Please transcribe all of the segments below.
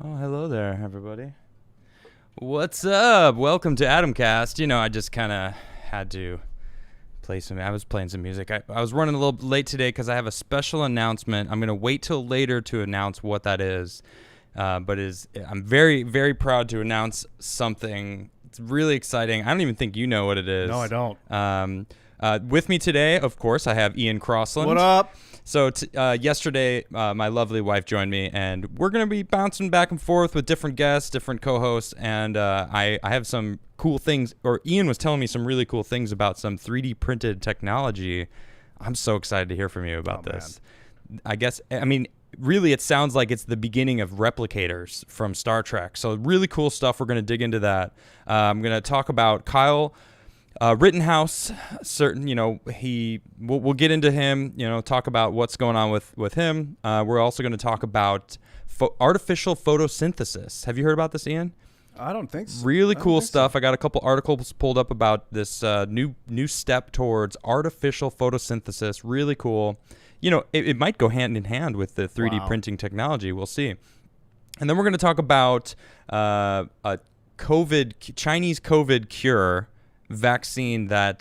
Oh, hello there, everybody. What's up? Welcome to Adamcast. I just kind of had to I was playing some music. I was running a little late today because I have a special announcement. I'm going to wait till later to announce what that is. I'm very, very proud to announce something. It's really exciting. I don't even think you know what it is. No, I don't. With me today, of course, I have Ian Crossland. What up? So yesterday, my lovely wife joined me, and we're going to be bouncing back and forth with different guests, different co-hosts, and I have some cool things, or Ian was telling me some really cool things about some 3D printed technology. I'm so excited to hear from you about this. Man. Really, it sounds like it's the beginning of replicators from Star Trek. So really cool stuff. We're going to dig into that. I'm going to talk about Kyle Rittenhouse. We'll get into him, talk about what's going on with him. We're also going to talk about artificial photosynthesis. Have you heard about this, Ian? I don't think so. Really cool stuff. I got a couple articles pulled up about this new step towards artificial photosynthesis. Really cool. It might go hand in hand with the 3D printing technology. We'll see. And then we're going to talk about a Chinese COVID cure vaccine a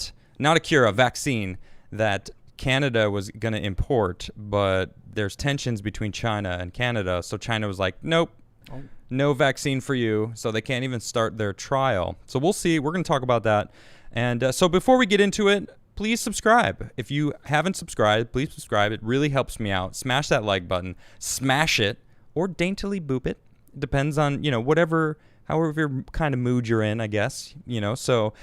vaccine that Canada was going to import, but there's tensions between China and Canada. So China was like, nope, no vaccine for you. So they can't even start their trial. So we'll see. We're going to talk about that. And so before we get into it, please subscribe. If you haven't subscribed, please subscribe. It really helps me out. Smash that like button. Smash it or daintily boop it. Depends on, however kind of mood you're in, I guess. So,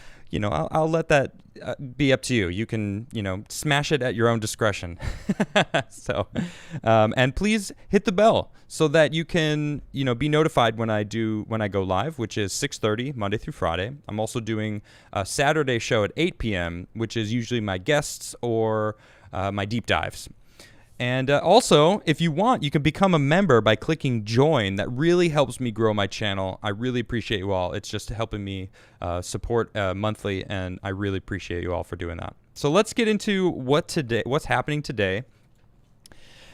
I'll let that be up to you. You can, smash it at your own discretion. So, and please hit the bell so that you can, be notified when I go live, which is 6:30 Monday through Friday. I'm also doing a Saturday show at 8 p.m., which is usually my guests or my deep dives. And also, if you want, you can become a member by clicking join. That really helps me grow my channel. I really appreciate you all. It's just helping me support monthly, and I really appreciate you all for doing that. So let's get into what's happening today.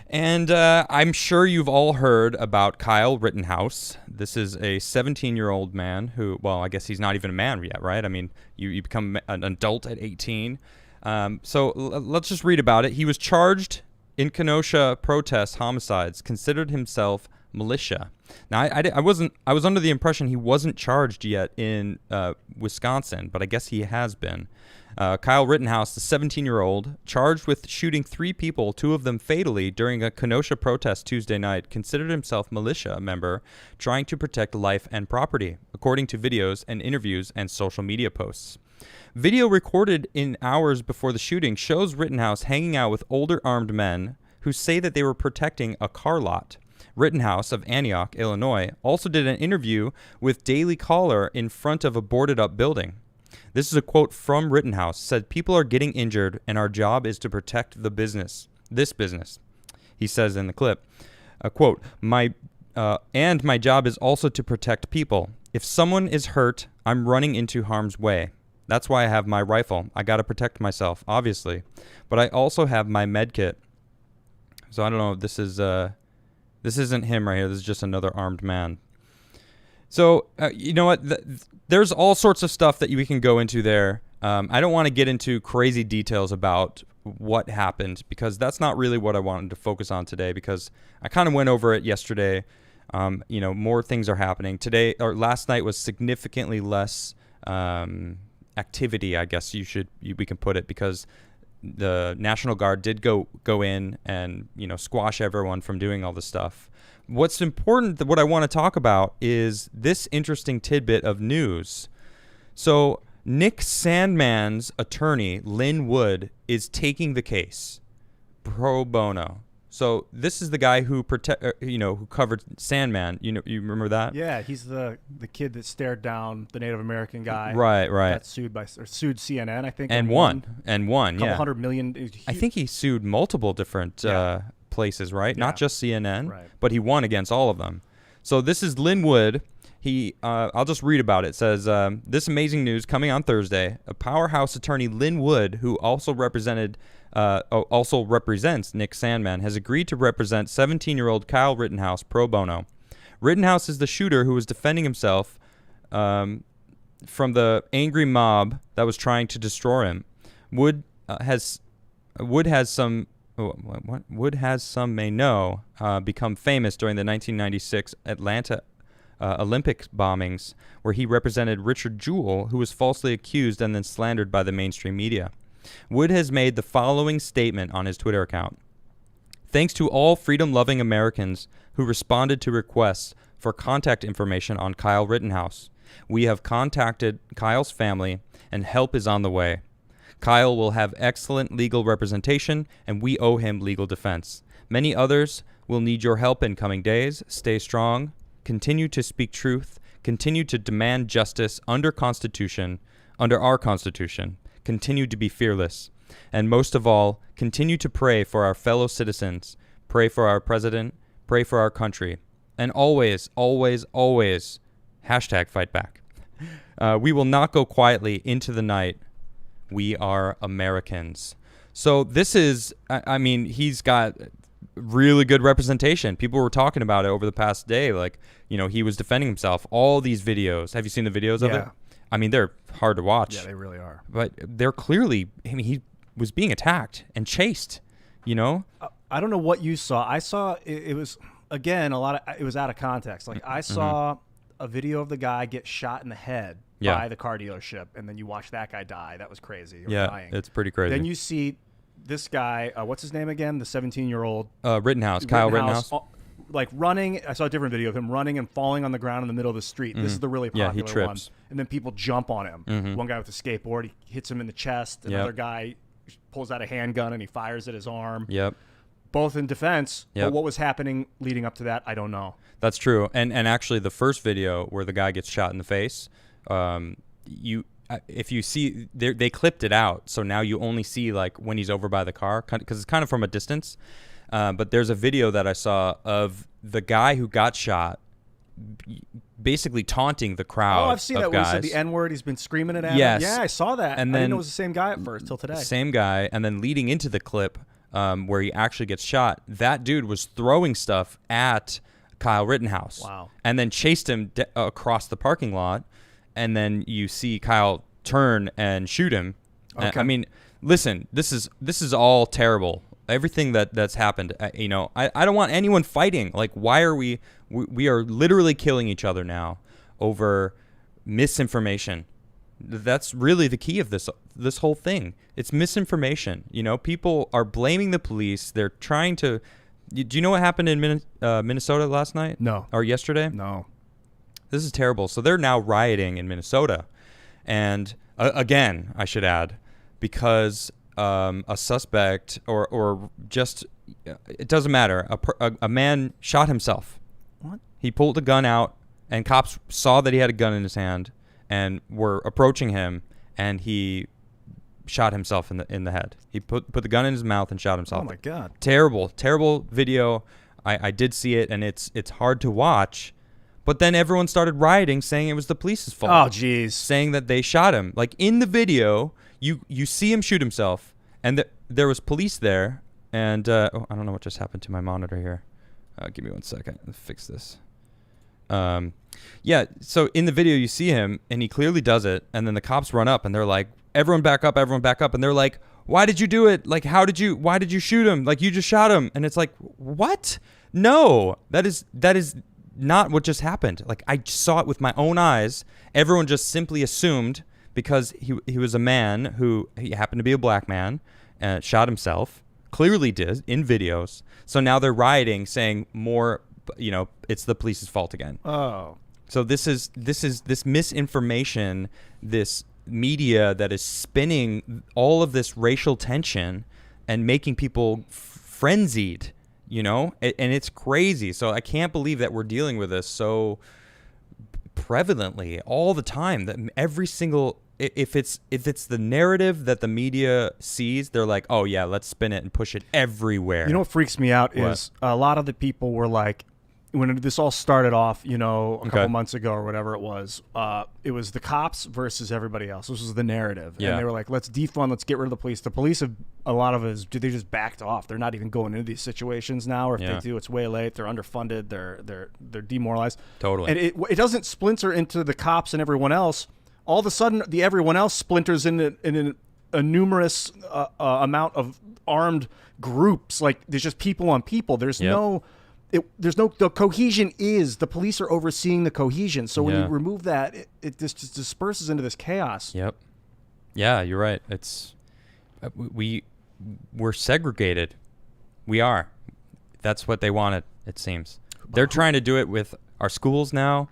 And I'm sure you've all heard about Kyle Rittenhouse. This is a 17-year-old man who, well, I guess he's not even a man yet, right? I mean, you become an adult at 18. So let's just read about it. He was charged in Kenosha protests, homicides, considered himself militia. Now, I was under the impression he wasn't charged yet in Wisconsin, but I guess he has been. Kyle Rittenhouse, the 17-year-old, charged with shooting 3 people, 2 of them fatally, during a Kenosha protest Tuesday night, considered himself militia member trying to protect life and property, according to videos and interviews and social media posts. Video recorded in hours before the shooting shows Rittenhouse hanging out with older armed men who say that they were protecting a car lot. Rittenhouse of Antioch, Illinois, also did an interview with Daily Caller in front of a boarded-up building. This is a quote from Rittenhouse, said, "People are getting injured, and our job is to protect this business." He says in the clip, quote, my job is also to protect people. If someone is hurt, I'm running into harm's way. That's why I have my rifle. I got to protect myself, obviously. But I also have my med kit." So I don't know if this isn't him right here. This is just another armed man. So, you know what? There's all sorts of stuff that we can go into there. I don't want to get into crazy details about what happened because that's not really what I wanted to focus on today because I kind of went over it yesterday. More things are happening. Today or last night was significantly less activity, I guess we can put it, because the National Guard did go in and squash everyone from doing all this stuff. What's important, what I want to talk about is this interesting tidbit of news. So Nick Sandmann's attorney, Lynn Wood, is taking the case pro bono. So this is the guy who who covered Sandmann. You remember that? Yeah, he's the kid that stared down the Native American guy. Right. Got sued CNN, I think. And won. Couple $100 million. I think he sued multiple different places, right? Yeah. Not just CNN, right. But he won against all of them. So this is Lynn Wood. I'll just read about it. It says, this amazing news coming on Thursday. A powerhouse attorney, Lynn Wood, who also represents Nick Sandmann, has agreed to represent 17-year-old Kyle Rittenhouse pro bono. Rittenhouse is the shooter who was defending himself from the angry mob that was trying to destroy him. Wood has some may know become famous during the 1996 Atlanta Olympic bombings, where he represented Richard Jewell, who was falsely accused and then slandered by the mainstream media. Wood has made the following statement on his Twitter account. Thanks to all freedom-loving Americans who responded to requests for contact information on Kyle Rittenhouse. We have contacted Kyle's family, and help is on the way. Kyle will have excellent legal representation, and we owe him legal defense. Many others will need your help in coming days. Stay strong. Continue to speak truth. Continue to demand justice under our Constitution. Continue to be fearless. And most of all, continue to pray for our fellow citizens. Pray for our president. Pray for our country. And always, always, always, #fight back. We will not go quietly into the night. We are Americans. So this is, I mean, he's got really good representation. People were talking about it over the past day. Like, you know, he was defending himself. All these videos. Have you seen the videos of it? I mean, they're hard to watch. Yeah, they really are. But they're clearly, I mean, he was being attacked and chased, you know? I don't know what you saw. I saw it was, again, it was out of context. Like, I saw a video of the guy get shot in the head by the car dealership, and then you watch that guy die. That was crazy. Dying. It's pretty crazy. Then you see this guy, what's his name again? The 17-year-old Rittenhouse, Kyle Rittenhouse. Like running, I saw a different video of him running and falling on the ground in the middle of the street. This is the really popular he trips. one. And then people jump on him. One guy with a skateboard, he hits him in the chest. Another guy pulls out a handgun and he fires at his arm. Both in defense. But what was happening leading up to that, I don't know. That's true. And actually, the first video where the guy gets shot in the face, if you see, they clipped it out, so now you only see like when he's over by the car, because it's kind of from a distance. But there's a video that I saw of the guy who got shot basically taunting the crowd. Oh, I've seen that. When he said the N-word, he's been screaming it at him. Yeah, I saw that. And I didn't know it was the same guy at first till today. Same guy. And then leading into the clip where he actually gets shot, that dude was throwing stuff at Kyle Rittenhouse. Wow. And then chased him across the parking lot. And then you see Kyle turn and shoot him. Okay. I mean, listen, this is all terrible. Everything that's happened, you know, I don't want anyone fighting. Like, why are we are literally killing each other now over misinformation. That's really the key of this whole thing. It's misinformation. You know, people are blaming the police. They're trying to. Do you know what happened in Minnesota last night? No. Or yesterday? No. This is terrible. So they're now rioting in Minnesota, and again, I should add, because a suspect or just it doesn't matter. A man shot himself. What? He pulled a gun out, and cops saw that he had a gun in his hand and were approaching him, and he shot himself in the head. He put the gun in his mouth and shot himself. Oh my God! Terrible video. I did see it, and it's hard to watch. But then everyone started rioting, saying it was the police's fault. Oh, jeez. Saying that they shot him. Like, in the video, you see him shoot himself, and there was police there. And I don't know what just happened to my monitor here. Give me 1 second. Let's fix this. Yeah, so in the video, you see him, and he clearly does it. And then the cops run up, and they're like, everyone back up. And they're like, why did you do it? Like, why did you shoot him? Like, you just shot him. And it's like, what? No, that is not what just happened. Like, I saw it with my own eyes. Everyone just simply assumed, because he was a man he happened to be a black man, and shot himself, clearly did in videos. So now they're rioting, saying more, you know, it's the police's fault again. Oh. So this misinformation, this media that is spinning all of this racial tension and making people frenzied, you know, and it's crazy. So I can't believe that we're dealing with this so prevalently all the time, that every single, if it's the narrative that the media sees, they're like, oh yeah, let's spin it and push it everywhere. You know what freaks me out is a lot of the people were like, when this all started off, a couple months ago or whatever it was the cops versus everybody else. This was the narrative. Yeah. And they were like, let's defund, let's get rid of the police. The police have, a lot of it, they just backed off. They're not even going into these situations now, or if they do, it's way late. They're underfunded. They're demoralized. Totally. And it doesn't splinter into the cops and everyone else. All of a sudden, the everyone else splinters in a numerous amount of armed groups. Like, there's just people on people. There's the cohesion is the police are overseeing the cohesion. So when you remove that, it just disperses into this chaos. Yep. Yeah, you're right. It's we're segregated. We are. That's what they wanted, it seems. They're trying to do it with our schools now.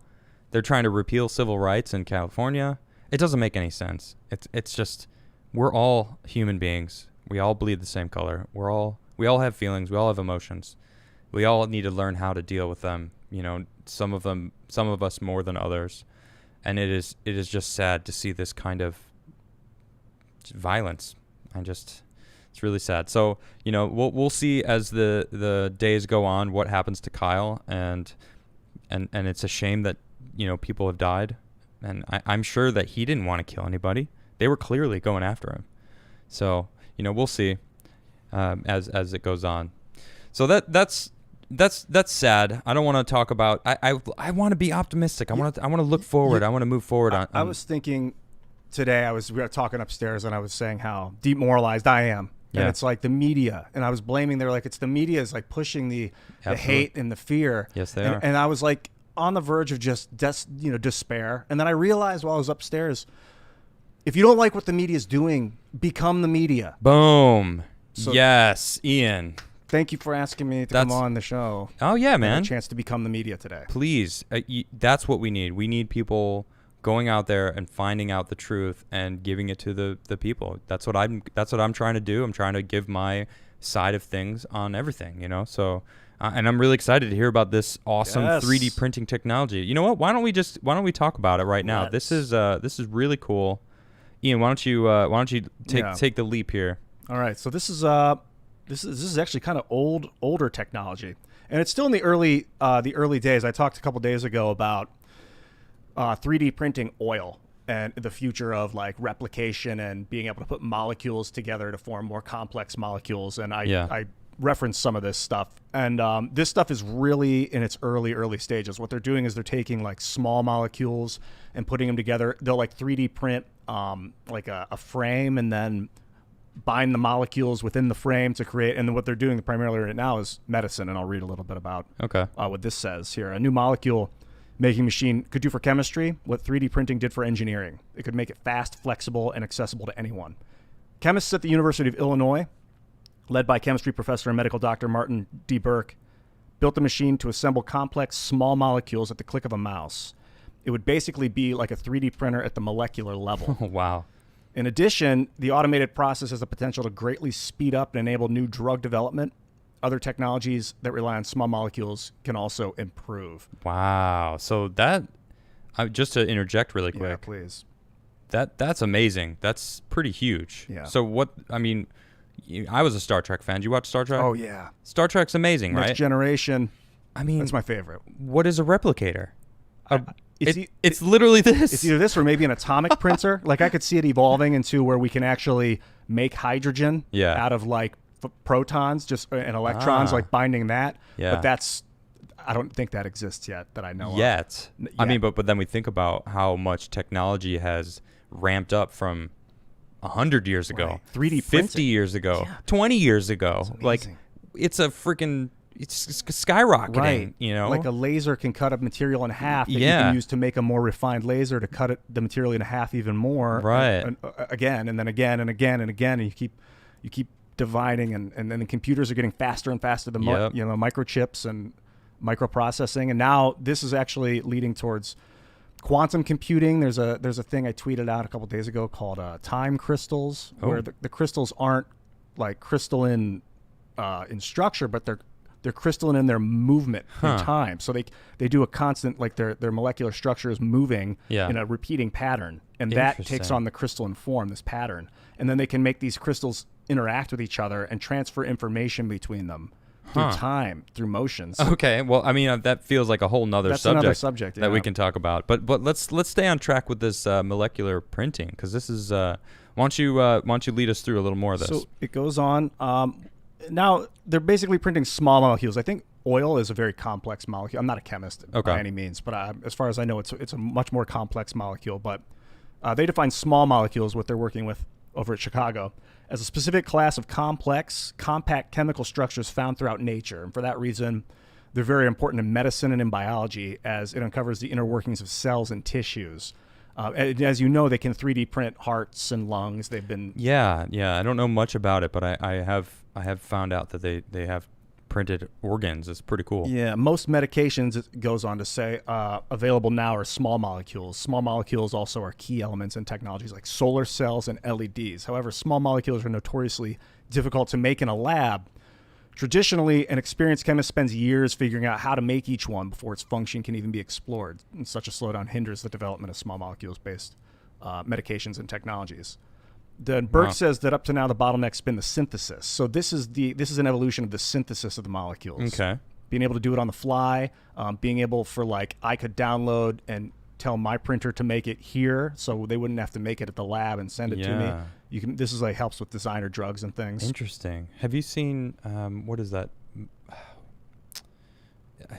They're trying to repeal civil rights in California. It doesn't make any sense. It's just, we're all human beings. We all bleed the same color. We all have feelings. We all have emotions. We all need to learn how to deal with them. Some of us more than others. And it is just sad to see this kind of violence. It's really sad. So, we'll see as the days go on what happens to Kyle, and it's a shame that, people have died. And I'm sure that he didn't want to kill anybody. They were clearly going after him. So, we'll see as it goes on. So that's sad. I don't want to talk about. I want to be optimistic. I want to look forward. I want to move forward. I was thinking today. We were talking upstairs, and I was saying how demoralized I am. And it's like the media, and I was blaming. They're like, it's the media is like pushing the hate and the fear. Yes, they are. And I was like on the verge of just despair. And then I realized while I was upstairs, if you don't like what the media is doing, become the media. Boom. So, yes, Ian. Thank you for asking me to come on the show. Oh, yeah, man. I had a chance to become the media today. Please. That's what we need. We need people going out there and finding out the truth and giving it to the people. That's what I'm trying to do. I'm trying to give my side of things on everything, So, and I'm really excited to hear about this awesome 3D printing technology. You know what? Why don't we talk about it right now? This is really cool. Ian, why don't you take the leap here? All right. So this is actually kind of older technology, and it's still in the early days. I talked a couple days ago about 3D printing oil and the future of like replication and being able to put molecules together to form more complex molecules. And I referenced some of this stuff, and this stuff is really in its early stages. What they're doing is they're taking like small molecules and putting them together. They'll like 3D print like a frame, and then bind the molecules within the frame to create. And then what they're doing primarily right now is medicine, and I'll read a little bit about what this says here. A new molecule making machine could do for chemistry what 3D printing did for engineering. It could make it fast, flexible, and accessible to anyone. Chemists at the University of Illinois, led by chemistry professor and medical doctor Martin D. Burke, built a machine to assemble complex small molecules at the click of a mouse. It would basically be like a 3D printer at the molecular level. Wow. In addition, the automated process has the potential to greatly speed up and enable new drug development. Other technologies that rely on small molecules can also improve. Wow. So that, just to interject really quick. Yeah, please. That's amazing. That's pretty huge. Yeah. So I was a Star Trek fan. Did you watch Star Trek? Oh, yeah. Star Trek's amazing, right? Next Generation. I mean, that's my favorite. What is a replicator? It's literally this. It's either this or maybe an atomic printer. Like, I could see it evolving into where we can actually make hydrogen out of like protons and electrons, like binding that. Yeah. But I don't think that exists yet that I know of. I mean, but then we think about how much technology has ramped up from 100 years ago, right. 3D 50 printing. years ago, 20 years ago. Like, it's skyrocketing, right. Like a laser can cut a material in half that you can use to make a more refined laser to cut the material in half even more. Right. And again, and then again, and again, and again, and you keep dividing, and then the computers are getting faster and faster, microchips and microprocessing. And now this is actually leading towards quantum computing. There's a thing I tweeted out a couple days ago called time crystals, where the crystals aren't like crystalline in structure, but they're crystalline in their movement in time. So they do a constant, like their molecular structure is moving in a repeating pattern, and that takes on the crystalline form, this pattern. And then they can make these crystals interact with each other and transfer information between them through time, through motions. Okay, well, I mean, that feels like a whole nother That's subject. Another subject that we can talk about. But let's stay on track with this molecular printing, because this is. Why don't you lead us through a little more of this? So it goes on. Now they're basically printing small molecules. I think oil is a very complex molecule. I'm not a chemist by any means, but as far as I know, it's a much more complex molecule. But they define small molecules, what they're working with over at Chicago, as a specific class of complex, compact chemical structures found throughout nature. And for that reason, they're very important in medicine and in biology, as it uncovers the inner workings of cells and tissues. As you know, they can 3D print hearts and lungs. They've been... Yeah. I don't know much about it, but I have found out that they have printed organs. It's pretty cool. Yeah, most medications, it goes on to say, available now are small molecules. Small molecules also are key elements in technologies like solar cells and LEDs. However, small molecules are notoriously difficult to make in a lab. Traditionally, an experienced chemist spends years figuring out how to make each one before its function can even be explored. And such a slowdown hinders the development of small molecules-based medications and technologies. Then Burke says that up to now the bottleneck's been the synthesis. So this is an evolution of the synthesis of the molecules. Okay. Being able to do it on the fly, being able for I could download and tell my printer to make it here, so they wouldn't have to make it at the lab and send it to me. You can. This is helps with designer drugs and things. Interesting. Have you seen what is that?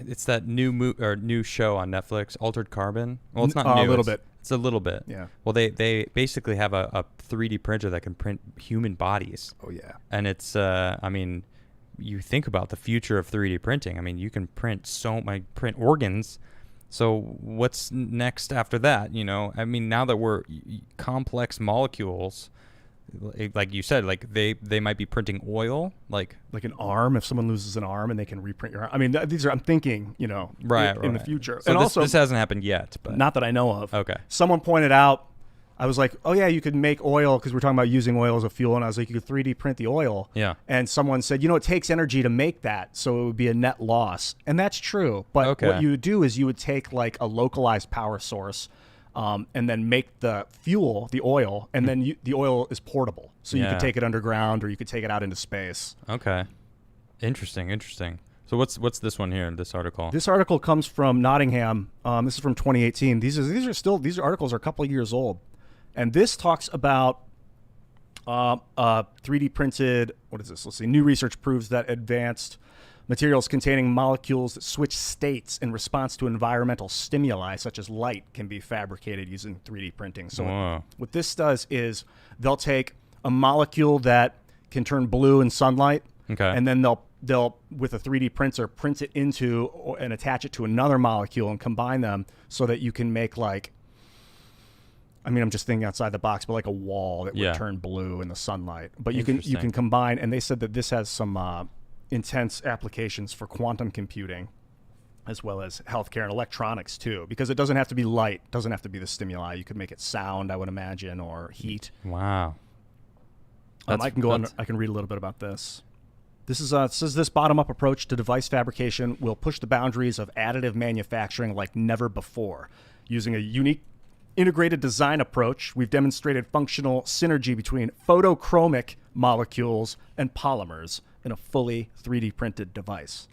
It's that new show on Netflix, Altered Carbon. Well, it's not new. A little bit. It's a little bit. Yeah. Well, they basically have a 3D printer that can print human bodies. Oh yeah. And it's I mean, you think about the future of 3D printing. I mean, you can print organs. So what's next after that? I mean, now that we're complex molecules, like you said, they might be printing oil, like an arm. If someone loses an arm and they can reprint your arm. I mean, these are, I'm thinking, right, in the future. So this hasn't happened yet, but not that I know of. Okay. Someone pointed out, I was like, oh yeah, you could make oil, because we're talking about using oil as a fuel, and I was like, you could 3D print the oil. Yeah. And someone said, it takes energy to make that, so it would be a net loss, and that's true. But what you would do is you would take a localized power source, and then make the fuel, the oil, and then the oil is portable, so you could take it underground or you could take it out into space. Okay. Interesting. So what's this one here? This article. This article comes from Nottingham. This is from 2018. These articles are a couple of years old. And this talks about 3D printed, what is this? Let's see. New research proves that advanced materials containing molecules that switch states in response to environmental stimuli, such as light, can be fabricated using 3D printing. So what this does is they'll take a molecule that can turn blue in sunlight, and then they'll with a 3D printer print it into and attach it to another molecule and combine them so that you can make I'm just thinking outside the box, but like a wall that would turn blue in the sunlight. But you can combine, and they said that this has some intense applications for quantum computing, as well as healthcare and electronics too, because it doesn't have to be light, doesn't have to be the stimuli. You could make it sound, I would imagine, or heat. Wow. I can go on. I can read a little bit about this. This is it says this bottom-up approach to device fabrication will push the boundaries of additive manufacturing like never before. Using a unique integrated design approach, we've demonstrated functional synergy between photochromic molecules and polymers in a fully 3D printed device.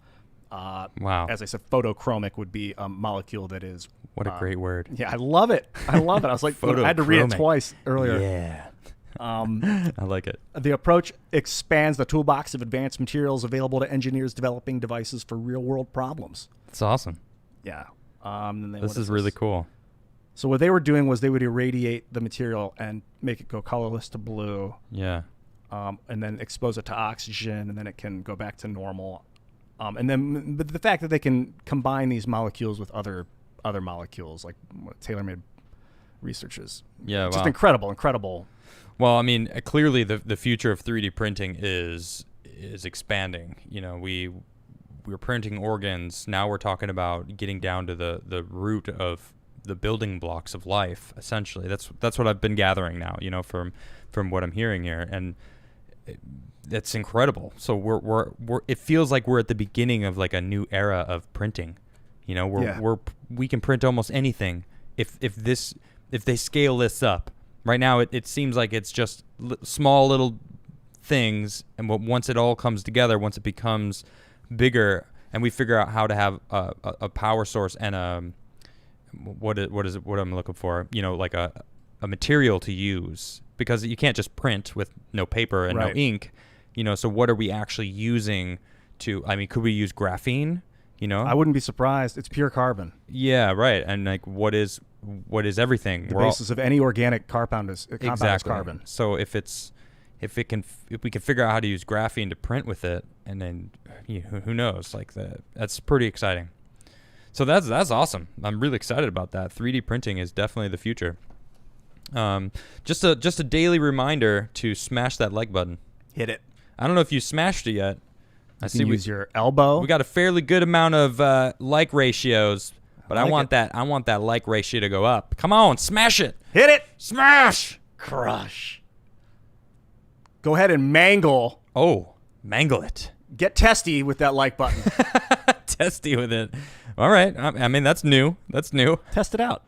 Wow. As I said, photochromic would be a molecule that is... What a great word. Yeah, I love it. I was like, I had to read it twice earlier. Yeah. I like it. The approach expands the toolbox of advanced materials available to engineers developing devices for real-world problems. That's awesome. Yeah. This is really cool. So what they were doing was they would irradiate the material and make it go colorless to blue. Yeah. And then expose it to oxygen, and then it can go back to normal. But the fact that they can combine these molecules with other molecules, like what tailor-made research is, just incredible. Well, I mean, clearly the future of 3D printing is expanding. We're printing organs. Now we're talking about getting down to the root of the building blocks of life. Essentially, that's what I've been gathering now. From what I'm hearing here, and that's incredible. So we're it feels like we're at the beginning of like a new era of printing. We can print almost anything if they scale this up. Right now, it seems like it's just small little things, and once it all comes together, once it becomes bigger, and we figure out how to have a power source and what I'm looking for, like a material to use, because you can't just print with no paper and no ink, so what are we actually using could we use graphene? I wouldn't be surprised. It's pure carbon. Yeah, right. And like what is everything? The basis of any organic compound is carbon. So if we can figure out how to use graphene to print with it, and then who knows, that's pretty exciting. So that's awesome. I'm really excited about that. 3D printing is definitely the future. Just a daily reminder to smash that like button. Hit it. I don't know if you smashed it yet. I see. Use your elbow. We got a fairly good amount of like ratios, but I want that like ratio to go up. Come on, smash it. Hit it. Smash. Crush. Go ahead and mangle. Oh, mangle it. Get testy with that like button. Testy with it. All right. I mean, that's new. Test it out.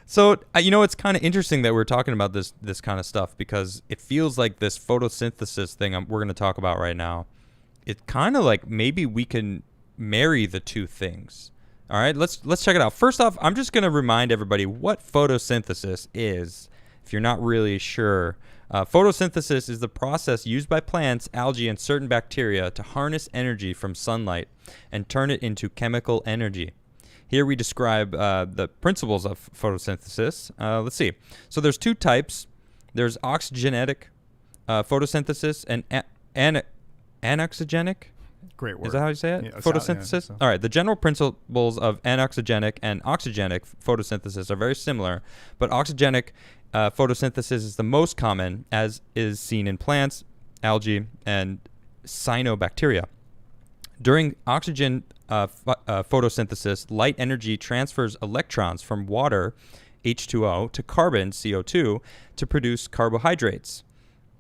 So, it's kind of interesting that we're talking about this kind of stuff, because it feels like this photosynthesis thing we're going to talk about right now, it's kind of like maybe we can marry the two things. All right, let's check it out. First off, I'm just going to remind everybody what photosynthesis is, if you're not really sure. Photosynthesis is the process used by plants, algae, and certain bacteria to harness energy from sunlight and turn it into chemical energy. Here we describe the principles of photosynthesis. Let's see. So there's two types. There's oxygenic photosynthesis and anoxygenic. Great word. Is that how you say it? Yeah, photosynthesis? So. All right. The general principles of anoxygenic and oxygenic photosynthesis are very similar, but oxygenic photosynthesis is the most common, as is seen in plants, algae, and cyanobacteria. During oxygen photosynthesis, light energy transfers electrons from water, H2O, to carbon, CO2, to produce carbohydrates.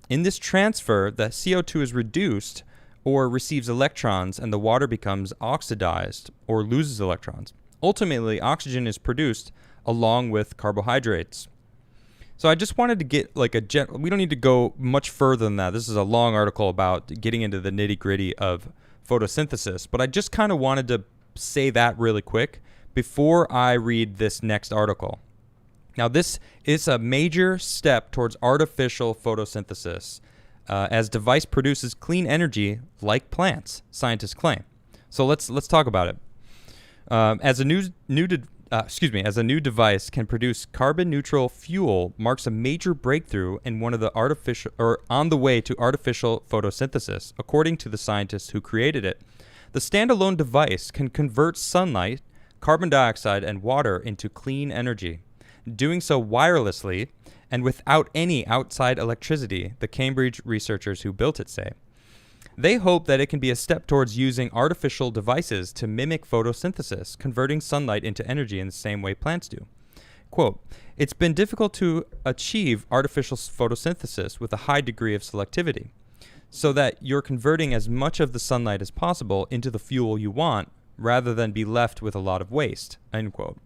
In this transfer, the CO2 is reduced or receives electrons, and the water becomes oxidized or loses electrons. Ultimately, oxygen is produced along with carbohydrates. So I just wanted to get we don't need to go much further than that. This is a long article about getting into the nitty-gritty of photosynthesis, but I just kind of wanted to say that really quick before I read this next article. Now, this is a major step towards artificial photosynthesis, as device produces clean energy like plants, scientists claim. So let's talk about it. As a new device can produce carbon neutral fuel, marks a major breakthrough in on the way to artificial photosynthesis, according to the scientists who created it. The standalone device can convert sunlight, carbon dioxide, and water into clean energy, doing so wirelessly and without any outside electricity, the Cambridge researchers who built it say. They hope that it can be a step towards using artificial devices to mimic photosynthesis, converting sunlight into energy in the same way plants do. Quote, "It's been difficult to achieve artificial photosynthesis with a high degree of selectivity, so that you're converting as much of the sunlight as possible into the fuel you want, rather than be left with a lot of waste," end quote,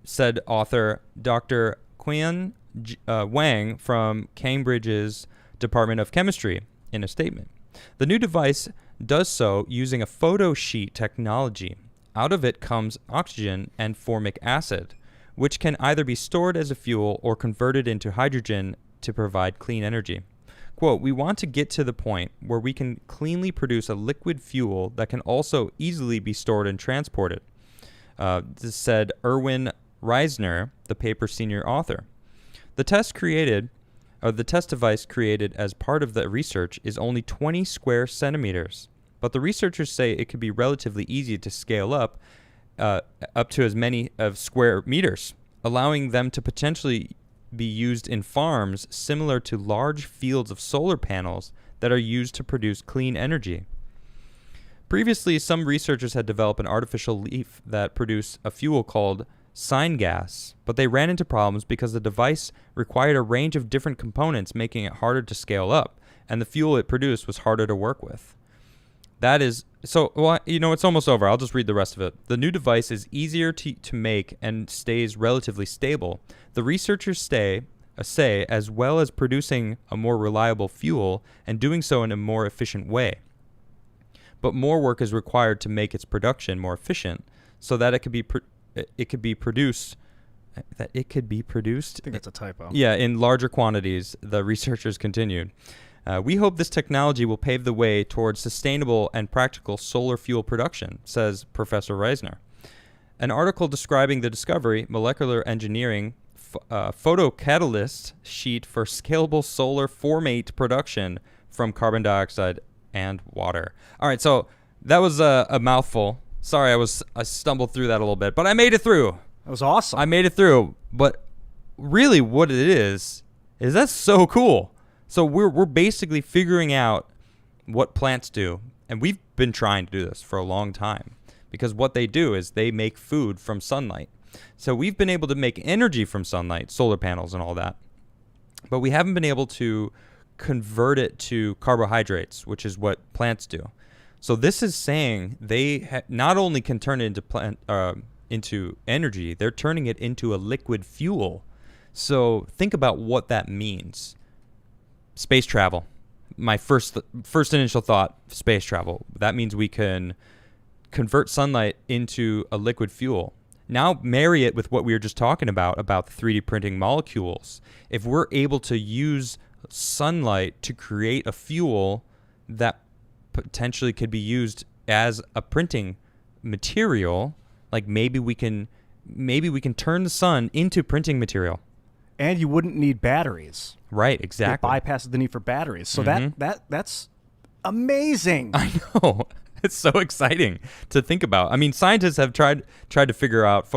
said author Dr. Qian Wang from Cambridge's Department of Chemistry in a statement. The new device does so using a photosheet technology. Out of it comes oxygen and formic acid, which can either be stored as a fuel or converted into hydrogen to provide clean energy. Quote, "We want to get to the point where we can cleanly produce a liquid fuel that can also easily be stored and transported," this said Erwin Reisner, the paper's senior author. The test device created as part of the research is only 20 square centimeters, but the researchers say it could be relatively easy to scale up to as many of square meters, allowing them to potentially be used in farms similar to large fields of solar panels that are used to produce clean energy. Previously, some researchers had developed an artificial leaf that produced a fuel called syngas, but they ran into problems because the device required a range of different components, making it harder to scale up, and the fuel it produced was harder to work with. That is, it's almost over. I'll just read the rest of it. The new device is easier to make and stays relatively stable. The researchers say, as well as producing a more reliable fuel and doing so in a more efficient way. but more work is required to make its production more efficient so that it could be produced. I think that's a typo. Yeah, in larger quantities, the researchers continued. We hope this technology will pave the way towards sustainable and practical solar fuel production, says Professor Reisner. An article describing the discovery, Molecular Engineering, photocatalyst sheet for scalable solar formate production from carbon dioxide and water. All right, so that was a mouthful. Sorry, I stumbled through that a little bit, but I made it through. That was awesome. I made it through, but really what it is that's so cool. So we're basically figuring out what plants do, and we've been trying to do this for a long time because what they do is they make food from sunlight. So we've been able to make energy from sunlight, solar panels and all that, but we haven't been able to convert it to carbohydrates, which is what plants do. So this is saying they not only can turn it into energy, they're turning it into a liquid fuel. So think about what that means. Space travel. My first initial thought, space travel. That means we can convert sunlight into a liquid fuel. Now marry it with what we were just talking about the 3D printing molecules. If we're able to use sunlight to create a fuel that potentially could be used as a printing material, like maybe we can turn the sun into printing material. And you wouldn't need batteries. Right, exactly. It bypasses the need for batteries. So that's amazing. I know. It's so exciting to think about. I mean, scientists have tried to figure out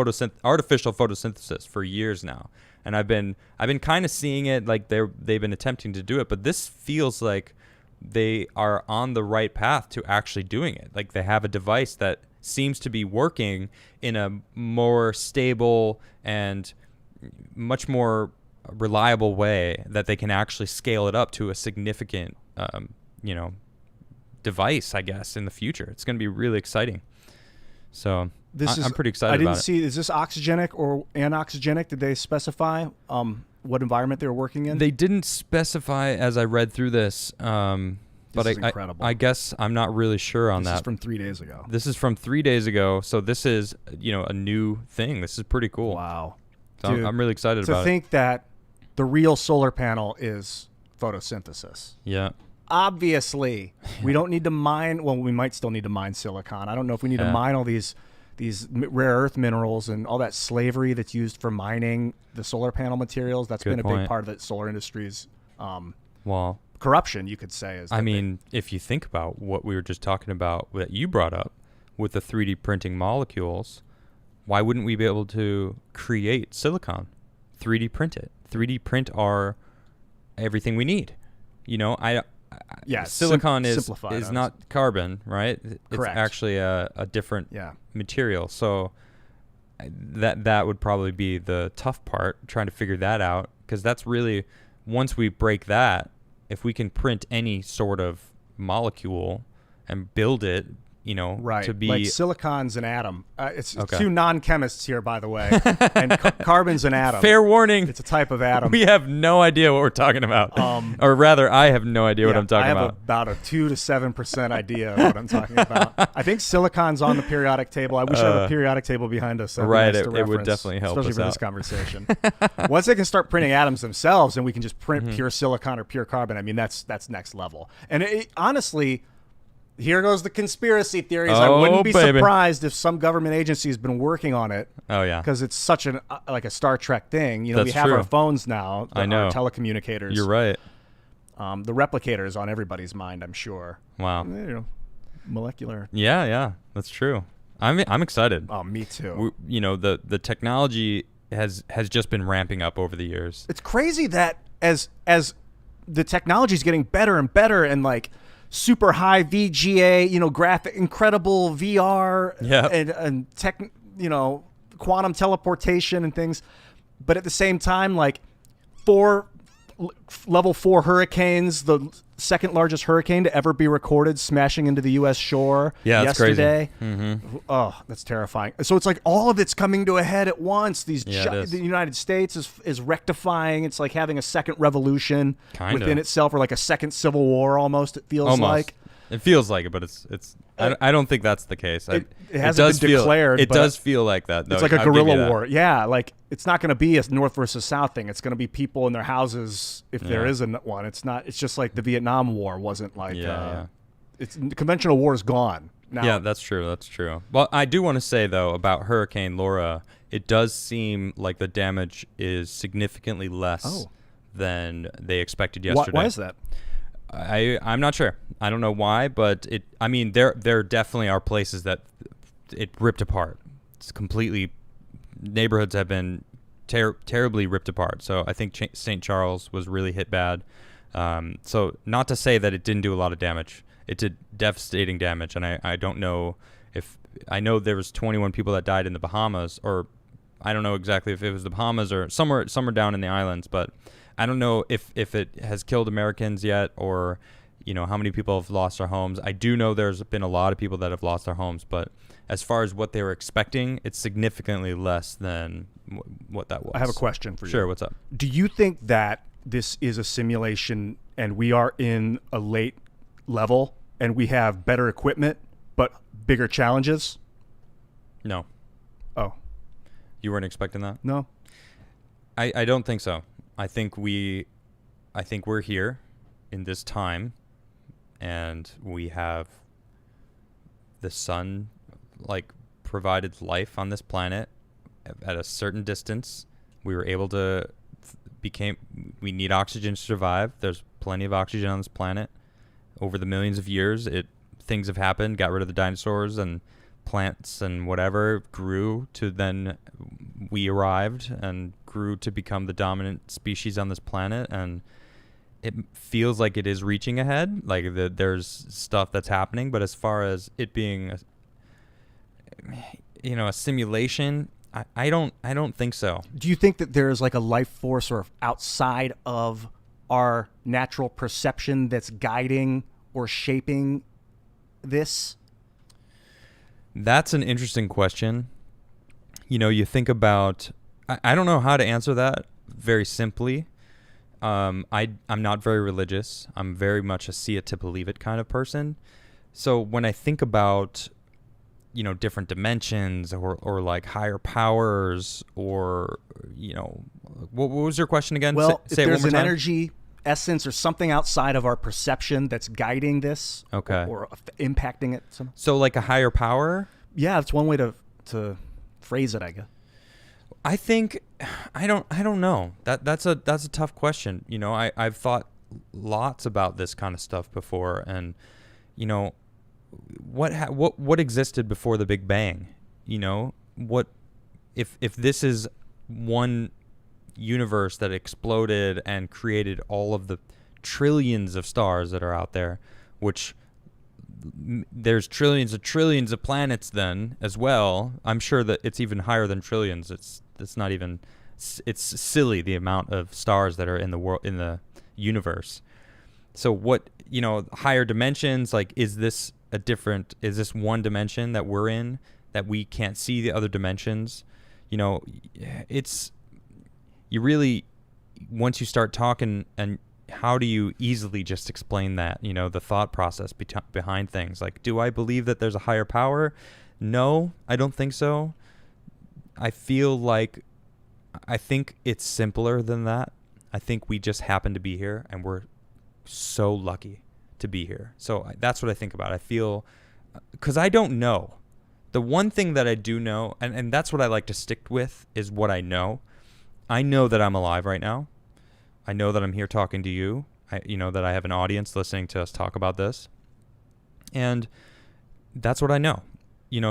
artificial photosynthesis for years now. And I've been kind of seeing it, like they've been attempting to do it, but this feels like they are on the right path to actually doing it. Like they have a device that seems to be working in a more stable and much more reliable way that they can actually scale it up to a significant, device, I guess, in the future. It's going to be really exciting. So I'm pretty excited about it. I didn't see, is this oxygenic or anoxygenic? Did they specify what environment they were working in? They didn't specify as I read through this. But this is incredible. I guess I'm not really sure on that. This is from 3 days ago. This is from 3 days ago. So this is, a new thing. This is pretty cool. Wow. So Dude, I'm really excited about it. To think that the real solar panel is photosynthesis. Yeah. Obviously, we don't need to mine. Well, we might still need to mine silicon. I don't know if we need to mine all these rare earth minerals and all that slavery that's used for mining the solar panel materials. That's been a big part of the solar industry's corruption, you could say. If you think about what we were just talking about that you brought up with the 3D printing molecules, why wouldn't we be able to create silicon, 3D print it? 3D print our everything we need. Silicon is not carbon, right? Correct. It's actually a different material. So that would probably be the tough part, trying to figure that out, because that's really, once we break that, if we can print any sort of molecule and build it, to be like silicon's an atom. It's two non-chemists here, by the way, and carbon's an atom. Fair warning. It's a type of atom. We have no idea what we're talking about, or rather, I have no idea what I'm talking about. I have about a 2 to 7% idea of what I'm talking about. I think silicon's on the periodic table. I wish I had a periodic table behind us. Right, it would definitely help, especially for this conversation. Once they can start printing atoms themselves, and we can just print pure silicon or pure carbon. I mean, that's next level. And honestly. Here goes the conspiracy theories. I wouldn't be surprised if some government agency has been working on it. Oh, yeah. Because it's such like a Star Trek thing. We have true. our phones now. I know. Our telecommunicators. You're right. The replicator is on everybody's mind, I'm sure. Wow. Molecular. Yeah. That's true. I'm excited. Oh, me too. The technology has just been ramping up over the years. It's crazy that as the technology is getting better and better, and like super high VGA, graphic, incredible VR, and tech, quantum teleportation and things. But at the same time, like level 4 hurricanes, the second largest hurricane to ever be recorded, smashing into the U.S. shore yesterday. Crazy. Mm-hmm. Oh, that's terrifying. So it's like all of it's coming to a head at once. The United States is rectifying. It's like having a second revolution within itself, or like a second civil war almost, it feels like. It feels like it, but it's. I don't think that's the case. It hasn't been declared. It does feel like that. Though. It's like a guerrilla war. Yeah, like it's not going to be a North versus South thing. It's going to be people in their houses if there is one. It's not. It's just like the Vietnam War wasn't like. It's conventional war is gone now. Yeah, that's true. That's true. Well, I do want to say though about Hurricane Laura, it does seem like the damage is significantly less than they expected yesterday. Why is that? I'm not sure. I don't know why, but there definitely are places that it ripped apart. It's completely, neighborhoods have been terribly ripped apart. So I think St. Charles was really hit bad. So not to say that it didn't do a lot of damage. It did devastating damage, and I don't know I know there was 21 people that died in the Bahamas, or I don't know exactly if it was the Bahamas or somewhere down in the islands, but I don't know if it has killed Americans yet, or how many people have lost their homes. I do know there's been a lot of people that have lost their homes, but as far as what they were expecting, it's significantly less than what that was. I have a question for you. Sure, what's up? Do you think that this is a simulation and we are in a late level and we have better equipment but bigger challenges? No. Oh. You weren't expecting that? No. I don't think so. I think we're here in this time, and we have the sun provided life on this planet at a certain distance. We were able to we need oxygen to survive. There's plenty of oxygen on this planet. Over the millions of years, things have happened, got rid of the dinosaurs, and plants and whatever grew to then we arrived and grew to become the dominant species on this planet. And it feels like it is reaching ahead, there's stuff that's happening, but as far as it being a simulation, I don't think so. Do you think that there's like a life force sort of outside of our natural perception that's guiding or shaping this? That's an interesting question. You think about, I don't know how to answer that very simply. I'm not very religious. I'm very much a see it to believe it kind of person. So when I think about, different dimensions or like higher powers or, what was your question again? Well, say if it one there's more an time. Energy essence or something outside of our perception that's guiding this or impacting it. So like a higher power? Yeah, that's one way to phrase it, I guess. I think I don't know. That's a tough question. I've thought lots about this kind of stuff before, and what existed before the Big Bang? What if this is one universe that exploded and created all of the trillions of stars that are out there, which there's trillions of planets then as well. I'm sure that it's even higher than trillions. It's not even, it's silly the amount of stars that are in the world, in the universe. So what, higher dimensions, is this one dimension that we're in that we can't see the other dimensions? You really, once you start talking, and how do you easily just explain that, the thought process behind things? Do I believe that there's a higher power? No, I don't think so. I think it's simpler than that. I think we just happen to be here, and we're so lucky to be here. So that's what I think about. I feel, because I don't know. The one thing that I do know, and that's what I like to stick with, is what I know. I know that I'm alive right now. I know that I'm here talking to you. That I have an audience listening to us talk about this. And that's what I know.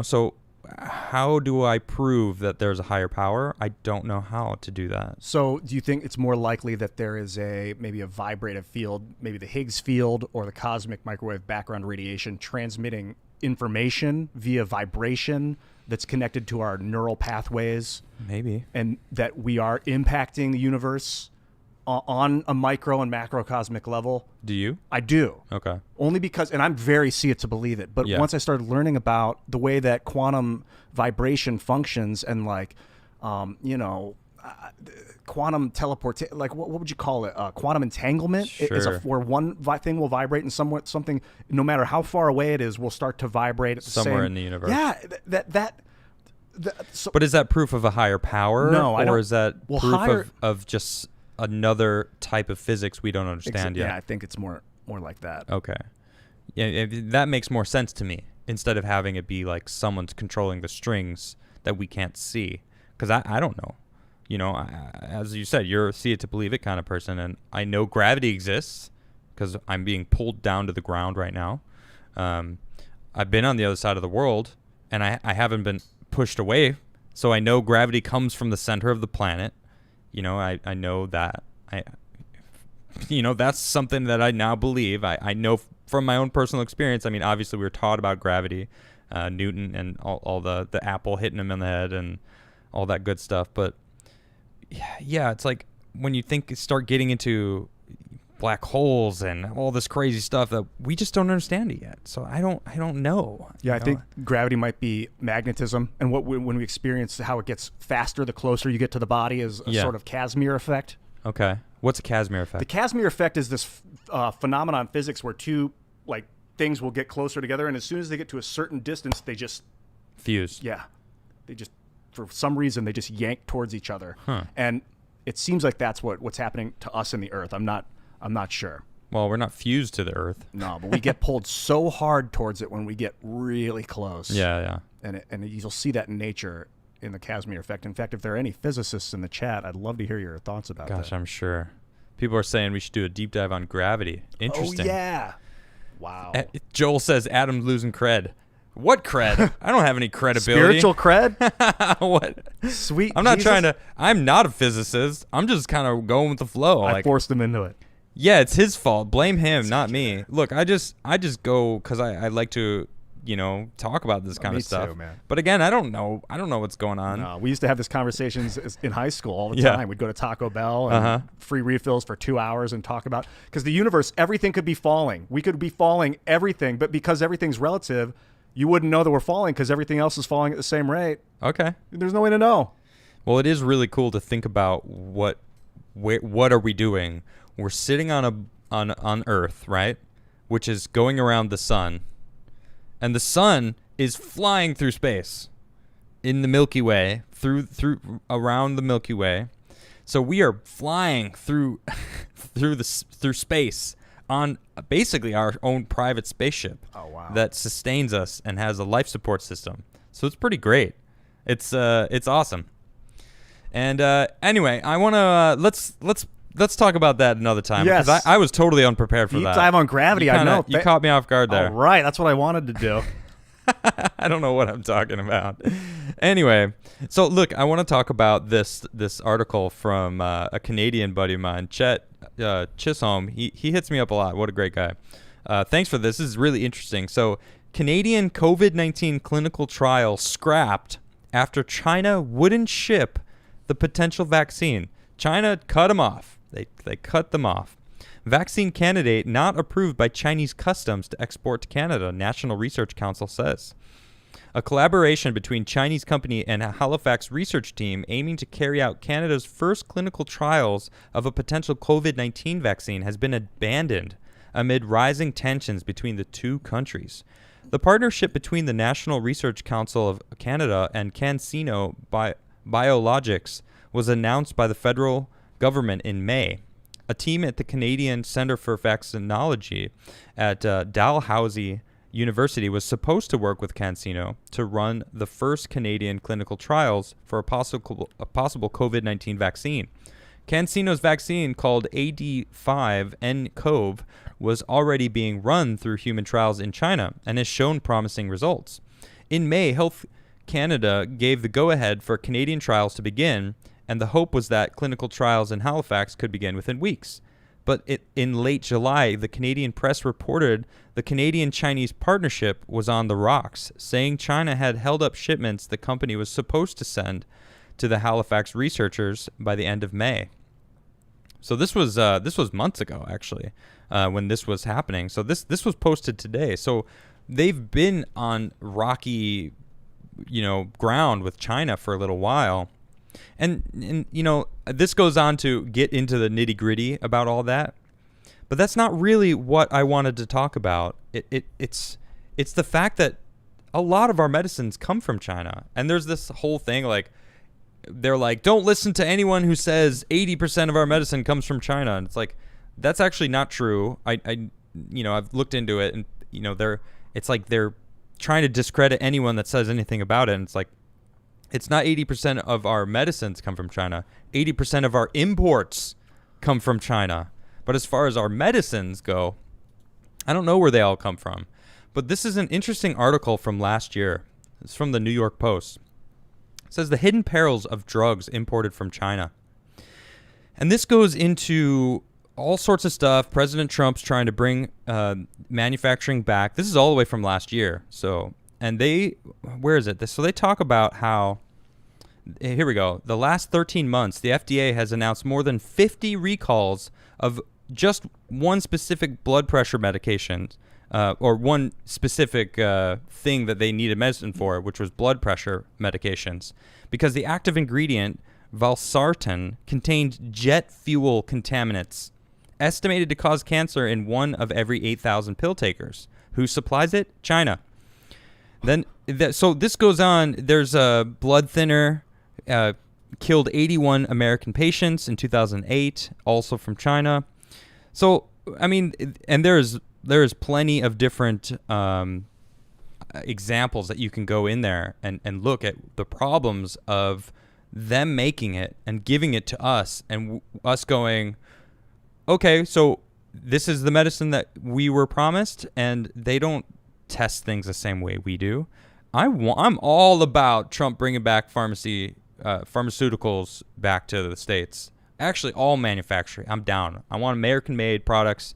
So how do I prove that there's a higher power? I don't know how to do that. So do you think it's more likely that there is maybe a vibrative field, maybe the Higgs field or the cosmic microwave background radiation transmitting information via vibration that's connected to our neural pathways? Maybe. And that we are impacting the universe on a micro and macrocosmic level? Do you? I do. Okay. Only because, and I'm very see it to believe it, but once I started learning about the way that quantum vibration functions and quantum teleport, like what would you call it? Quantum entanglement is where one thing will vibrate and something, no matter how far away it is, will start to vibrate at the somewhere same, in the universe. Yeah, so, but is that proof of a higher power? No, I don't. Or is that proof of just another type of physics we don't understand yet? Yeah, I think it's more like that. Okay. Yeah, that makes more sense to me, instead of having it be like someone's controlling the strings that we can't see. Because I don't know. You know, as you said, you're a see it to believe it kind of person, and I know gravity exists because I'm being pulled down to the ground right now. I've been on the other side of the world, and I haven't been pushed away, so I know gravity comes from the center of the planet. You know, I know that. That's something that I now believe. I know from my own personal experience. I mean, obviously, we were taught about gravity, Newton, and all the apple hitting him in the head and all that good stuff, but yeah, it's like when you start getting into black holes and all this crazy stuff that we just don't understand it yet. So I don't know. Yeah, I think gravity might be magnetism, and when we experience how it gets faster the closer you get to the body is a sort of Casimir effect. Okay, what's a Casimir effect? The Casimir effect is this phenomenon in physics where two things will get closer together, and as soon as they get to a certain distance, they just fuse. Yeah, they just, for some reason, they just yank towards each other. And it seems like that's what's happening to us in the Earth. I'm not sure. Well, we're not fused to the Earth. No, but we get pulled so hard towards it when we get really close. Yeah. And you'll see that in nature in the Casimir effect. In fact, if there are any physicists in the chat, I'd love to hear your thoughts about that. Gosh, I'm sure. People are saying we should do a deep dive on gravity. Interesting. Oh, yeah. Wow. Joel says Adam's losing cred. What cred? I don't have any credibility. Spiritual cred? What? Sweet I'm not trying to. I'm not a physicist. I'm just kind of going with the flow. I forced him into it. Yeah, it's his fault. Blame him, not me. Look, I just go because I like to, talk about this kind of stuff. Too, man. But again, I don't know what's going on. No, we used to have these conversations in high school all the time. We'd go to Taco Bell and free refills for 2 hours and talk about, because the universe, everything could be falling. We could be falling everything, but because everything's relative, you wouldn't know that we're falling because everything else is falling at the same rate. Okay. There's no way to know. Well, it is really cool to think about what are we doing? We're sitting on Earth, right? Which is going around the sun. And the sun is flying through space in the Milky Way, through around the Milky Way. So we are flying through through space on basically our own private spaceship. Oh, wow. That sustains us and has a life support system. So it's pretty great. It's awesome. And anyway, I want to let's talk about that another time. Yes. Because I was totally unprepared for Deep that. dive on gravity. I know. You caught me off guard there. All right. That's what I wanted to do. I don't know what I'm talking about. Anyway, so look, I want to talk about this article from a Canadian buddy of mine, Chet Chisholm. He hits me up a lot. What a great guy. Thanks for this. This is really interesting. So Canadian COVID-19 clinical trial scrapped after China wouldn't ship the potential vaccine. China cut them off. They cut them off. Vaccine candidate not approved by Chinese customs to export to Canada, National Research Council says. A collaboration between Chinese company and a Halifax research team aiming to carry out Canada's first clinical trials of a potential COVID-19 vaccine has been abandoned amid rising tensions between the two countries. The partnership between the National Research Council of Canada and CanSino Biologics was announced by the federal government in May. A team at the Canadian Centre for Vaccinology at Dalhousie University was supposed to work with CanSino to run the first Canadian clinical trials for a possible COVID-19 vaccine. CanSino's vaccine, called AD5-nCoV, was already being run through human trials in China and has shown promising results. In May, Health Canada gave the go-ahead for Canadian trials to begin, and the hope was that clinical trials in Halifax could begin within weeks. But in late July, the Canadian press reported the Canadian-Chinese partnership was on the rocks, saying China had held up shipments the company was supposed to send to the Halifax researchers by the end of May. So this was months ago, actually, when this was happening. So this was posted today. So they've been on rocky, ground with China for a little while. And this goes on to get into the nitty-gritty about all that. But that's not really what I wanted to talk about. It's the fact that a lot of our medicines come from China. And there's this whole thing like, they're like, don't listen to anyone who says 80% of our medicine comes from China. And it's like, that's actually not true. I've looked into it, and it's like they're trying to discredit anyone that says anything about it. And it's like, it's not 80% of our medicines come from China. 80% of our imports come from China. But as far as our medicines go, I don't know where they all come from. But this is an interesting article from last year. It's from the New York Post. It says the hidden perils of drugs imported from China. And this goes into all sorts of stuff. President Trump's trying to bring manufacturing back. This is all the way from last year. So they talk about how, here we go. The last 13 months, the FDA has announced more than 50 recalls of just one specific blood pressure medication, or one specific thing that they needed medicine for, which was blood pressure medications, because the active ingredient, valsartan, contained jet fuel contaminants, estimated to cause cancer in 1 of every 8,000 pill takers. Who supplies it? China. So this goes on. There's a blood thinner, killed 81 American patients in 2008, also from China. So, I mean, and there's plenty of different examples that you can go in there and look at the problems of them making it and giving it to us, and us going, okay, so this is the medicine that we were promised, and they don't test things the same way we do. I'm all about Trump bringing back pharmaceuticals back to the States. Actually, all manufacturing. I'm down. I want American-made products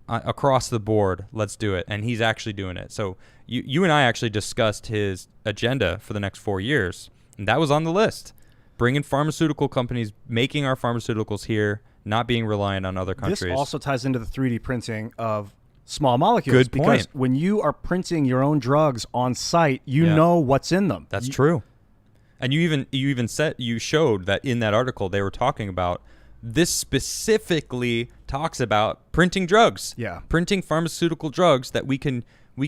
across the board. Let's do it. And he's actually doing it. So you and I actually discussed his agenda for the next 4 years, and that was on the list. Bringing pharmaceutical companies, making our pharmaceuticals here, not being reliant on other countries. This also ties into the 3D printing of small molecules. Good point. Because when you are printing your own drugs on site, you know what's in them. That's true. And you showed that in that article they were talking about this specifically talks about printing drugs. Yeah. Printing pharmaceutical drugs that we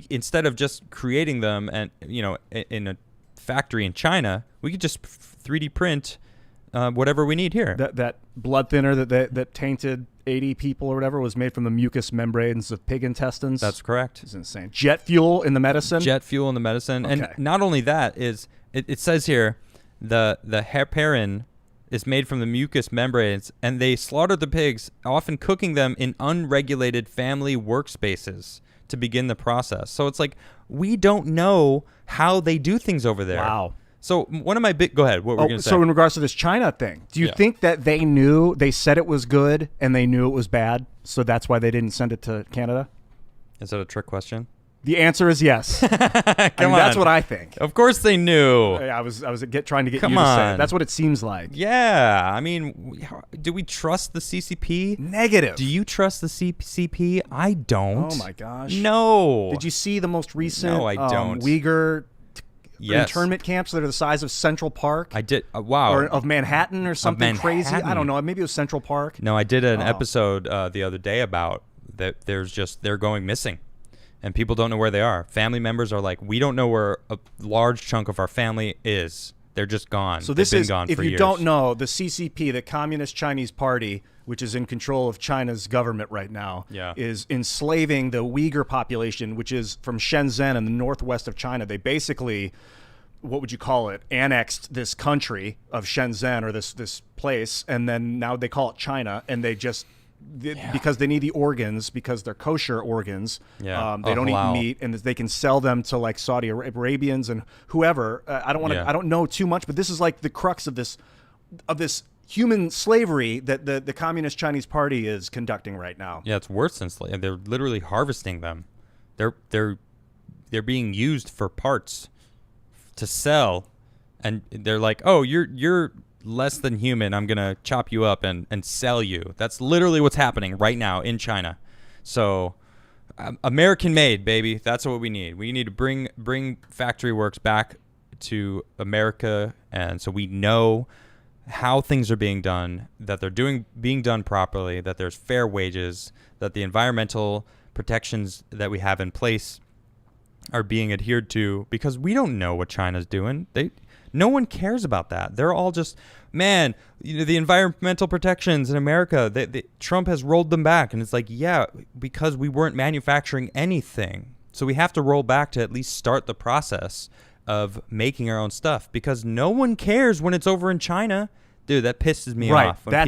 instead of just creating them and in a factory in China, we could just 3D print whatever we need here. That blood thinner that tainted 80 people or whatever was made from the mucous membranes of pig intestines. That's correct. It's insane. Jet fuel in the medicine. Okay. And not only that is it says here the heparin is made from the mucous membranes, and they slaughtered the pigs, often cooking them in unregulated family workspaces to begin the process. So it's like we don't know how they do things over there. Wow. So one of my go ahead. What were we going to say? So in regards to this China thing, do you think that they said it was good and they knew it was bad, so that's why they didn't send it to Canada? Is that a trick question? The answer is yes. Come on. That's what I think. Of course they knew. I was trying to get you to say it. That's what it seems like. Yeah. I mean, do we trust the CCP? Negative. Do you trust the CCP? I don't. Oh my gosh. No. Did you see the most recent No, I don't. Uyghur internment camps that are the size of Central Park? I did. Wow. Or of Manhattan or something crazy. I don't know. Maybe it was Central Park. No, I did an episode the other day about that. They're going missing. And people don't know where they are. Family members are like, we don't know where a large chunk of our family is. They're just gone. So this They've been is, gone if for you years. don't know, the CCP, the Communist Chinese Party, which is in control of China's government right now, is enslaving the Uyghur population, which is from Shenzhen in the northwest of China. They basically, what would you call it, annexed this country of Shenzhen, or this place, and then now they call it China, and they just... because they need the organs, because they're kosher organs. They don't eat meat, and they can sell them to like Saudi Arabians and whoever. I don't know too much, but this is like the crux of this human slavery that the Communist Chinese Party is conducting right now. Yeah, it's worse than slavery. They're literally harvesting them. They're being used for parts to sell, and they're like, oh, you're less than human. I'm gonna chop you up and sell you. That's literally what's happening right now in China. So American made, baby. That's what we need. We need to bring factory works back to America, and so we know how things are being done, that they're being done properly, that there's fair wages, that the environmental protections that we have in place are being adhered to, because we don't know what China's doing. No one cares about that. They're all just, man, the environmental protections in America, Trump has rolled them back. And it's like, yeah, because we weren't manufacturing anything. So we have to roll back to at least start the process of making our own stuff, because no one cares when it's over in China. Dude, that pisses me off. When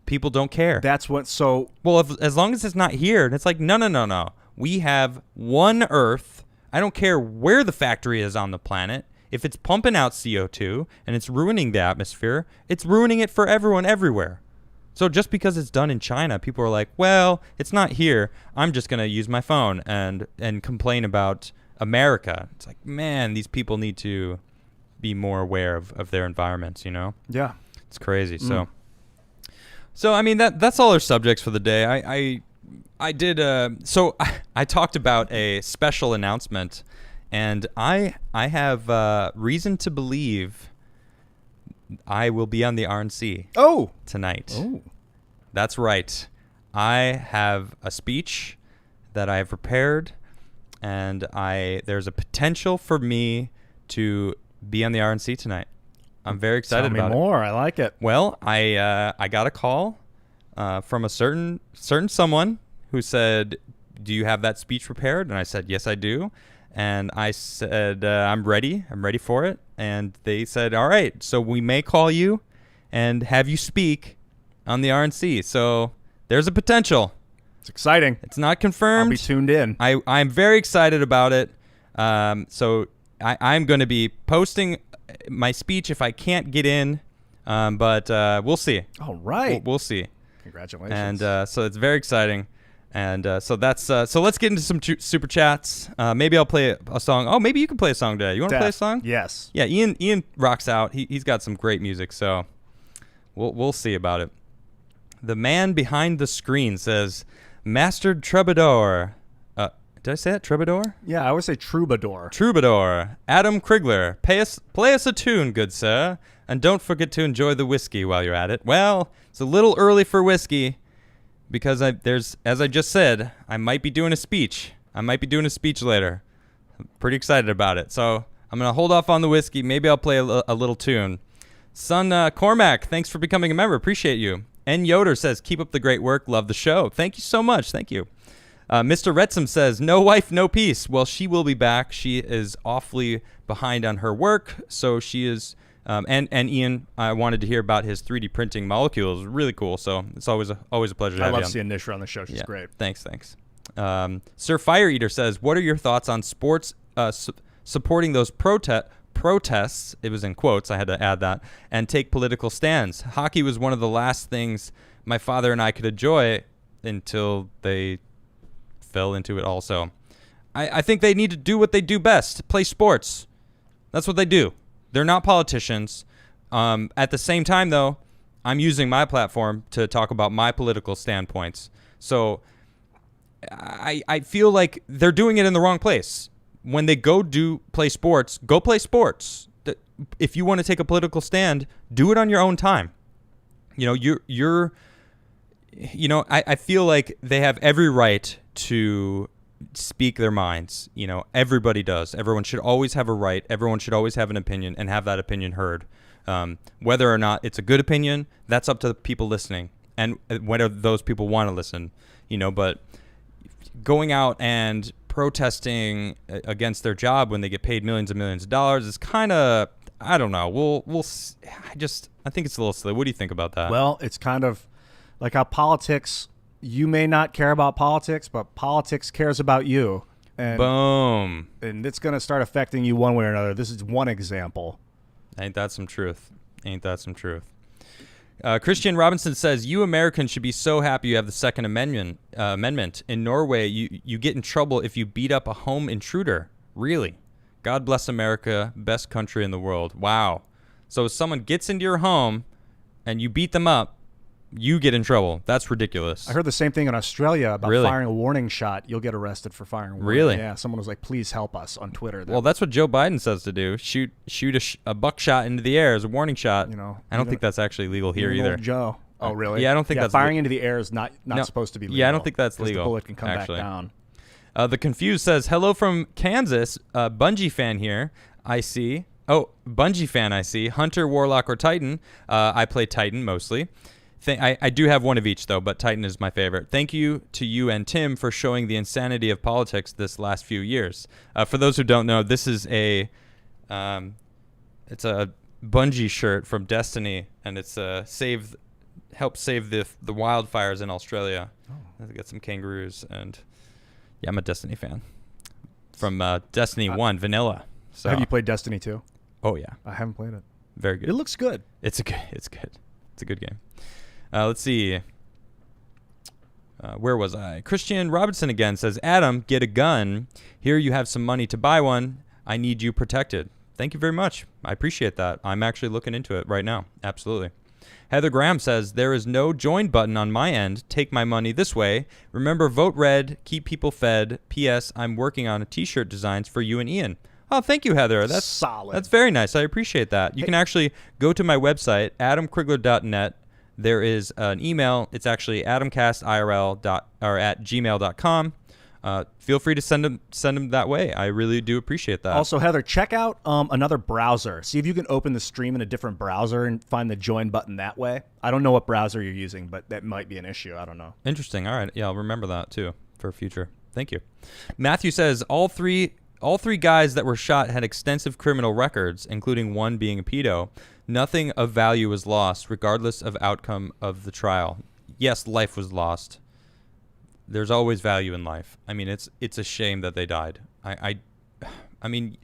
people don't care. That's what, so. Well, as long as it's not here, and it's like, no. We have one Earth. I don't care where the factory is on the planet. If it's pumping out CO2 and it's ruining the atmosphere, it's ruining it for everyone everywhere. So just because it's done in China, people are like, well, it's not here. I'm just going to use my phone and complain about America. It's like, man, these people need to be more aware of their environments, you know? Yeah. It's crazy. So I mean, that's all our subjects for the day. I did, so I talked about a special announcement. And I have reason to believe I will be on the RNC tonight. Oh, that's right. I have a speech that I have prepared, and there's a potential for me to be on the RNC tonight. I'm very excited about it. Tell me more. I like it. Well, I got a call from a certain someone who said, "Do you have that speech prepared?" And I said, "Yes, I do." And I said, I'm ready for it. And they said, all right, so we may call you and have you speak on the RNC. So there's a potential. It's exciting. It's not confirmed. I'll be tuned in. I'm very excited about it. So I'm going to be posting my speech if I can't get in. But we'll see. All right. We'll see. Congratulations. And so it's very exciting. And so that's so let's get into some super chats. Maybe I'll play a song. Oh, maybe you can play a song today. You want to play a song? Yes. Yeah, Ian rocks out. He's got some great music, so we'll see about it. The man behind the screen says, "Mastered Troubadour." Did I say that? Troubadour? Yeah, I always say troubadour. Troubadour. Adam Crigler, play us a tune, good sir, and don't forget to enjoy the whiskey while you're at it. Well, it's a little early for whiskey. Because as I just said, I might be doing a speech. I might be doing a speech later. I'm pretty excited about it. So I'm going to hold off on the whiskey. Maybe I'll play a little tune. Son Cormac, thanks for becoming a member. Appreciate you. N. Yoder says, keep up the great work. Love the show. Thank you so much. Thank you. Mr. Retsom says, no wife, no peace. Well, she will be back. She is awfully behind on her work. So she is... and Ian, I wanted to hear about his 3D printing molecules. Really cool. So it's always a pleasure to have you on. I love seeing Nisha on the show. She's great. Thanks. Sir Fire Eater says, what are your thoughts on sports supporting those protests? It was in quotes. I had to add that. And take political stands. Hockey was one of the last things my father and I could enjoy until they fell into it also. I think they need to do what they do best. Play sports. That's what they do. They're not politicians. At the same time, though, I'm using my platform to talk about my political standpoints. So I feel like they're doing it in the wrong place. When they go play sports, go play sports. If you want to take a political stand, do it on your own time. You know, I feel like they have every right to speak their minds. You know, everybody does. Everyone should always have a right. Everyone should always have an opinion and have that opinion heard. Whether or not it's a good opinion, that's up to the people listening and whether those people want to listen, you know. But going out and protesting against their job when they get paid millions and millions of dollars is kind of, I don't know. I think it's a little silly. What do you think about that? Well, it's kind of like how politics, you may not care about politics, but politics cares about you. And, boom. And it's going to start affecting you one way or another. This is one example. Ain't that some truth? Christian Robinson says, you Americans should be so happy you have the Second Amendment. In Norway, you get in trouble if you beat up a home intruder. Really? God bless America, best country in the world. Wow. So if someone gets into your home and you beat them up, you get in trouble. That's ridiculous. I heard the same thing in Australia about firing a warning shot. You'll get arrested for firing a warning. Really? Yeah. Someone was like, please help us on Twitter. Well, that's what Joe Biden says to do. Shoot a buckshot into the air as a warning shot. I don't think that's actually legal here either. Joe. Oh, really? Yeah, I don't think that's firing into the air is not supposed to be legal. Yeah, I don't think that's legal. The bullet can come back down. The Confused says, hello from Kansas. Bungie fan here. I see. Oh, Bungie fan, I see. Hunter, Warlock, or Titan. I play Titan mostly. I do have one of each, though, but Titan is my favorite. Thank you to you and Tim for showing the insanity of politics this last few years. For those who don't know, this is it's a Bungie shirt from Destiny, and it's help save the wildfires in Australia. I got some kangaroos, and yeah, I'm a Destiny fan. From Destiny 1 Vanilla. So. Have you played Destiny 2? Oh yeah, I haven't played it. Very good. It looks good. It's good. It's a good game. Let's see. Where was I? Christian Robinson again says, Adam, get a gun. Here you have some money to buy one. I need you protected. Thank you very much. I appreciate that. I'm actually looking into it right now. Absolutely. Heather Graham says, there is no join button on my end. Take my money this way. Remember, vote red. Keep people fed. P.S. I'm working on a t-shirt designs for you and Ian. Oh, thank you, Heather. That's solid. That's very nice. I appreciate that. You can actually go to my website, adamcrigler.net. There is an email. It's actually adamcastirl@gmail.com. Feel free to send them that way. I really do appreciate that. Also, Heather, check out another browser. See if you can open the stream in a different browser and find the join button that way. I don't know what browser you're using, but that might be an issue. I don't know. Interesting. All right. Yeah, I'll remember that too for future. Thank you. Matthew says all three guys that were shot had extensive criminal records, including one being a pedo. Nothing of value was lost, regardless of outcome of the trial. Yes, life was lost. There's always value in life. I mean, it's a shame that they died. I mean,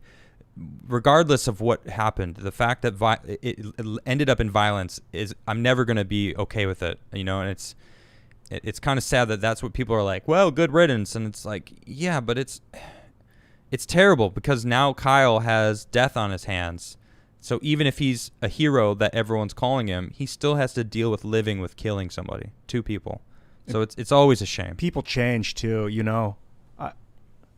regardless of what happened, the fact that it ended up in violence I'm never going to be okay with it. And it's kind of sad that that's what people are like, well, good riddance. And it's like, yeah, but it's terrible because now Kyle has death on his hands. So even if he's a hero that everyone's calling him, he still has to deal with living with killing somebody, 2 people. So it's always a shame. People change too,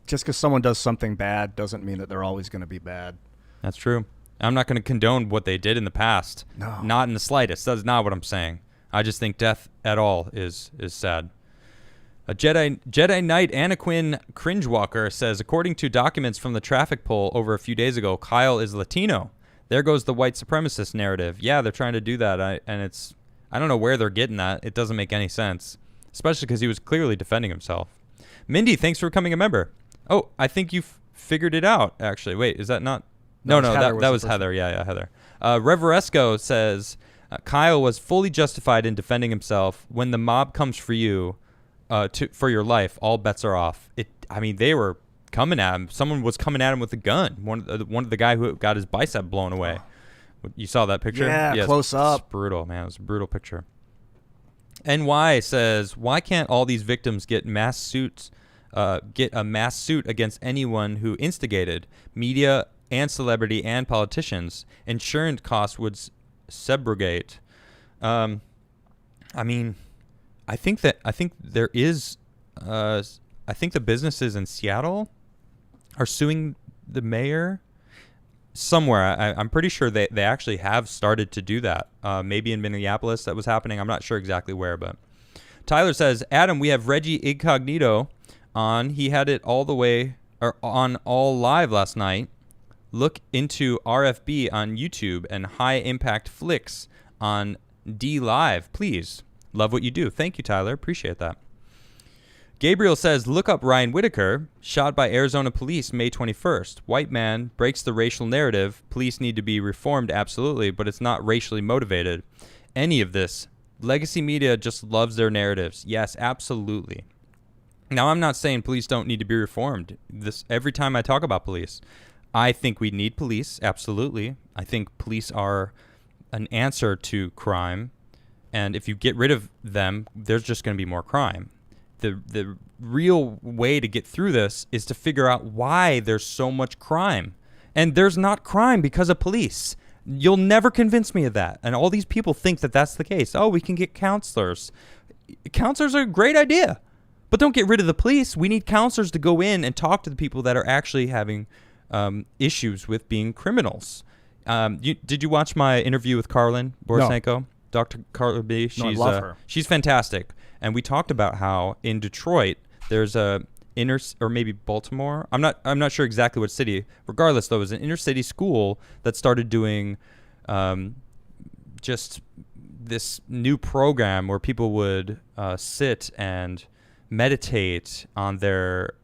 just because someone does something bad doesn't mean that they're always going to be bad. That's true. I'm not going to condone what they did in the past. No. Not in the slightest. That's not what I'm saying. I just think death at all is sad. A Jedi Knight Anaquin Cringewalker says, according to documents from the traffic poll over a few days ago, Kyle is Latino. There goes the white supremacist narrative. Yeah, they're trying to do that, I don't know where they're getting that. It doesn't make any sense, especially because he was clearly defending himself. Mindy, thanks for becoming a member. Oh, I think you figured it out, actually. Wait, is that not? No, that was Heather. Yeah, Heather. Reveresco says, Kyle was fully justified in defending himself. When the mob comes for you, for your life, all bets are off. They were coming at him. Someone was coming at him with a gun. One of the guy who got his bicep blown away. You saw that picture? Yeah, close up. It's brutal, man. It was a brutal picture. NY says, why can't all these victims get a mass suit against anyone who instigated? Media and celebrity and politicians. Insurance costs would subrogate. I think there is. I think the businesses in Seattle are suing the mayor somewhere. I'm pretty sure they actually have started to do that. Maybe in Minneapolis that was happening. I'm not sure exactly where, but Tyler says, Adam, we have Reggie Incognito on. He had it all live last night. Look into RFB on YouTube and High Impact Flicks on D Live, please. Love what you do. Thank you, Tyler. Appreciate that. Gabriel says, look up Ryan Whitaker, shot by Arizona police May 21st. White man breaks the racial narrative. Police need to be reformed, absolutely, but it's not racially motivated. Any of this. Legacy media just loves their narratives. Yes, absolutely. Now, I'm not saying police don't need to be reformed. Every time I talk about police, I think we need police, absolutely. I think police are an answer to crime, and if you get rid of them, there's just going to be more crime. The real way to get through this is to figure out why there's so much crime. And there's not crime because of police. You'll never convince me of that. And all these people think that that's the case. Oh, we can get counselors. Counselors are a great idea. But don't get rid of the police. We need counselors to go in and talk to the people that are actually having issues with being criminals. Did you watch my interview with Carlin Borisenko? No. Dr. Carla B. I love her. She's fantastic. And we talked about how in Detroit there's a or maybe Baltimore. I'm not sure exactly what city. Regardless, though, it was an inner city school that started doing just this new program where people would sit and meditate on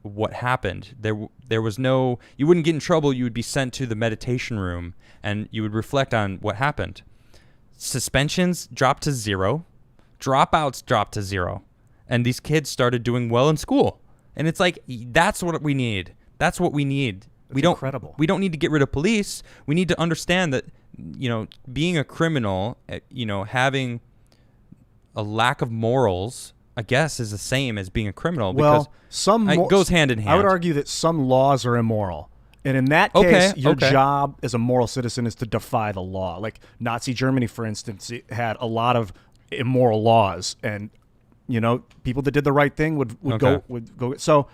what happened. There was no, you wouldn't get in trouble. You would be sent to the meditation room and you would reflect on what happened. Suspensions dropped to 0, dropouts dropped to 0, and these kids started doing well in school. And it's like, that's what we need. That's what we need. Incredible. We don't need to get rid of police. We need to understand that, being a criminal, having a lack of morals, I guess, is the same as being a criminal. Because it goes hand in hand. I would argue that some laws are immoral. And in that case, your job as a moral citizen is to defy the law. Like Nazi Germany, for instance, had a lot of immoral laws. And, people that did the right thing would go. So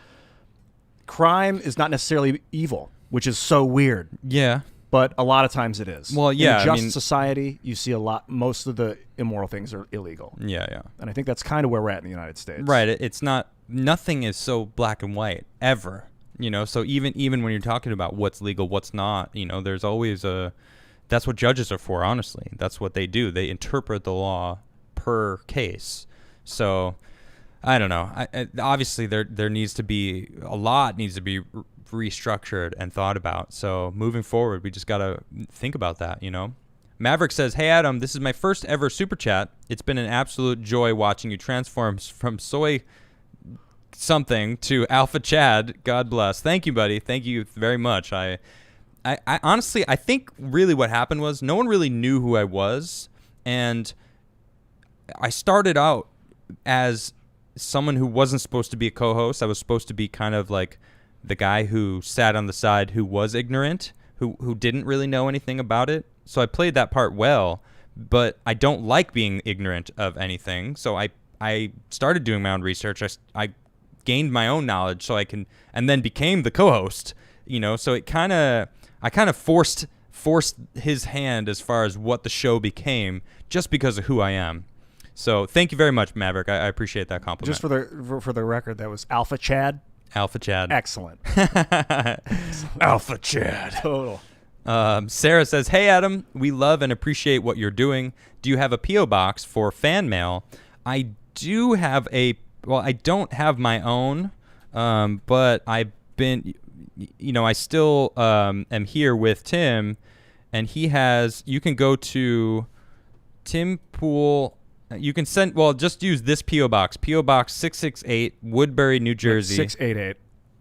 crime is not necessarily evil, which is so weird. Yeah. But a lot of times it is. Well, yeah. In a just society, you see most of the immoral things are illegal. Yeah, yeah. And I think that's kind of where we're at in the United States. Right. It's not, nothing is so black and white, ever. So even when you're talking about what's legal, what's not, there's always that's what judges are for, honestly. That's what they do. They interpret the law per case. So, I don't know. Obviously, there needs to be, a lot needs to be restructured and thought about. So moving forward, we just got to think about that, Maverick says, "Hey, Adam, this is my first ever super chat. It's been an absolute joy watching you transform from soy something to Alpha Chad. God bless." Thank you, buddy. Thank you very much. I honestly, I think really what happened was no one really knew who I was. And I started out as someone who wasn't supposed to be a co-host. I was supposed to be kind of like the guy who sat on the side, who was ignorant, who didn't really know anything about it. So I played that part well, but I don't like being ignorant of anything. So I started doing my own research. I gained my own knowledge so I can, and then became the co-host, so I kind of forced his hand as far as what the show became just because of who I am. So thank you very much, Maverick. I appreciate that compliment. Just for the record, that was Alpha Chad. Alpha Chad. Excellent. Alpha Chad. Total. Sarah says, "Hey, Adam, we love and appreciate what you're doing. Do you have a P.O. box for fan mail?" I do have I don't have my own, but I've been, I still am here with Tim, and he has, you can go to Tim Pool. You can send, just use this P.O. Box. P.O. Box 668, Woodbury, New Jersey. 688.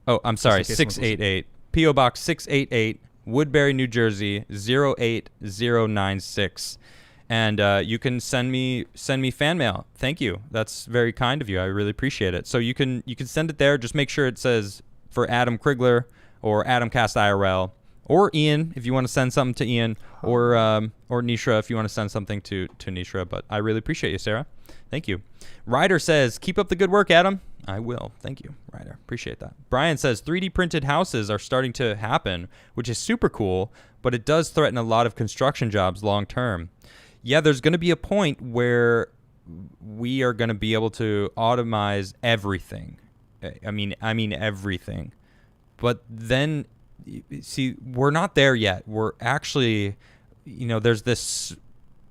Oh, I'm sorry, 688. P.O. Box 688, Woodbury, New Jersey, 08096. And you can send me fan mail. Thank you. That's very kind of you. I really appreciate it. So you can send it there. Just make sure it says for Adam Crigler or Adamcast IRL, or Ian if you want to send something to Ian, or Nishra if you want to send something to Nishra. But I really appreciate you, Sarah. Thank you. Ryder says, "Keep up the good work, Adam." I will. Thank you, Ryder. Appreciate that. Brian says, 3D printed houses are starting to happen, which is super cool, but it does threaten a lot of construction jobs long term. Yeah, there's going to be a point where we are going to be able to automize everything. I mean everything. But then, see, we're not there yet. We're actually, there's this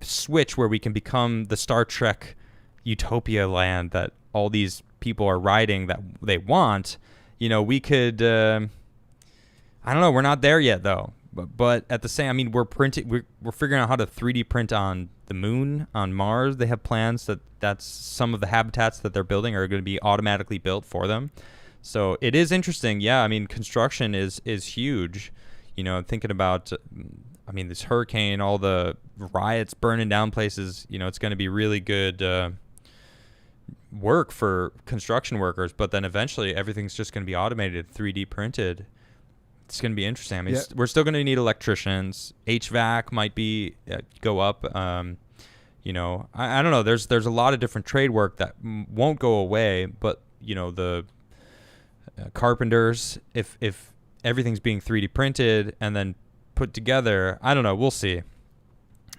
switch where we can become the Star Trek utopia land that all these people are writing that they want. We could, I don't know, we're not there yet, though. But at the same, we're figuring out how to 3D print on the moon, on Mars. They have plans that's some of the habitats that they're building are going to be automatically built for them. So it is interesting. Yeah, construction is huge. Thinking about, this hurricane, all the riots burning down places, it's going to be really good work for construction workers. But then eventually everything's just going to be automated, 3D printed. It's going to be interesting. I mean, we're still going to need electricians. HVAC might be go up. You know, I don't know. There's a lot of different trade work that won't go away, but you know, the carpenters, if everything's being 3D printed and then put together, I don't know. We'll see.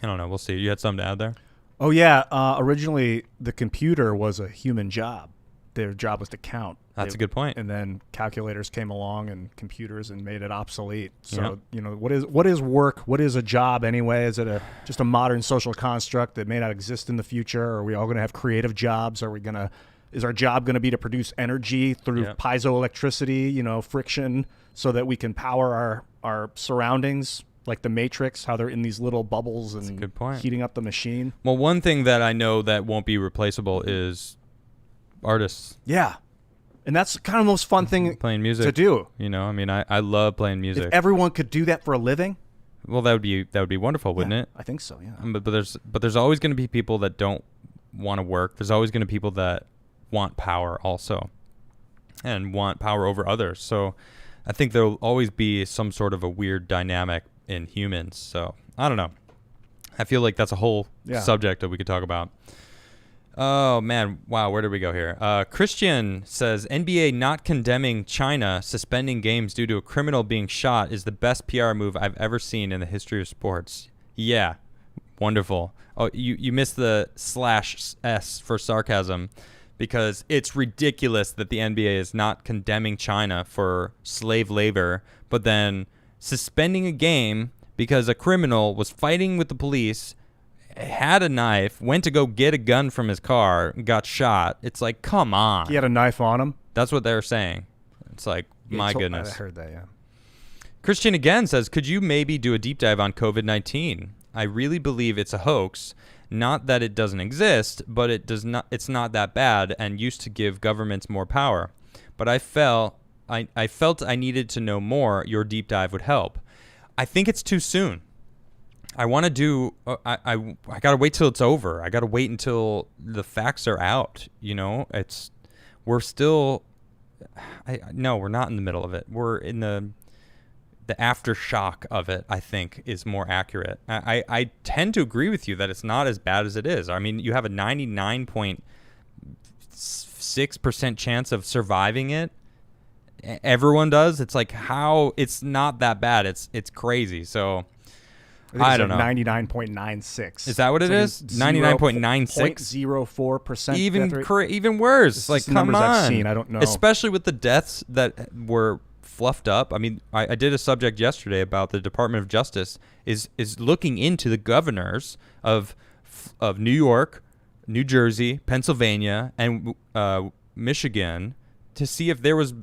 We'll see. You had something to add there? Oh yeah. Originally, the computer was a human job. Their job was to count. That's a good point. And then calculators came along and computers and made it obsolete. So, you know, what is work? What is a job anyway? Is it just a modern social construct that may not exist in the future? Are we all going to have creative jobs? Is our job going to be to produce energy through piezoelectricity, you know, friction, so that we can power our surroundings, like the Matrix, how they're in these little bubbles and good point. Heating up the machine? Well, one thing that I know that won't be replaceable is artists. Yeah. And that's kind of the most fun thing playing music to do. You know, I mean, I love playing music. If everyone could do that for a living, well, that would be wonderful, wouldn't it? I think so. Yeah. But there's always going to be people that don't want to work. There's always going to be people that want power also, and want power over others. So, I think there'll always be some sort of a weird dynamic in humans. So I don't know. I feel like that's a whole subject that we could talk about. Oh, man. Wow. Where did we go here? Christian says, NBA not condemning China suspending games due to a criminal being shot is the best PR move I've ever seen in the history of sports. Yeah. Wonderful. Oh, you missed the /S for sarcasm, because it's ridiculous that the NBA is not condemning China for slave labor, but then suspending a game because a criminal was fighting with the police, had a knife, went to go get a gun from his car, got shot. It's like, come on. He had a knife on him? That's what they're saying. It's like, my goodness. I heard that, yeah. Christian again says, could you maybe do a deep dive on COVID-19? I really believe it's a hoax. Not that it doesn't exist, but it's not that bad and used to give governments more power. But I felt I needed to know more. Your deep dive would help. I think it's too soon. I want to do. I gotta wait till it's over. I gotta wait until the facts are out. You know, we're still. No, we're not in the middle of it. We're in the aftershock of it, I think, is more accurate. I tend to agree with you that it's not as bad as it is. I mean, you have a 99.6% chance of surviving it. Everyone does. It's like, how it's not that bad. It's crazy. So I don't know. 99.96. Is that what it is? 99.96? 0.04%. Even worse. This like, is the come numbers on. I've seen. I don't know. Especially with the deaths that were fluffed up. I mean, I did a subject yesterday about the Department of Justice is looking into the governors of New York, New Jersey, Pennsylvania, and Michigan to see if there was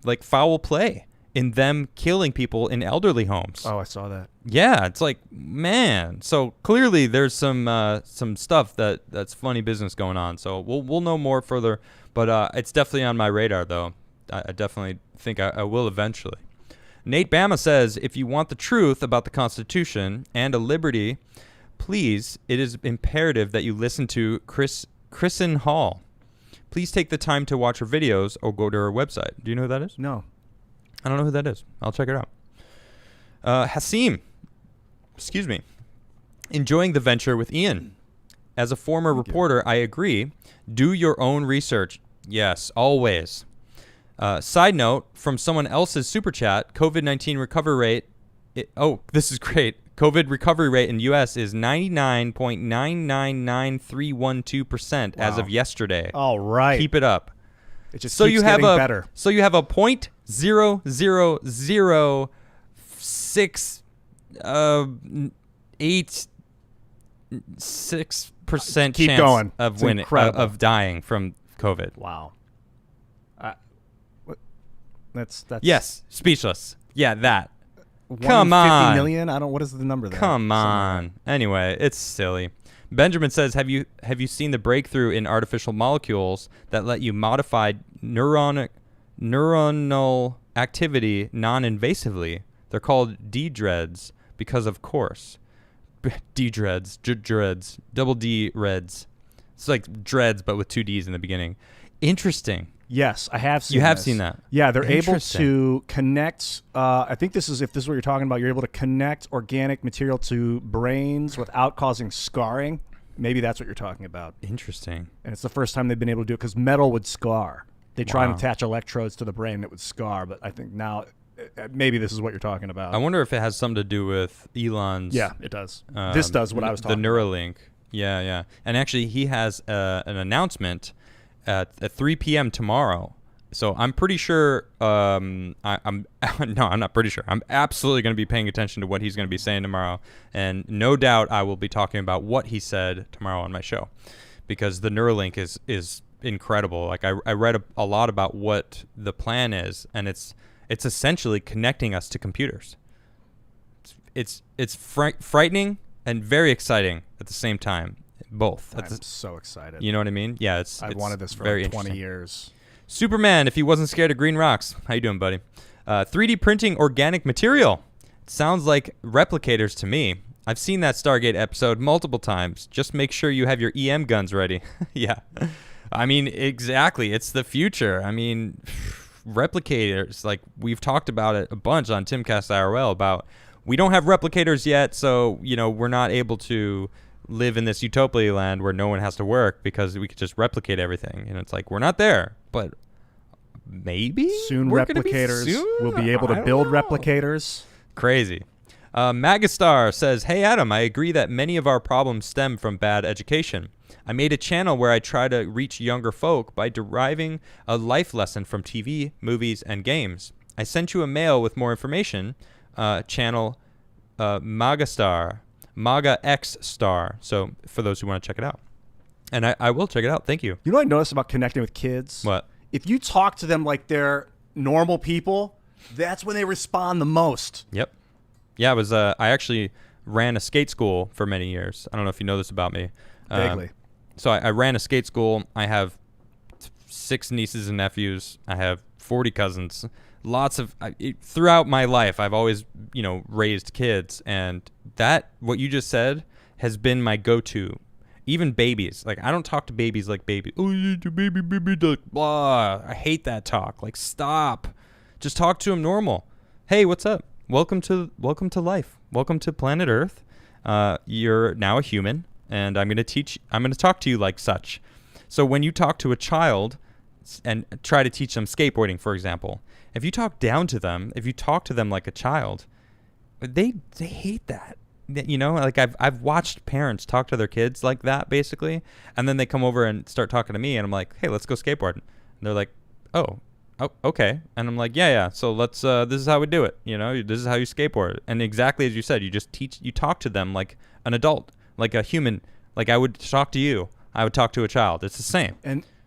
like foul play in them killing people in elderly homes. Oh, I saw that. Yeah, it's like, man. So clearly there's some stuff that's funny business going on. So we'll know more further, but it's definitely on my radar though. I definitely think I will eventually. Nate Bama says, if you want the truth about the Constitution and a liberty, please, it is imperative that you listen to Kristen Hall. Please take the time to watch her videos or go to her website. Do you know who that is? No. I don't know who that is. I'll check it out. Hasim, excuse me, enjoying the venture with Ian. As a former reporter, I agree. Do your own research. Yes, always. Side note, from someone else's super chat, COVID-19 recovery rate. This is great. COVID recovery rate in U.S. is 99.999312% as of yesterday. All right. Keep it up. It just keeps getting better. So you have a 0.0086% chance of winning of dying from COVID. Wow. That's yes, speechless. Yeah, that. Come on. 50 million? What is the number there? Come on. Anyway, it's silly. Benjamin says, have you seen the breakthrough in artificial molecules that let you modify neuronal activity non-invasively? They're called D-dreads because, of course, D-dreads, double D-reds. It's like dreads, but with two Ds in the beginning. Interesting. Yes, I have seen. You have seen that? Yeah, they're able to connect. I think if this is what you're talking about, you're able to connect organic material to brains without causing scarring. Maybe that's what you're talking about. Interesting. And it's the first time they've been able to do it because metal would scar. They try and attach electrodes to the brain that would scar, but I think now maybe this is what you're talking about. I wonder if it has something to do with Elon's. Yeah, it does. This does what I was talking about. The Neuralink. Yeah. And actually, he has an announcement at 3 p.m. tomorrow. So I'm pretty sure. I'm not pretty sure. I'm absolutely going to be paying attention to what he's going to be saying tomorrow, and no doubt I will be talking about what he said tomorrow on my show, because the Neuralink is incredible. Like I read a lot about what the plan is, and it's essentially connecting us to computers. It's frightening and very exciting at the same time. Both. I'm so excited. You know what I mean? Yeah, I've wanted this for like 20 years. Superman, if he wasn't scared of green rocks. How you doing, buddy? 3D printing organic material. Sounds like replicators to me. I've seen that Stargate episode multiple times. Just make sure you have your EM guns ready. Yeah. I mean, exactly. It's the future. I mean, replicators, like we've talked about it a bunch on Timcast IRL about we don't have replicators yet, so, we're not able to live in this utopia land where no one has to work because we could just replicate everything. And it's like, we're not there, but maybe soon replicators will be able to build replicators. Crazy. Magastar says, hey, Adam, I agree that many of our problems stem from bad education. I made a channel where I try to reach younger folk by deriving a life lesson from TV, movies, and games. I sent you a mail with more information. Channel Magastar. Maga X Star. So for those who want to check it out. And I will check it out. Thank you. You know what I noticed about connecting with kids? What? If you talk to them like they're normal people, that's when they respond the most. Yep. Yeah, I actually ran a skate school for many years. I don't know if you know this about me. Vaguely. So I ran a skate school. I have 6 nieces and nephews. I have 40 cousins. Throughout my life, I've always, raised kids, and that what you just said has been my go-to. Even babies, like I don't talk to babies like baby. Oh, you baby, like blah. I hate that talk. Like stop, just talk to them normal. Hey, what's up? Welcome to life. Welcome to planet Earth. You're now a human, and I'm gonna talk to you like such. So when you talk to a child and try to teach them skateboarding, for example. If you talk down to them, if you talk to them like a child, they hate that. Like I've watched parents talk to their kids like that basically, and then they come over and start talking to me, and I'm like, hey, let's go skateboard. And they're like, oh, okay. And I'm like, yeah. So let's. This is how we do it. This is how you skateboard. And exactly as you said, you talk to them like an adult, like a human. Like I would talk to you. I would talk to a child. It's the same.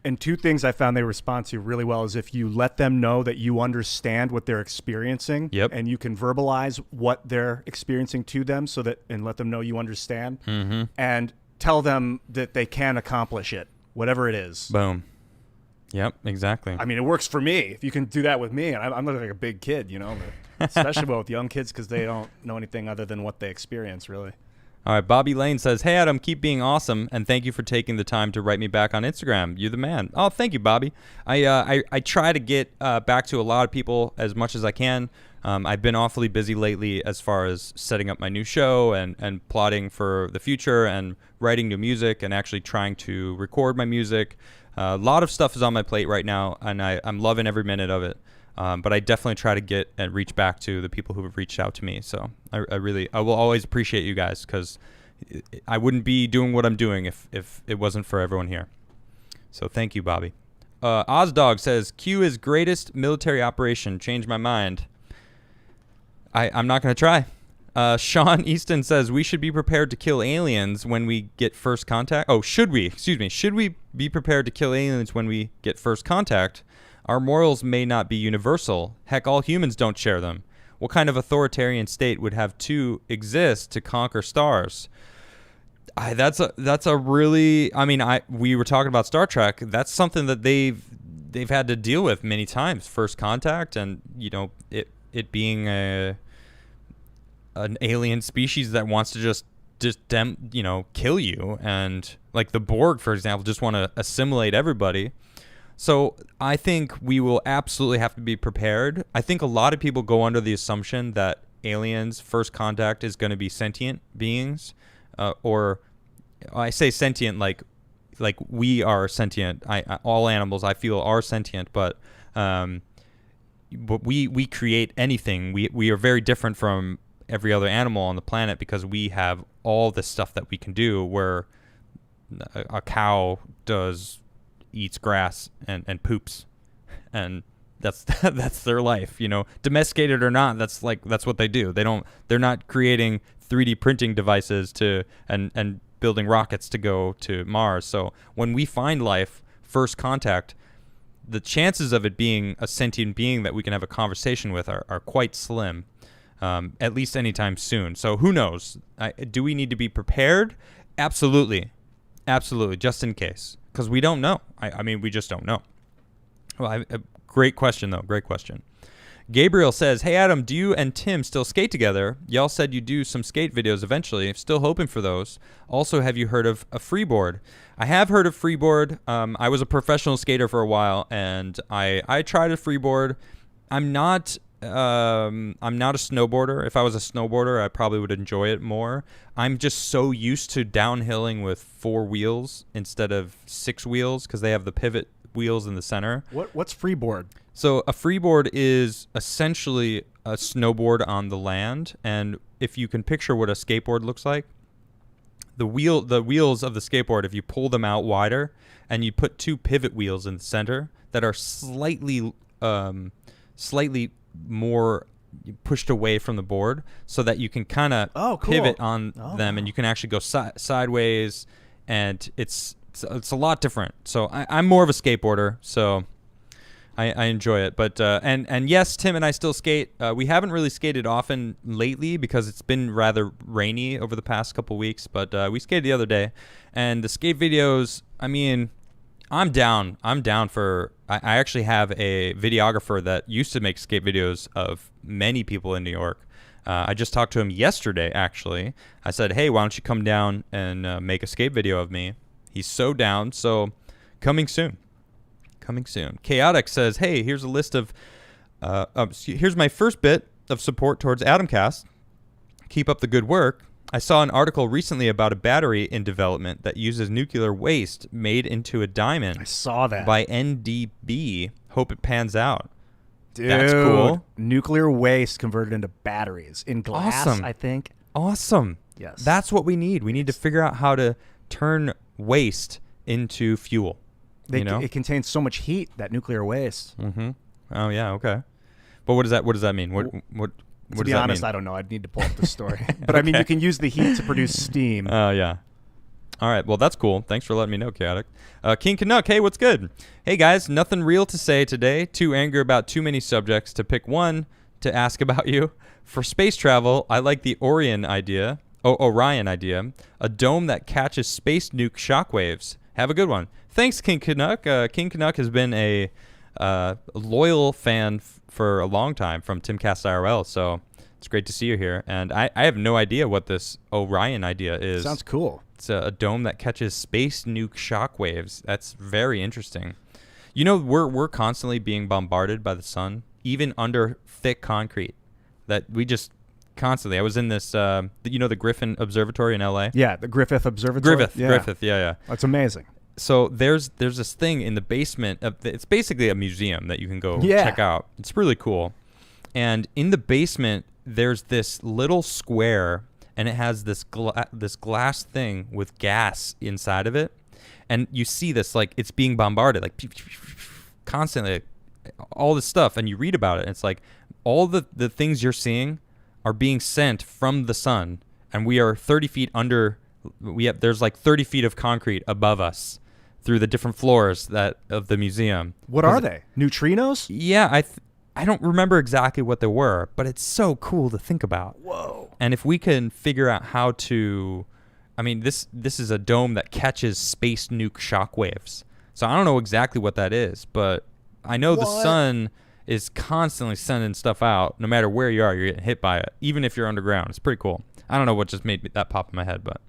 And 2 things I found they respond to really well is if you let them know that you understand what they're experiencing, yep, and you can verbalize what they're experiencing to them and let them know you understand, mm-hmm, and tell them that they can accomplish it, whatever it is. Boom. Yep, exactly. I mean, it works for me. If you can do that with me, and I'm looking like a big kid, but especially well with young kids because they don't know anything other than what they experience, really. All right, Bobby Lane says, hey, Adam, keep being awesome, and thank you for taking the time to write me back on Instagram. You're the man. Oh, thank you, Bobby. I try to get back to a lot of people as much as I can. I've been awfully busy lately as far as setting up my new show and plotting for the future and writing new music and actually trying to record my music. A lot of stuff is on my plate right now, and I'm loving every minute of it. But I definitely try to get and reach back to the people who have reached out to me. So I will always appreciate you guys because I wouldn't be doing what I'm doing if it wasn't for everyone here. So thank you, Bobby. Ozdog says, Q is greatest military operation. Change my mind. I'm not going to try. Sean Easton says, we should be prepared to kill aliens when we get first contact. Oh, should we? Excuse me. Should we be prepared to kill aliens when we get first contact? Our morals may not be universal. Heck, all humans don't share them. What kind of authoritarian state would have to exist to conquer stars? That's a really. I mean, we were talking about Star Trek. That's something that they've had to deal with many times. First contact, and it being an alien species that wants to just kill you, and like the Borg, for example, just want to assimilate everybody. So I think we will absolutely have to be prepared. I think a lot of people go under the assumption that aliens' first contact is going to be sentient beings, or I say sentient like we are sentient. All animals I feel are sentient, but we create anything. We are very different from every other animal on the planet because we have all this stuff that we can do, where a cow eats grass and poops, and that's that's their life, domesticated or not. That's what they do. They're not creating 3D printing devices and building rockets to go to Mars. So when we find life, first contact, the chances of it being a sentient being that we can have a conversation with are quite slim, at least anytime soon. So who knows? Do we need to be prepared? Absolutely, just in case, because we don't know. I mean, we just don't know. Well, great question, though. Great question. Gabriel says, hey, Adam, do you and Tim still skate together? Y'all said you do some skate videos eventually. Still hoping for those. Also, have you heard of a freeboard? I have heard of freeboard. I was a professional skater for a while, and I tried a freeboard. I'm not a snowboarder. If I was a snowboarder, I probably would enjoy it more. I'm just so used to downhilling with 4 wheels instead of 6 wheels because they have the pivot wheels in the center. What's freeboard? So a freeboard is essentially a snowboard on the land, and if you can picture what a skateboard looks like, the wheels of the skateboard, if you pull them out wider and you put 2 pivot wheels in the center that are slightly more pushed away from the board, so that you can kind of pivot on them, and you can actually go sideways, and it's a lot different. So I'm more of a skateboarder, so I enjoy it. But and yes, Tim and I still skate. We haven't really skated often lately because it's been rather rainy over the past couple weeks, but we skated the other day. And the skate videos, I mean, I'm down for... I actually have a videographer that used to make skate videos of many people in New York. I just talked to him yesterday, actually. I said, hey, why don't you come down and make a skate video of me? He's so down, so coming soon. Chaotic says, hey, here's a list of... here's my first bit of support towards Adamcast. Keep up the good work. I saw an article recently about a battery in development that uses nuclear waste made into a diamond. I saw that. By NDB. Hope it pans out. Dude, that's cool. Nuclear waste converted into batteries in glass, awesome. I think. Awesome. Yes. That's what we need. We need to figure out how to turn waste into fuel. It contains so much heat, that nuclear waste. Mm-hmm. Oh yeah, okay. But what does that mean? What to be honest, I don't know. I'd need to pull up the story. But okay. I mean, you can use the heat to produce steam. Oh yeah. All right. Well, that's cool. Thanks for letting me know, Chaotic. King Canuck, hey, what's good? Hey guys, nothing real to say today. Too angry about too many subjects to pick one to ask about you. For space travel, I like the Orion idea. A dome that catches space nuke shockwaves. Have a good one. Thanks, King Canuck. King Canuck has been a loyal fan for a long time from Timcast IRL, so it's great to see you here. And I have no idea what this Orion idea is. Sounds cool. It's a dome that catches space nuke shockwaves. That's very interesting. We're constantly being bombarded by the sun, even under thick concrete. That we just constantly. I was in this, the Griffin Observatory in LA. Yeah, the Griffith Observatory. Griffith, yeah. That's amazing. So there's this thing in the basement. It's basically a museum that you can go check out. It's really cool. And in the basement, there's this little square, and it has this glass thing with gas inside of it. And you see this, like, it's being bombarded, like, constantly, all this stuff. And you read about it, and it's like all the things you're seeing are being sent from the sun. And we are 30 feet under. There's like 30 feet of concrete above us through the different floors of the museum. What are they? Neutrinos? Yeah, I don't remember exactly what they were, but it's so cool to think about. Whoa. And if we can figure out how to, I mean, this is a dome that catches space nuke shockwaves. So I don't know exactly what that is, but I know the sun is constantly sending stuff out. No matter where you are, you're getting hit by it, even if you're underground. It's pretty cool. I don't know what just made that pop in my head, but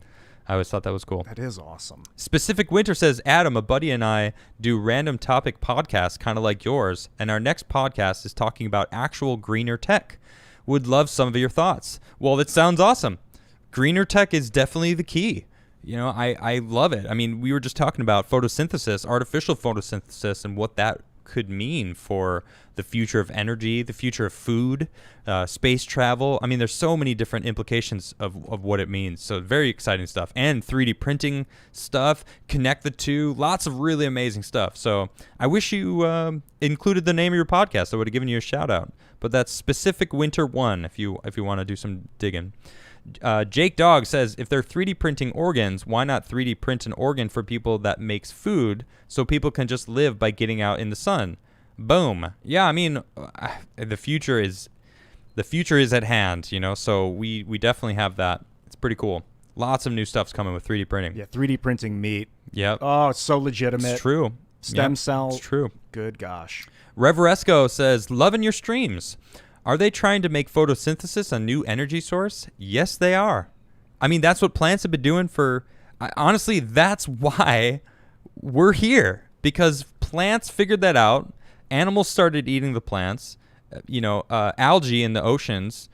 I always thought that was cool. That is awesome. Specific Winter says, Adam, a buddy and I do random topic podcasts kind of like yours, and our next podcast is talking about actual greener tech. Would love some of your thoughts. Well, that sounds awesome. Greener tech is definitely the key. I love it. I mean, we were just talking about photosynthesis, artificial photosynthesis, and what that could mean for the future of energy, the future of food, space travel. I mean, there's so many different implications of what it means. So very exciting stuff. And 3D printing stuff, connect the two, lots of really amazing stuff. So I wish you included the name of your podcast. I would have given you a shout out. But that's Specific Winter 1 if you want to do some digging. Jake Dog says, if they're 3D printing organs, why not 3D print an organ for people that makes food so people can just live by getting out in the sun? Boom. Yeah, I mean, the future is at hand, so we definitely have that. It's pretty cool. Lots of new stuff's coming with 3D printing. Yeah, 3D printing meat. Yep. Oh, it's so legitimate. It's true. Stem cells. It's true. Good gosh. Reveresco says, loving your streams. Are they trying to make photosynthesis a new energy source? Yes, they are. I mean, that's what plants have been doing honestly, that's why we're here. Because plants figured that out. Animals started eating the plants. Algae in the oceans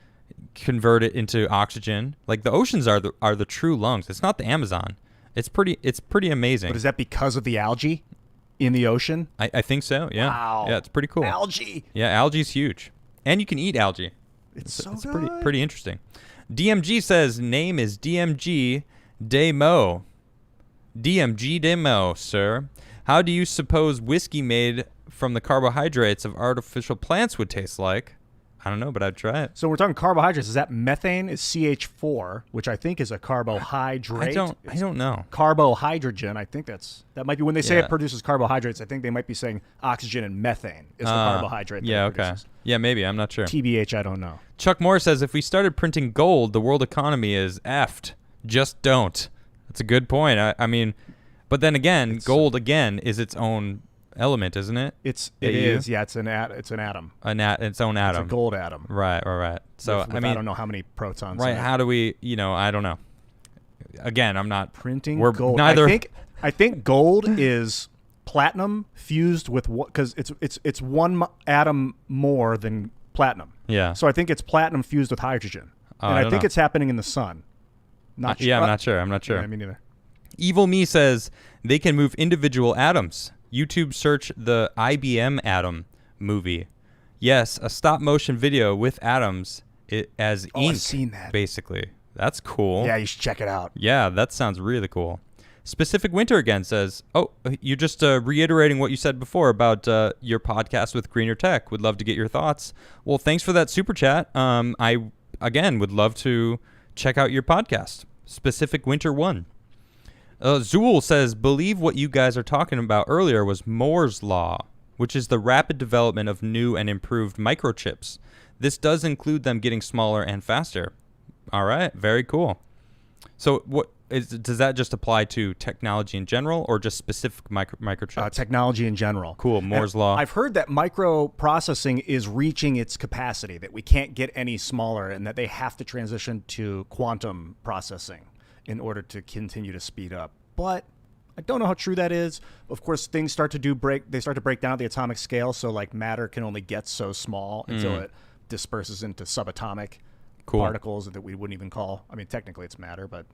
convert it into oxygen. Like, the oceans are the true lungs. It's not the Amazon. It's pretty amazing. But is that because of the algae in the ocean? I think so, yeah. Wow. Yeah, it's pretty cool. Algae. Yeah, algae's huge. And you can eat algae. It's good. Pretty interesting. DMG says, name is DMG Demo. DMG Demo, sir. How do you suppose whiskey made from the carbohydrates of artificial plants would taste like? I don't know, but I'd try it. So we're talking carbohydrates. Is that methane? Is CH4, which I think is a carbohydrate? I don't know. Carbohydrogen. I think that might be when they say it produces carbohydrates. I think they might be saying oxygen and methane is the carbohydrate. Yeah. Okay. Yeah, maybe. I'm not sure. TBH. I don't know. Chuck Moore says, if we started printing gold, the world economy is effed. Just don't. That's a good point. I mean, but then again, gold again is its own element, isn't it? It is. Yeah, it's an atom. Its own atom. It's a gold atom. Right. So I don't know how many protons. Right. How do we? I don't know. Again, I'm not printing gold. Neither. I think gold is platinum fused with what? Because it's one atom more than platinum. Yeah. So I think it's platinum fused with hydrogen, and I think it's happening in the sun. Not sure. Yeah, I'm not sure. Yeah, me neither. Evil Me says they can move individual atoms. YouTube search the IBM Atom movie. Yes, a stop motion video with atoms as ink. I've seen that. Basically. That's cool. Yeah, you should check it out. Yeah, that sounds really cool. Specific Winter again says, you're just reiterating what you said before about your podcast with Greener Tech. Would love to get your thoughts. Well, thanks for that super chat. I, again, would love to check out your podcast. Specific Winter 1. Zool says, believe what you guys are talking about earlier was Moore's Law, which is the rapid development of new and improved microchips. This does include them getting smaller and faster. All right, very cool. So does that just apply to technology in general or just specific microchips? Technology in general. Cool, Moore's Law. I've heard that microprocessing is reaching its capacity, that we can't get any smaller and that they have to transition to quantum processing in order to continue to speed up. But I don't know how true that is. Of course, things start to break down at the atomic scale, so like matter can only get so small until it disperses into subatomic particles that we wouldn't even call. I mean, technically it's matter, but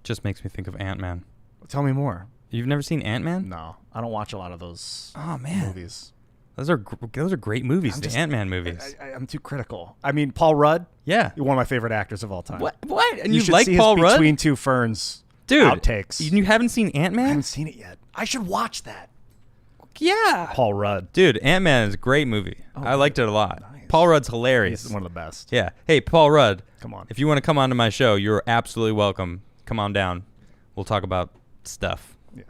just makes me think of Ant-Man. Tell me more. You've never seen Ant-Man? No, I don't watch a lot of those movies. Those are great movies, the Ant-Man movies. I'm too critical. I mean, Paul Rudd. Yeah. One of my favorite actors of all time. What? And you like Paul Rudd? Between Two Ferns outtakes. You haven't seen Ant-Man? I haven't seen it yet. I should watch that. Yeah. Paul Rudd. Dude, Ant-Man is a great movie. I liked it a lot. Nice. Paul Rudd's hilarious. He's one of the best. Yeah. Hey, Paul Rudd. Come on. If you want to come onto my show, you're absolutely welcome. Come on down. We'll talk about stuff. Yeah.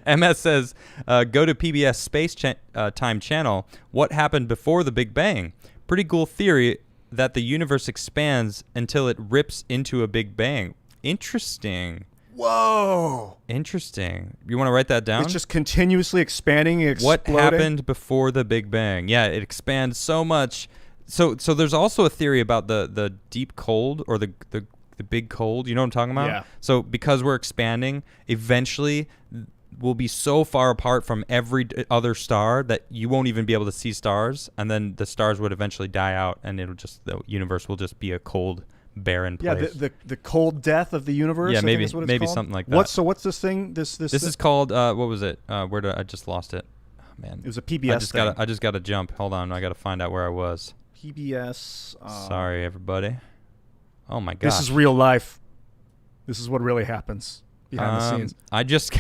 MS says, go to PBS Space Time Channel. What happened before the Big Bang? Pretty cool theory that the universe expands until it rips into a Big Bang. Interesting. Whoa. Interesting. You want to write that down? It's just continuously expanding, exploding. What happened before the Big Bang? Yeah, it expands so much. So there's also a theory about the deep cold or the the big cold. You know what I'm talking about? Yeah. So because we're expanding, eventually we'll be so far apart from every other star that you won't even be able to see stars, and then the stars would eventually die out, and the universe will just be a cold, barren place. Yeah, the cold death of the universe. Yeah, I maybe think is what it's maybe called. something like that. What's this thing? This is called what was it? I just lost it. Oh, man, it was a PBS. I just gotta jump. Hold on, I gotta find out where I was. PBS. Sorry, everybody. Oh my god. This is real life. This is what really happens behind the scenes. I just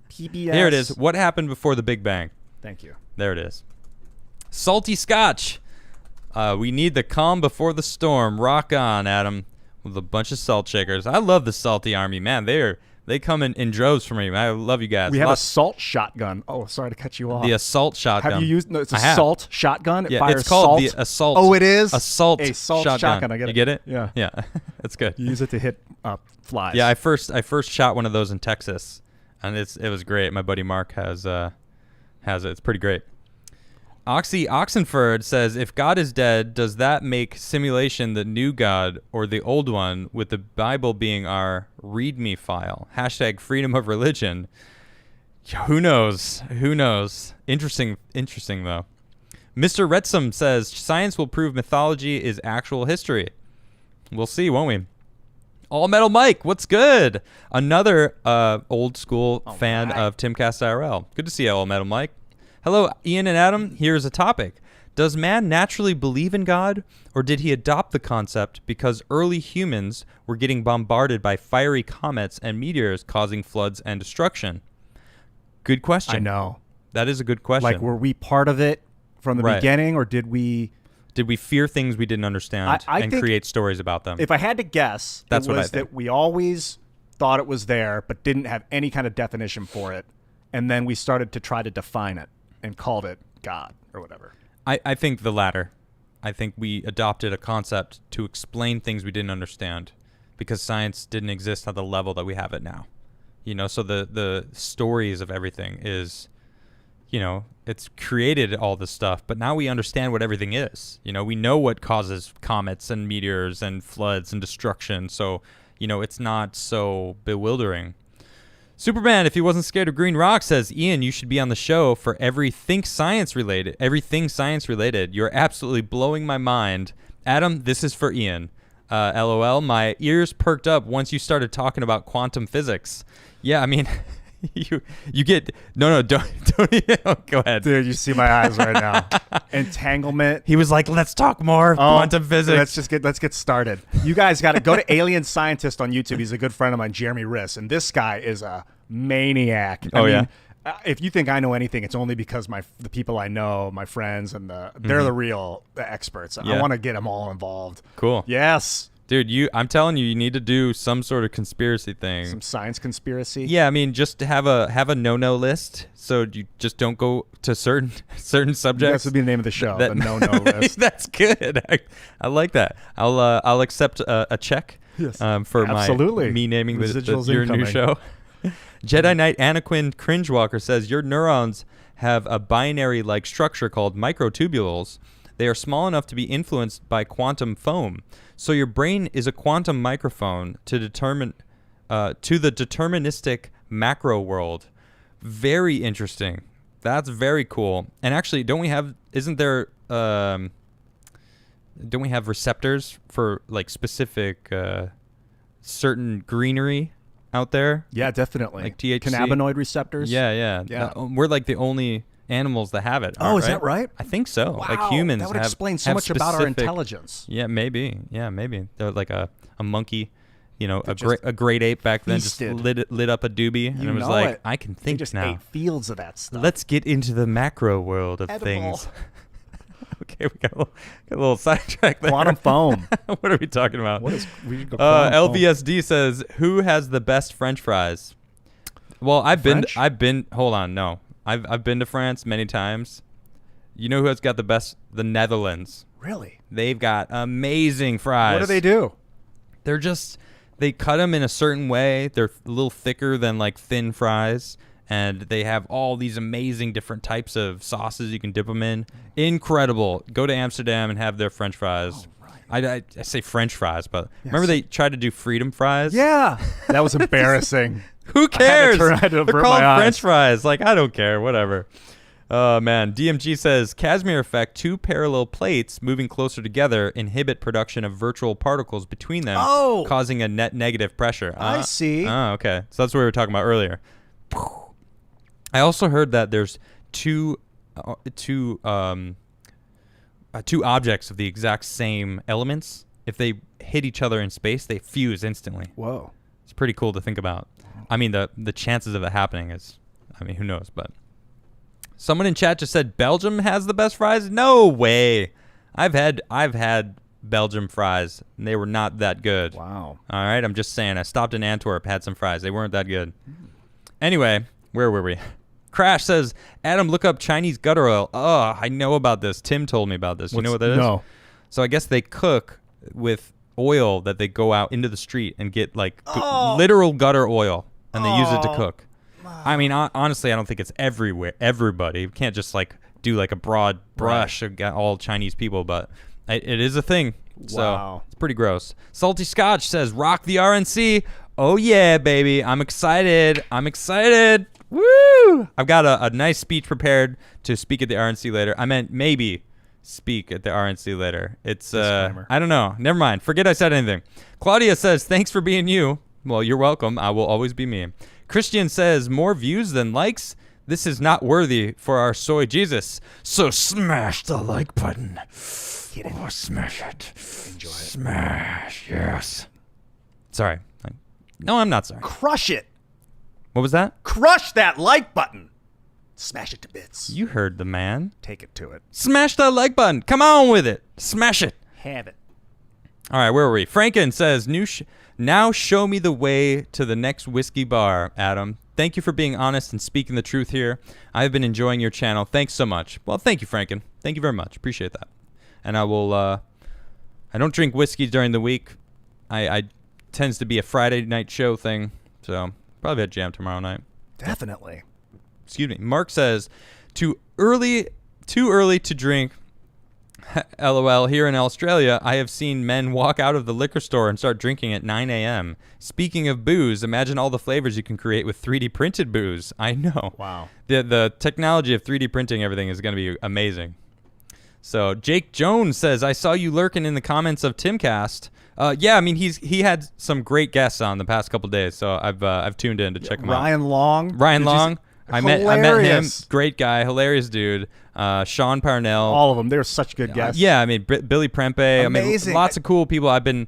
PBS. Here it is. What happened before the Big Bang? Thank you. There it is. Salty Scotch. We need the calm before the storm. Rock on, Adam. With a bunch of salt shakers. I love the Salty Army, man. They come in droves for me. I love you guys. We have a salt shotgun. Oh, sorry to cut you off. The assault shotgun. Have you used? No, it's a salt shotgun. It fires it's called salt. the assault. Oh, it is a salt shotgun. I get it. You get it? Yeah, yeah. That's good. You use it to hit flies. Yeah, I first shot one of those in Texas, and it was great. My buddy Mark has it. It's pretty great. Oxy Oxenford says, if God is dead, does that make simulation the new God or the old one, with the Bible being our README file? # freedom of religion. Who knows? Who knows? Interesting though. Mr. Retsum says, science will prove mythology is actual history. We'll see, won't we? All Metal Mike, what's good? Another old school fan of Timcast IRL. Good to see you, All Metal Mike. Hello, Ian and Adam. Here's a topic. Does man naturally believe in God, or did he adopt the concept because early humans were getting bombarded by fiery comets and meteors causing floods and destruction? Good question. I know. That is a good question. Like, were we part of it from the beginning, or did we... Did we fear things we didn't understand and create stories about them? If I had to guess, that's it was that we always thought it was there, but didn't have any kind of definition for it. And then we started to try to define it and called it God or whatever. I think the latter. I think we adopted a concept to explain things we didn't understand because science didn't exist at the level that we have it now. You know, so the stories of everything is, you know, it's created all this stuff, but now we understand what everything is. You know, we know what causes comets and meteors and floods and destruction. So, you know, it's not so bewildering. Superman, if he wasn't scared of green rock, says, Ian, you should be on the show for everything science related. You're absolutely blowing my mind. Adam, this is for Ian. LOL, my ears perked up once you started talking about quantum physics. Yeah, I mean, you get don't go ahead. Dude, you see my eyes right now. Entanglement. He was like, let's talk more quantum physics. Let's get started. You guys got to go to Alien Scientist on YouTube. He's a good friend of mine, Jeremy Riss, and this guy is a maniac. I mean, if you think I know anything, it's only because the people I know, my friends, and they're the real experts. I want to get them all involved. Cool. Yes. Dude, I'm telling you, you need to do some sort of conspiracy thing. Some science conspiracy. Yeah, I mean, just to have a no-no list, so you just don't go to certain subjects. That would be the name of the show. The no-no list. That's good. I like that. I'll accept a check. Yes. For me naming your new show. Jedi Knight Anakin Cringewalker says your neurons have a binary-like structure called microtubules. They are small enough to be influenced by quantum foam. So your brain is a quantum microphone to the deterministic macro world. Very interesting. That's very cool. And actually, don't we have receptors for like specific certain greenery out there? Yeah, definitely. Like THC? Cannabinoid receptors? Yeah. We're like the only animals that have it. Oh, is that right? I think so. Wow, like humans that would explain so much about our intelligence. Yeah, maybe. They're like a monkey, you know, a great ape back then just lit up a doobie and it was like, I can think just now. Ate fields of that stuff. Let's get into the macro world of things. Okay, we got a little sidetrack there. Quantum foam. What are we talking about? LVSD says, who has the best French fries? Well, I've been. Hold on, no. I've been to France many times. You know who has got the best? The Netherlands. Really? They've got amazing fries. What do they do? They cut them in a certain way. They're a little thicker than like thin fries. And they have all these amazing different types of sauces you can dip them in. Incredible. Go to Amsterdam and have their French fries. Oh, right. I say French fries, but remember they tried to do freedom fries? Yeah, that was embarrassing. Who cares? I had to They're avert called my eyes. French fries. Like, I don't care. Whatever. Oh, man. DMG says, Casimir effect, 2 parallel plates moving closer together inhibit production of virtual particles between them, causing a net negative pressure. I see. Oh, okay. So that's what we were talking about earlier. I also heard that there's two objects of the exact same elements. If they hit each other in space, they fuse instantly. Whoa. It's pretty cool to think about. I mean, the chances of it happening is, I mean, who knows? But someone in chat just said Belgium has the best fries. No way. I've had Belgium fries, and they were not that good. Wow. All right, I'm just saying. I stopped in Antwerp, had some fries. They weren't that good. Anyway, where were we? Crash says, Adam, look up Chinese gutter oil. Oh, I know about this. Tim told me about this. You know what that is? No. So I guess they cook with oil that they go out into the street and get like literal gutter oil, and they use it to cook. I mean, honestly, I don't think it's everywhere. Everybody you can't just like do like a broad brush of all Chinese people, but it is a thing. So it's pretty gross. Salty Scotch says, rock the RNC. Oh yeah, baby. I'm excited. Woo! I've got a nice speech prepared to speak at the RNC later. I meant maybe speak at the RNC later. It's I don't know. Never mind. Forget I said anything. Claudia says, thanks for being you. Well, you're welcome. I will always be me. Christian says, more views than likes? This is not worthy for our soy Jesus. So smash the like button. Hit it. Oh, smash it. Enjoy it. Smash. Yes. Sorry. No, I'm not sorry. Crush it. What was that? Crush that like button. Smash it to bits. You heard the man. Take it to it. Smash that like button. Come on with it. Smash it. Have it. All right, where were we? Franken says, now show me the way to the next whiskey bar, Adam. Thank you for being honest and speaking the truth here. I've been enjoying your channel. Thanks so much. Well, thank you, Franken. Thank you very much. Appreciate that. And I will, I don't drink whiskey during the week. I tends to be a Friday night show thing, so probably at Jam tomorrow night. Definitely. Excuse me. Mark says, too early to drink. LOL. Here in Australia, I have seen men walk out of the liquor store and start drinking at 9 a.m. Speaking of booze, imagine all the flavors you can create with 3D printed booze. I know. Wow. The technology of 3D printing everything is going to be amazing. So Jake Jones says, I saw you lurking in the comments of Timcast. Yeah, I mean he had some great guests on the past couple days, so I've tuned in to check him out. Ryan Long. I met him. Great guy, hilarious dude. Sean Parnell. All of them. They're such good guests. Yeah, I mean Billy Prempe. Amazing. I mean, lots of cool people I've been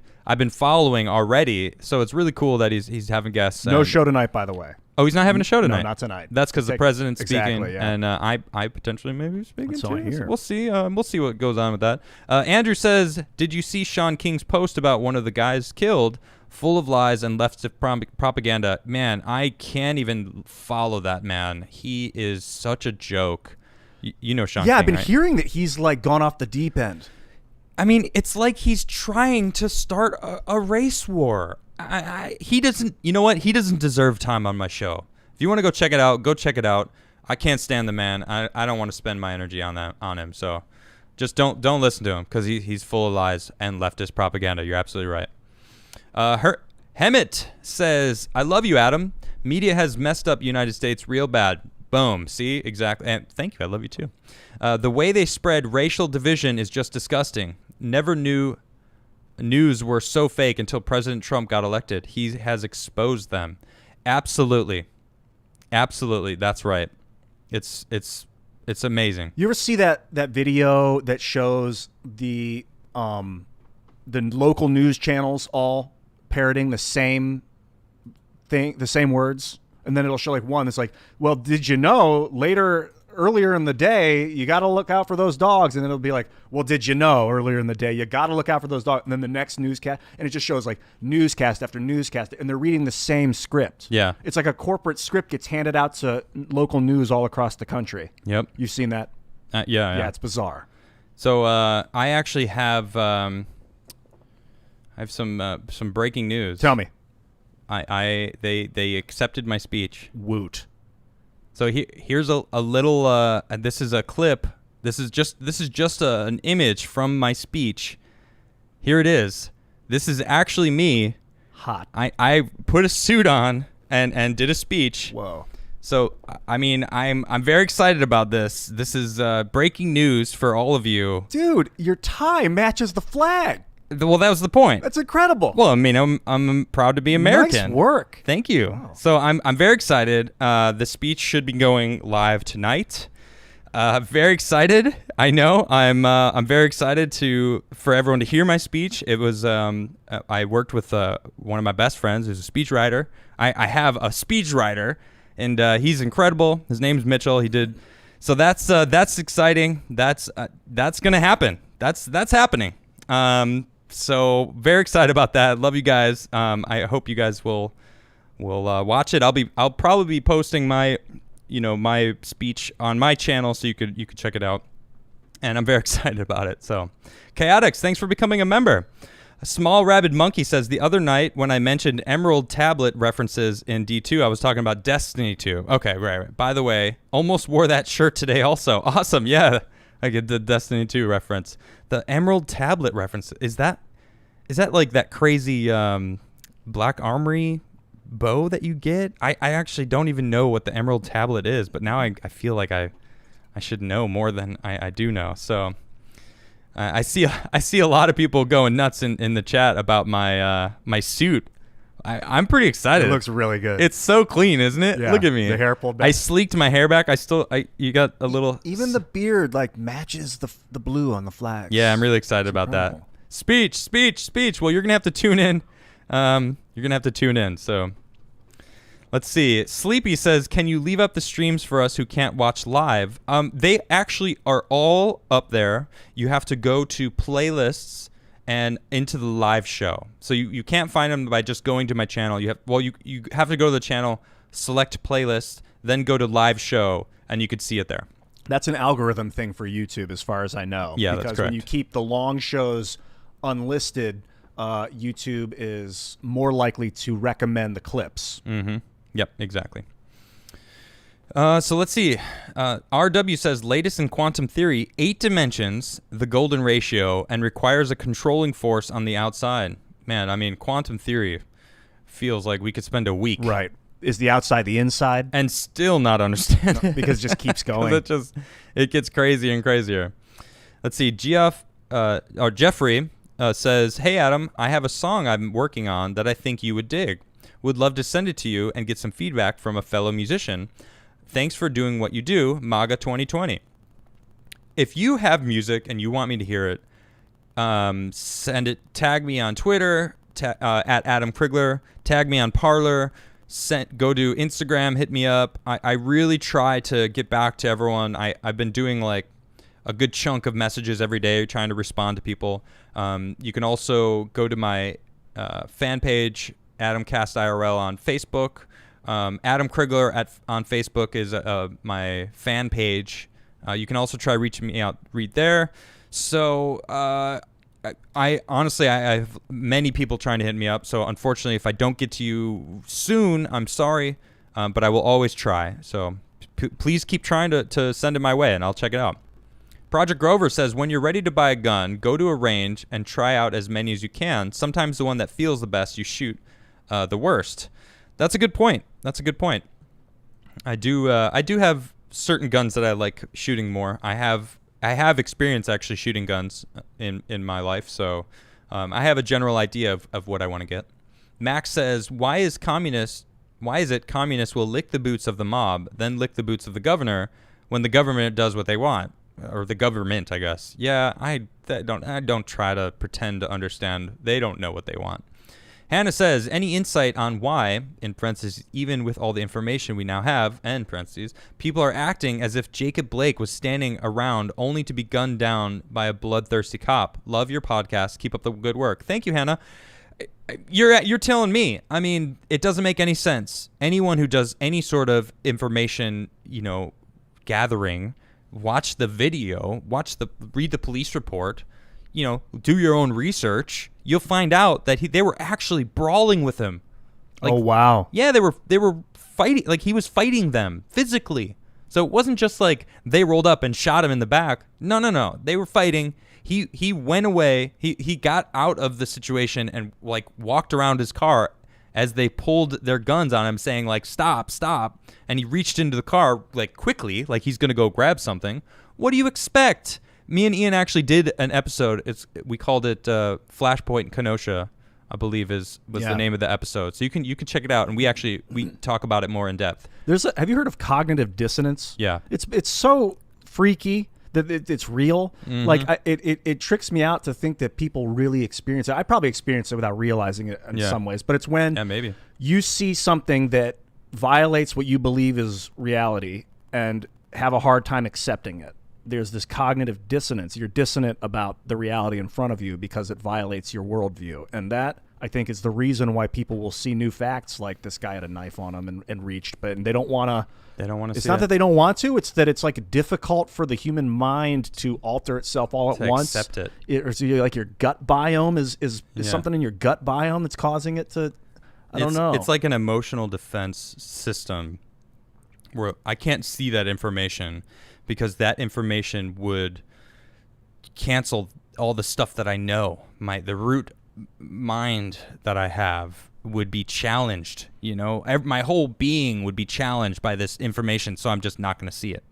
following already. So it's really cool that he's having guests. No show tonight, by the way. Oh, he's not having a show tonight. No, not tonight. That's because the president's speaking, exactly, yeah. and I potentially maybe speaking That's too. all I hear. So we'll see. We'll see what goes on with that. Andrew says, "Did you see Sean King's post about one of the guys killed? Full of lies and leftist propaganda. Man, I can't even follow that man. He is such a joke. You know Sean King, I've been right? hearing that he's like gone off the deep end. I mean, it's like he's trying to start a race war. He doesn't. You know what? He doesn't deserve time on my show. If you want to go check it out, go check it out. I can't stand the man. I don't want to spend my energy on him. So just don't listen to him because he's full of lies and leftist propaganda. You're absolutely right. Hemet says, I love you, Adam. Media has messed up United States real bad. Boom. See? Exactly. And thank you. I love you too. The way they spread racial division is just disgusting. Never knew news were so fake until President Trump got elected. He has exposed them. Absolutely. Absolutely. That's right. It's amazing. You ever see that video that shows the local news channels all parroting the same thing, the same words, and then it'll show like one that's like, well, did you know earlier in the day you got to look out for those dogs, and then it'll be like, well, did you know earlier in the day you got to look out for those dogs, and then the next newscast, and it just shows like newscast after newscast, and they're reading the same script. Yeah, it's like a corporate script gets handed out to local news all across the country. Yep, you've seen that? Yeah, it's bizarre. So I actually have some breaking news. Tell me. They accepted my speech. Woot. So here's a little. This is a clip. This is just an image from my speech. Here it is. This is actually me. Hot. I put a suit on and did a speech. Whoa. So, I mean, I'm very excited about this. This is breaking news for all of you. Dude, your tie matches the flag. Well, that was the point. That's incredible. Well, I mean, I'm proud to be American. Nice work. Thank you. Wow. So I'm very excited. The speech should be going live tonight. Very excited. I know. I'm very excited for everyone to hear my speech. It was I worked with one of my best friends who's a speechwriter. I have a speechwriter, and he's incredible. His name's Mitchell. He did. So that's exciting. That's gonna happen. That's happening. So very excited about that. Love you guys. I hope you guys will watch it. I'll probably be posting my speech on my channel, so you could check it out. And I'm very excited about it. So, Chaotix, thanks for becoming a member. A Small Rabid Monkey says, the other night when I mentioned Emerald Tablet references in D2, I was talking about Destiny 2. Okay, right. By the way, almost wore that shirt today also. Awesome. Yeah, I get the Destiny 2 reference. The Emerald Tablet reference, is that like that crazy Black Armory bow that you get? I actually don't even know what the Emerald Tablet is, but now I feel like I should know more than I do know. So I see a lot of people going nuts in the chat about my suit. I'm pretty excited. It looks really good. It's so clean, isn't it? Yeah, look at me. The hair pulled back. I sleeked my hair back. You got a little. Even the beard like matches the blue on the flags. Yeah, I'm really excited about that. Speech. Well, you're gonna have to tune in. So let's see. Sleepy says, "Can you leave up the streams for us who can't watch live?" They actually are all up there. You have to go to playlists and into the live show. So you can't find them by just going to my channel. You have to go to the channel, select playlist, then go to live show, and you could see it there. That's an algorithm thing for YouTube, as far as I know. Yeah, that's because correct. When you keep the long shows unlisted, YouTube is more likely to recommend the clips. Mm-hmm. Yep, exactly. So let's see. RW says, latest in quantum theory, 8 dimensions, the golden ratio, and requires a controlling force on the outside. Man, I mean, quantum theory feels like we could spend a week. Right. Is the outside the inside? And still not understand it. Because it just keeps going. It gets crazier and crazier. Let's see. Jeffrey says, hey, Adam, I have a song I'm working on that I think you would dig. Would love to send it to you and get some feedback from a fellow musician. Thanks for doing what you do, MAGA 2020. If you have music and you want me to hear it, send it. Tag me on Twitter, at Adam Crigler. Tag me on Parler. Go to Instagram, hit me up. I really try to get back to everyone. I've been doing like a good chunk of messages every day, trying to respond to people. You can also go to my fan page, AdamCast IRL on Facebook. Adam Crigler on Facebook is my fan page. You can also try reaching me out, read there. So I honestly have many people trying to hit me up. So unfortunately, if I don't get to you soon, I'm sorry, but I will always try. So please keep trying to send it my way, and I'll check it out. Project Grover says, when you're ready to buy a gun, go to a range and try out as many as you can. Sometimes the one that feels the best, you shoot the worst. That's a good point. I do have certain guns that I like shooting more. I have experience actually shooting guns in my life, so I have a general idea of what I want to get. Max says, why is it communists will lick the boots of the mob, then lick the boots of the governor when the government does what they want? Or the government, I guess. Yeah, I don't try to pretend to understand. They don't know what they want. Hannah says, any insight on why, in parentheses, even with all the information we now have, end parentheses, people are acting as if Jacob Blake was standing around only to be gunned down by a bloodthirsty cop? Love your podcast. Keep up the good work. Thank you, Hannah. You're telling me. I mean, it doesn't make any sense. Anyone who does any sort of information, gathering, watch the video, read the police report, do your own research, you'll find out that they were actually brawling with him. Like, oh, wow. Yeah, they were fighting, like he was fighting them physically. So it wasn't just like they rolled up and shot him in the back. No. They were fighting. He went away. He got out of the situation and like walked around his car as they pulled their guns on him, saying like, stop. And he reached into the car like quickly, like he's going to go grab something. What do you expect? Me and Ian actually did an episode. We called it Flashpoint Kenosha, I believe was the name of the episode. So you can check it out, and we talk about it more in depth. Have you heard of cognitive dissonance? Yeah. It's so freaky that it's real. Mm-hmm. Like it tricks me out to think that people really experience it. I probably experience it without realizing it in some ways, but it's when maybe you see something that violates what you believe is reality and have a hard time accepting it. There's this cognitive dissonance. You're dissonant about the reality in front of you because it violates your worldview. And that, I think, is the reason why people will see new facts like this guy had a knife on him and reached, but they don't want to. They don't want to. It's not that they don't want to. It's that it's like difficult for the human mind to alter itself all at once. Accept it. Or so like your gut biome is something in your gut biome that's causing it to. I don't know. It's like an emotional defense system where I can't see that information because that information would cancel all the stuff that I know. The root mind that I have would be challenged, my whole being would be challenged by this information, so I'm just not going to see it,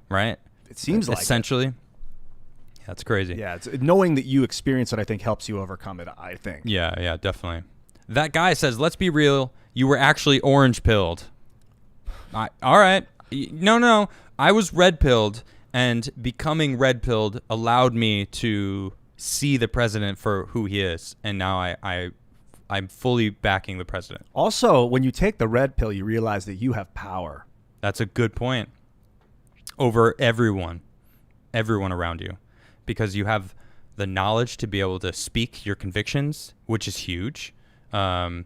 right? It seems like essentially. That's crazy. Yeah, it's knowing that you experience it, I think, helps you overcome it, I think. Yeah, definitely. That guy says, let's be real, you were actually orange pilled. All right. No, I was red pilled, and becoming red pilled allowed me to see the president for who he is, and now I'm fully backing the president. Also, when you take the red pill, you realize that you have power. That's a good point. Over everyone around you, because you have the knowledge to be able to speak your convictions, which is huge. What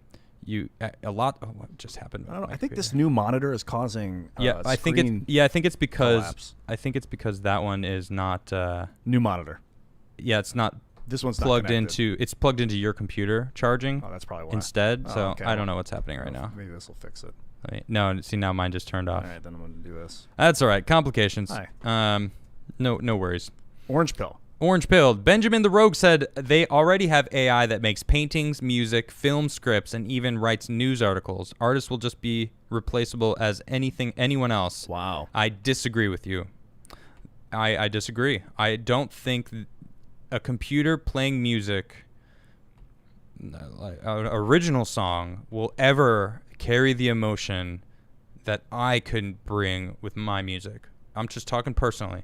just happened? I think this new monitor is causing I think it's because collapse. I think it's because that one is not new monitor. Yeah, it's not. This one's plugged not into. It's plugged into your computer charging. Oh, that's probably why. Instead, so okay. I don't know what's happening right now. Maybe this will fix it. No, see now mine just turned off. All right, then I'm gonna do this. That's all right. Complications. Hi. No worries. Orange pill. Orange pilled. Benjamin the Rogue said they already have AI that makes paintings, music, film scripts, and even writes news articles. Artists will just be replaceable as anyone else. Wow. I disagree with you. I disagree. I don't think a computer playing music, like an original song, will ever carry the emotion that I couldn't bring with my music. I'm just talking personally.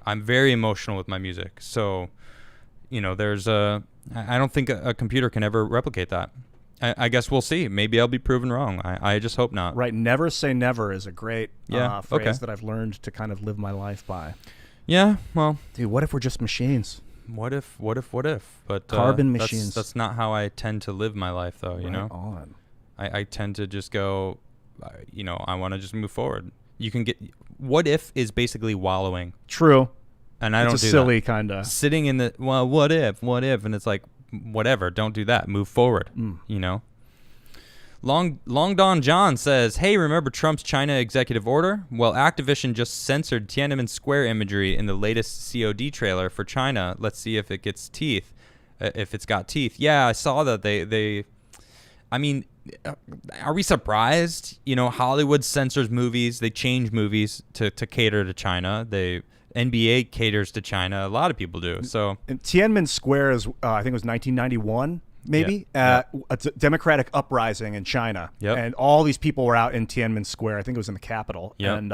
I'm very emotional with my music. So, I don't think a computer can ever replicate that. I guess we'll see. Maybe I'll be proven wrong. I just hope not. Right. Never say never is a great phrase that I've learned to kind of live my life by. Yeah. Well, dude, what if we're just machines? What if? But carbon machines. That's not how I tend to live my life, though. On. I tend to just go, I want to just move forward. You can get. What if is basically wallowing. True. And I don't do that. It's a silly kind of. Sitting in the, what if? And it's like, whatever, don't do that. Move forward, Long Don John says, hey, remember Trump's China executive order? Well, Activision just censored Tiananmen Square imagery in the latest COD trailer for China. Let's see if it gets teeth. If it's got teeth. Yeah, I saw that are we surprised? Hollywood censors movies. They change movies to cater to China. NBA caters to China. A lot of people do. So and Tiananmen Square is, I think it was 1991, maybe, a democratic uprising in China. Yep. And all these people were out in Tiananmen Square. I think it was in the capital and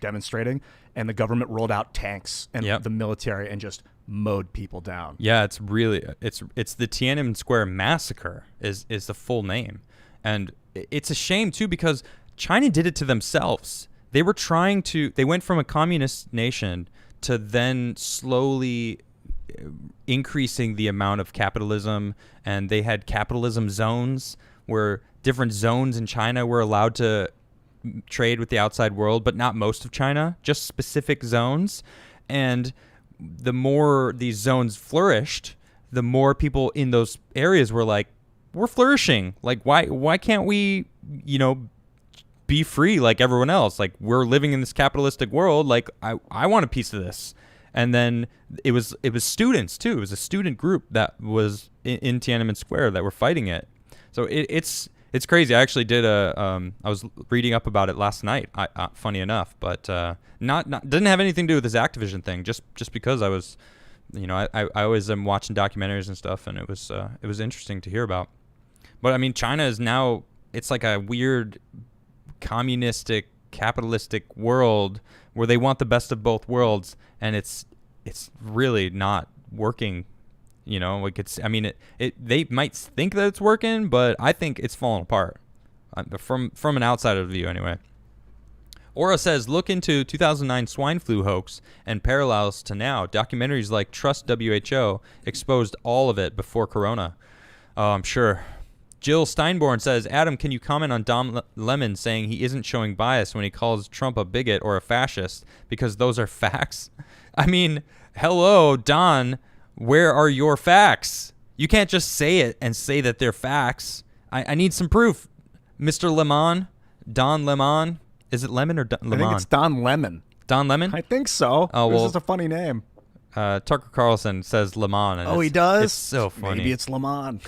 demonstrating. And the government rolled out tanks and the military and just mowed people down. Yeah, it's the Tiananmen Square massacre is the full name. And it's a shame too, because China did it to themselves. They went from a communist nation to then slowly increasing the amount of capitalism, and they had capitalism zones where different zones in China were allowed to trade with the outside world, but not most of China, just specific zones. And the more these zones flourished, the more people in those areas were like, we're flourishing. Like, why can't we, be free like everyone else? Like, we're living in this capitalistic world. Like, I want a piece of this. And then it was students too. It was a student group that was in Tiananmen Square that were fighting it. So it's crazy. I actually did I was reading up about it last night. Funny enough, but not didn't have anything to do with this Activision thing. Just because I was, I always am watching documentaries and stuff, and it was interesting to hear about. But I mean, China is now, it's like a weird communistic, capitalistic world where they want the best of both worlds, and it's really not working. Like they might think that it's working, but I think it's falling apart from an outsider view anyway. Aura says, look into 2009 swine flu hoax and parallels to now. Documentaries like Trust WHO exposed all of it before Corona. Oh, I'm sure. Jill Steinborn says, Adam, can you comment on Don Lemon saying he isn't showing bias when he calls Trump a bigot or a fascist because those are facts? I mean, hello, Don, where are your facts? You can't just say it and say that they're facts. I need some proof. Mr. Lemon, Don Lemon. Is it Lemon or Lemon? I think it's Don Lemon. Don Lemon? I think so. Oh, well, this is a funny name. Tucker Carlson says Lemon. And he does? It's so funny. Maybe it's Lemon.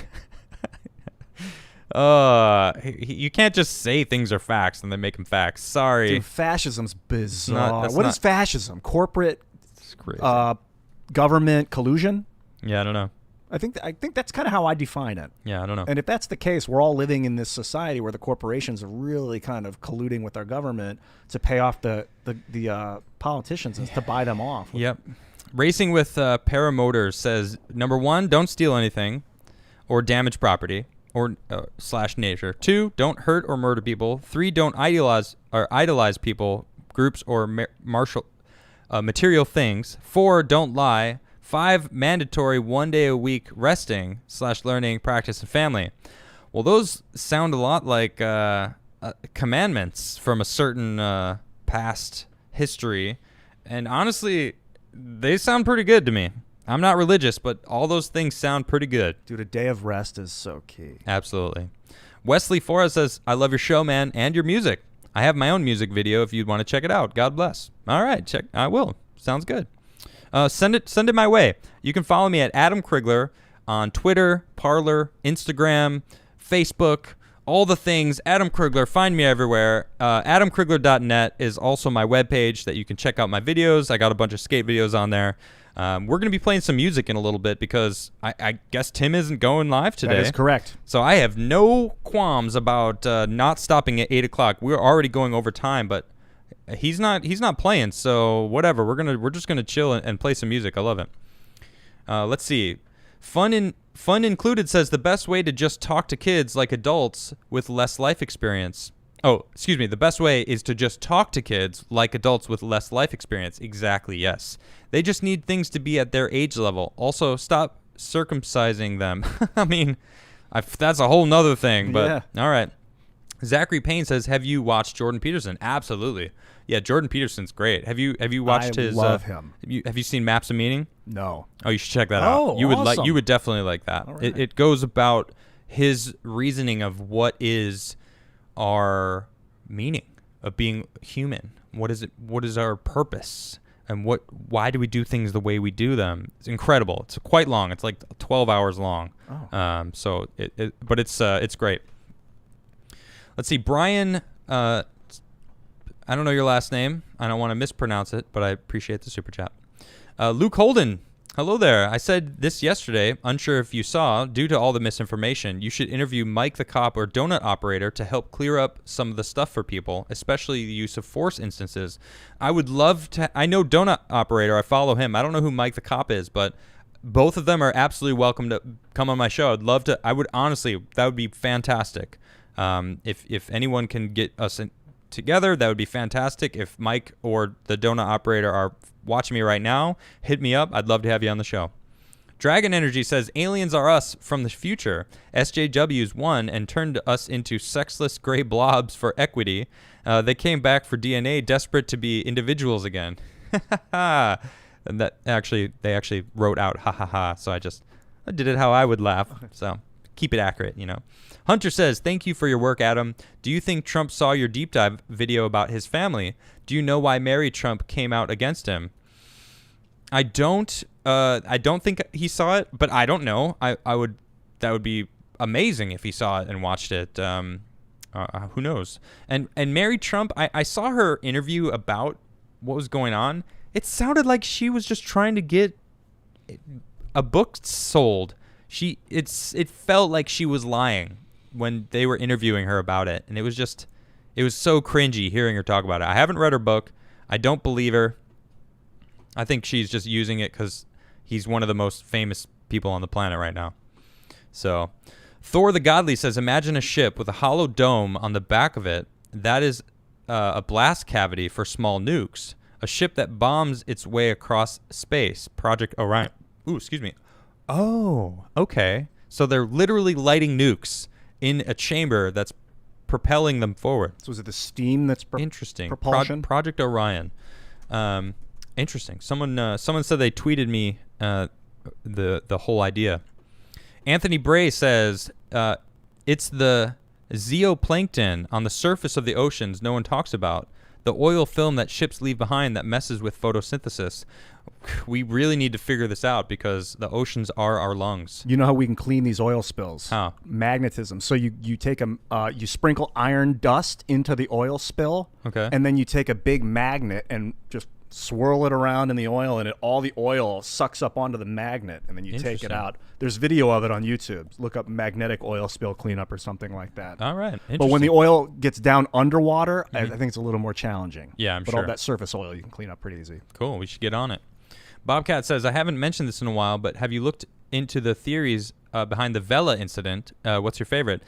You can't just say things are facts and then make them facts. Sorry. Dude, fascism's bizarre. What is fascism? Corporate government collusion? Yeah, I don't know. I think that's kind of how I define it. Yeah, I don't know. And if that's the case, we're all living in this society where the corporations are really kind of colluding with our government to pay off the politicians and to buy them off. Yep. Racing with Paramotors says, number 1, don't steal anything or damage property or / nature. 2, don't hurt or murder people. 3, don't idolize people, groups, or material things. 4, don't lie. 5, mandatory 1 day a week resting / learning, practice, and family. Well, those sound a lot like commandments from a certain past history. And honestly, they sound pretty good to me. I'm not religious, but all those things sound pretty good. Dude, a day of rest is so key. Absolutely. Wesley Forrest says, I love your show, man, and your music. I have my own music video if you'd want to check it out. God bless. All right, I will. Sounds good. Send it my way. You can follow me at Adam Crigler on Twitter, Parler, Instagram, Facebook, all the things. Adam Crigler, find me everywhere. AdamCrigler.net is also my webpage that you can check out my videos. I got a bunch of skate videos on there. We're going to be playing some music in a little bit because I guess Tim isn't going live today. That is correct. So I have no qualms about not stopping at 8 o'clock. We're already going over time, but he's not playing, so whatever. We're just gonna chill and play some music. I love it. Let's see. Fun Included says the best way to just talk to kids like adults with less life experience. Oh, excuse me. The best way is to just talk to kids like adults with less life experience. Exactly, yes. They just need things to be at their age level. Also, stop circumcising them. I mean, that's a whole nother thing, but yeah. All right. Zachary Payne says, have you watched Jordan Peterson? Absolutely. Yeah, Jordan Peterson's great. Have you watched his? I love him. Have you seen Maps of Meaning? No. Oh, you should check that out. You awesome. You would definitely like that. Right. It goes about his reasoning of what is our meaning of being human. What is it? What is our purpose? And why do we do things the way we do them? It's incredible. It's quite long. It's like 12 hours long. Oh. So but it's great. Let's see, Brian. I don't know your last name. I don't want to mispronounce it, but I appreciate the super chat. Luke Holden. Hello there. I said this yesterday, unsure if you saw, due to all the misinformation, you should interview Mike the cop or donut operator to help clear up some of the stuff for people, especially the use of force instances. I would love to. I know donut operator. I follow him. I don't know who Mike the cop is, but both of them are absolutely welcome to come on my show. I'd love to. I would honestly, that would be fantastic. If anyone can get us together, that would be fantastic. If Mike or the donut operator are watching me right now, hit me up. I'd love to have you on the show. Dragon Energy says, aliens are us from the future. SJWs won and turned us into sexless gray blobs for equity. They came back for DNA, desperate to be individuals again. And they actually wrote out ha ha ha. So I did it how I would laugh. So keep it accurate, you know. Hunter says, thank you for your work, Adam. Do you think Trump saw your deep dive video about his family? Do you know why Mary Trump came out against him? I don't think he saw it, but I don't know. That would be amazing if he saw it and watched it. Who knows? And Mary Trump, I saw her interview about what was going on. It sounded like she was just trying to get a book sold. It felt like she was lying when they were interviewing her about it, and it was so cringy hearing her talk about it. I haven't read her book. I don't believe her. I think she's just using it because he's one of the most famous people on the planet right now. So, Thor the Godly says, imagine a ship with a hollow dome on the back of it. That is a blast cavity for small nukes. A ship that bombs its way across space. Project Orion. Ooh, excuse me. Oh, okay. So they're literally lighting nukes in a chamber that's propelling them forward. So is it the steam that's interesting? Propulsion? Project Orion. Interesting. Someone said they tweeted me the whole idea. Anthony Bray says it's the zooplankton on the surface of the oceans no one talks about. The oil film that ships leave behind that messes with photosynthesis. We really need to figure this out because the oceans are our lungs. You know how we can clean these oil spills? How? Magnetism. So you take you sprinkle iron dust into the oil spill. Okay. And then you take a big magnet and just swirl it around in the oil, and all the oil sucks up onto the magnet, and then you take it out. There's video of it on YouTube. Look up magnetic oil spill cleanup or something like that. All right. But when the oil gets down underwater, I think it's a little more challenging. Yeah, I'm sure. But all that surface oil you can clean up pretty easy. Cool. We should get on it. Bobcat says, I haven't mentioned this in a while, but have you looked into the theories behind the Vela incident? What's your favorite?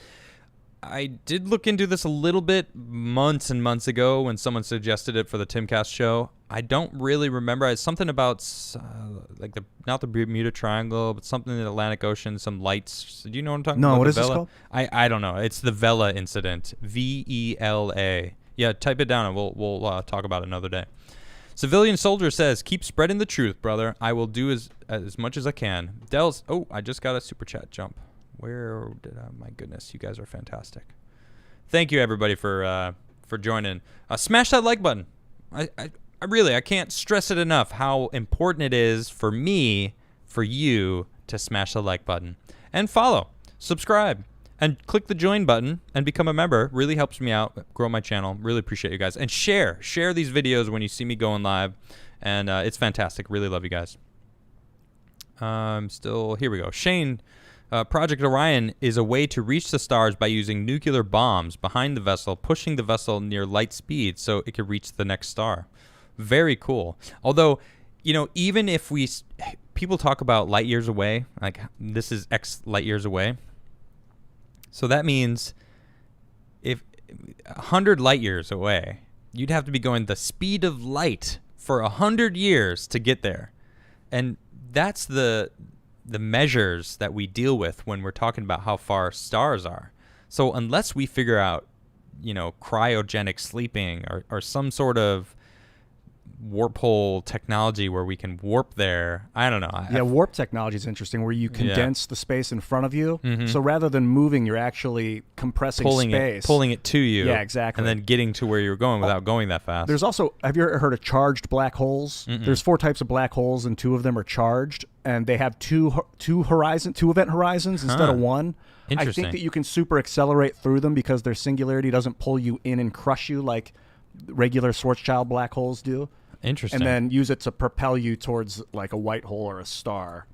I did look into this a little bit months and months ago when someone suggested it for the Timcast show. I don't really remember. It's something about not the Bermuda Triangle, but something in the Atlantic Ocean, some lights. Do you know what I'm talking about? No, what is this called? I don't know. It's the Vela incident. VELA. Yeah, type it down and we'll talk about it another day. Civilian Soldier says, keep spreading the truth, brother. I will do as much as I can. Dell's, I just got a super chat jump. Where did my goodness, you guys are fantastic. Thank you everybody for joining. Smash that like button. I really can't stress it enough how important it is for me, for you to smash the like button and follow, subscribe, and click the join button and become a member. Really helps me out, grow my channel. Really appreciate you guys. And share these videos when you see me going live. And it's fantastic. Really love you guys. Here we go. Shane, Project Orion is a way to reach the stars by using nuclear bombs behind the vessel, pushing the vessel near light speed so it could reach the next star. Very cool. Although, even if people talk about light years away, like this is X light years away. So that means if 100 light years away, you'd have to be going the speed of light for 100 years to get there. And that's the measures that we deal with when we're talking about how far stars are. So unless we figure out, cryogenic sleeping or some sort of warp hole technology where we can warp there, I don't know. Yeah, warp technology is interesting, where you condense the space in front of you. Mm-hmm. So rather than moving, you're actually compressing space. Pulling it to you. Yeah, exactly. And then getting to where you're going without going that fast. There's also, have you ever heard of charged black holes? Mm-mm. There's 4 types of black holes, and 2 of them are charged, and they have two event horizons instead of one. Interesting. I think that you can super accelerate through them because their singularity doesn't pull you in and crush you like regular Schwarzschild black holes do. Interesting. And then use it to propel you towards like a white hole or a star.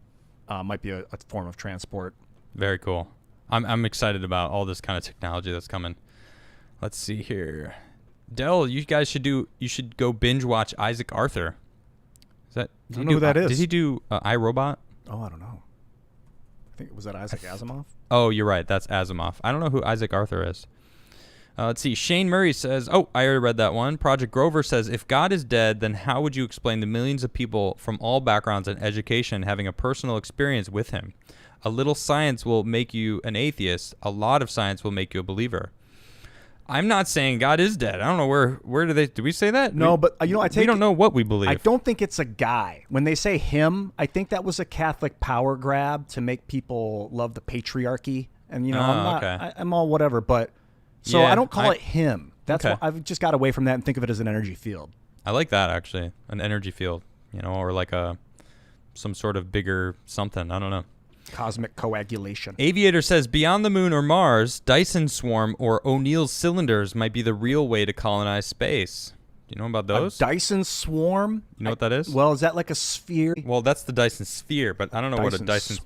Might be a form of transport. Very cool. I'm excited about all this kind of technology that's coming. Let's see here. Dell, you guys should go binge watch Isaac Arthur. I don't know who that is. Did he do iRobot? Oh, I don't know. I think, was that Isaac Asimov? Oh, you're right. That's Asimov. I don't know who Isaac Arthur is. Let's see. Shane Murray says, I already read that one. Project Grover says, if God is dead, then how would you explain the millions of people from all backgrounds and education having a personal experience with him? A little science will make you an atheist. A lot of science will make you a believer. I'm not saying God is dead. I don't know where do we say that? No, but I take we don't know what we believe. I don't think it's a guy. When they say him, I think that was a Catholic power grab to make people love the patriarchy. And I'm all whatever, but so I don't call it him. That's why I've just got away from that and think of it as an energy field. I like that actually, an energy field, or like some sort of bigger something. I don't know. Cosmic coagulation. Aviator says, beyond the moon or Mars, Dyson Swarm or O'Neill's cylinders might be the real way to colonize space. Do you know about those? A Dyson Swarm? You know what that is? Well, is that like a sphere? Well, that's the Dyson Sphere, but I don't know what a Dyson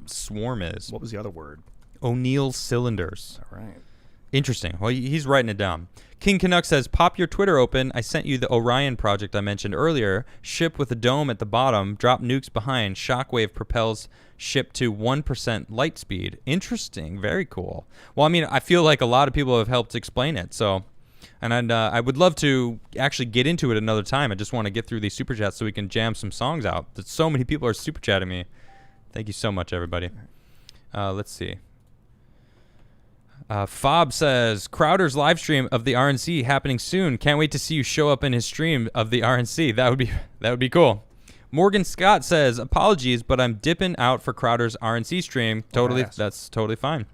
Swarm is. What was the other word? O'Neill's cylinders. All right. Interesting. Well, he's writing it down. King Canuck says, pop your Twitter open. I sent you the Orion project I mentioned earlier. Ship with a dome at the bottom. Drop nukes behind. Shockwave propels ship to 1% light speed. Interesting. Very cool. Well, I mean, I feel like a lot of people have helped explain it. So, and I would love to actually get into it another time. I just want to get through these super chats so we can jam some songs out. So many people are super chatting me. Thank you so much, everybody. Let's see. Fob says, Crowder's live stream of the RNC happening soon. Can't wait to see you show up in his stream of the RNC. That would be cool. Morgan Scott says, apologies, but I'm dipping out for Crowder's RNC stream. Totally, that's totally fine.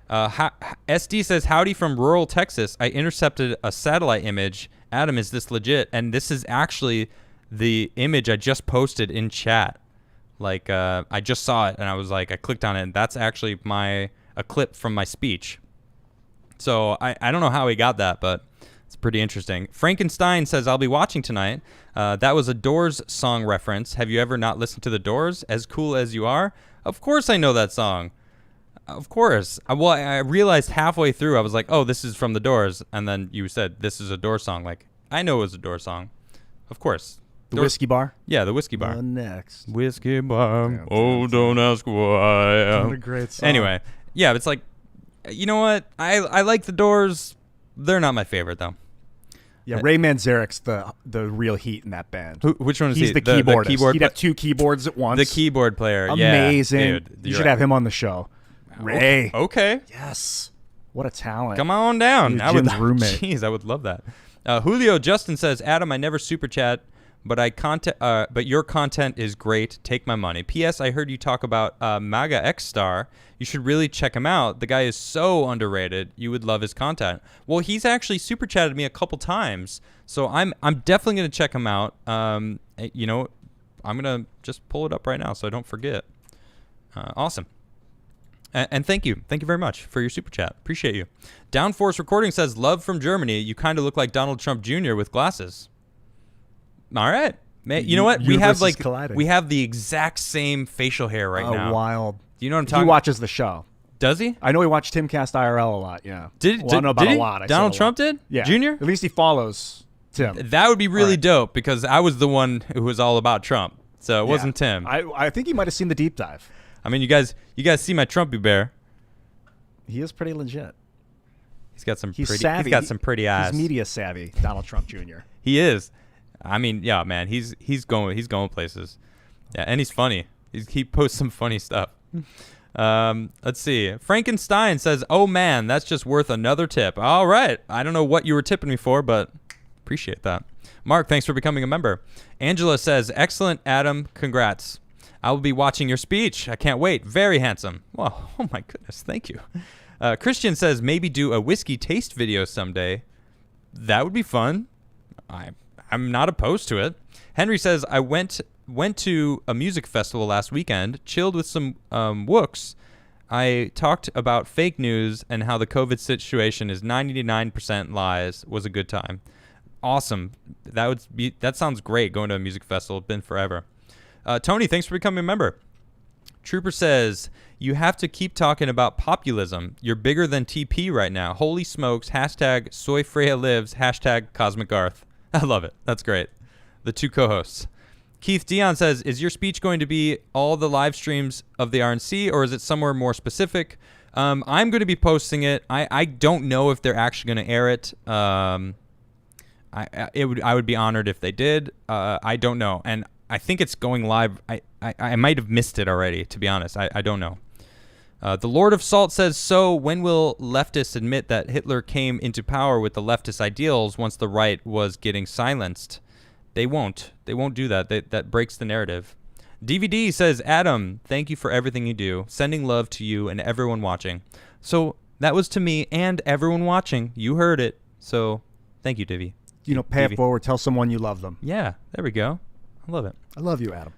SD says, howdy from rural Texas. I intercepted a satellite image. Adam, is this legit? And this is actually the image I just posted in chat. Like, I just saw it, and I was like, I clicked on it, and that's actually a clip from my speech. So I don't know how he got that, but it's pretty interesting. Frankenstein says, I'll be watching tonight. That was a Doors song reference. Have you ever not listened to the Doors? As Cool as You Are? Of course I know that song. Of course. Well, I realized halfway through, I was like, oh, this is from the Doors. And then you said, this is a Doors song. Like, I know it was a Doors song. Of course. The Whiskey Bar? Yeah, the Whiskey Bar. Next. Whiskey Bar. Oh, don't ask why. What a great song. Anyway, yeah, it's like, you know what? I like the Doors. They're not my favorite, though. Yeah, Ray Manzarek's the real heat in that band. Which one is he? He's the keyboardist. He'd have two keyboards at once. The keyboard player. Amazing. Yeah, dude, you should have him on the show. Ray. Okay. Yes. What a talent. Come on down. Jim's roommate. Jeez, I would love that. Julio Justin says, Adam, I never super chat, but but your content is great. Take my money. P.S. I heard you talk about MAGA X Star. You should really check him out. The guy is so underrated. You would love his content. Well, he's actually super chatted me a couple times, so I'm definitely gonna check him out. You know, I'm gonna just pull it up right now so I don't forget. Awesome. And thank you very much for your super chat. Appreciate you. Downforce Recording says, love from Germany. You kind of look like Donald Trump Jr. with glasses. All right. You know what? We have the exact same facial hair right now. Wild. Do you know what I'm talking about? He watches the show. Does he? I know he watched Timcast IRL a lot, yeah. I don't know about a lot. Donald Trump did? Yeah. Junior? At least he follows Tim. That would be really dope because I was the one who was all about Trump. So it wasn't Tim. I think he might have seen the deep dive. I mean, you guys see my Trumpy bear. He is pretty legit. He's got some savvy. He's got some pretty eyes. He's media savvy, Donald Trump Jr. He is. I mean, yeah, man, he's going places. Yeah, and he's funny. He posts some funny stuff. Let's see. Frankenstein says, "Oh man, that's just worth another tip." All right. I don't know what you were tipping me for, but appreciate that. Mark, thanks for becoming a member. Angela says, "Excellent, Adam. Congrats. I will be watching your speech. I can't wait. Very handsome." Well, oh my goodness. Thank you. Christian says, "Maybe do a whiskey taste video someday." That would be fun. I'm not opposed to it. Henry says, I went to a music festival last weekend, chilled with some wooks. I talked about fake news and how the COVID situation is 99% lies. Was a good time. Awesome. That sounds great, going to a music festival. It's been forever. Tony, thanks for becoming a member. Trooper says, you have to keep talking about populism. You're bigger than TP right now. Holy smokes. Hashtag Soy Freya lives. Hashtag Cosmic Garth. I love it. That's great. The two co-hosts. Keith Dion says, is your speech going to be all the live streams of the RNC, or is it somewhere more specific? I'm going to be posting it. I don't know if they're actually going to air it. I would be honored if they did. I don't know. And I think it's going live. I might have missed it already, to be honest. I don't know. The Lord of Salt says, so when will leftists admit that Hitler came into power with the leftist ideals once the right was getting silenced? They won't. They won't do that. That breaks the narrative. DVD says, Adam, thank you for everything you do. Sending love to you and everyone watching. So that was to me and everyone watching. You heard it. So thank you, Divi. Pay it forward. Tell someone you love them. Yeah, there we go. I love it. I love you, Adam.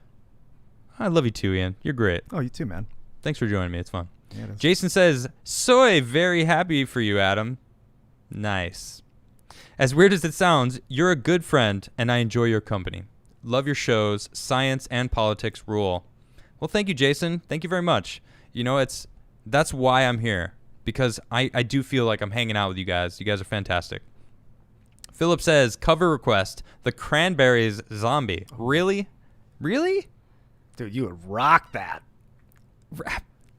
I love you too, Ian. You're great. Oh, you too, man. Thanks for joining me. It's fun. Yeah, Jason says, "Soy very happy for you, Adam." Nice. As weird as it sounds, you're a good friend, and I enjoy your company. Love your shows. Science and politics rule. Well, thank you, Jason. Thank you very much. That's why I'm here, because I do feel like I'm hanging out with you guys. You guys are fantastic. Philip says, cover request, The Cranberries Zombie. Really? Really? Dude, you would rock that.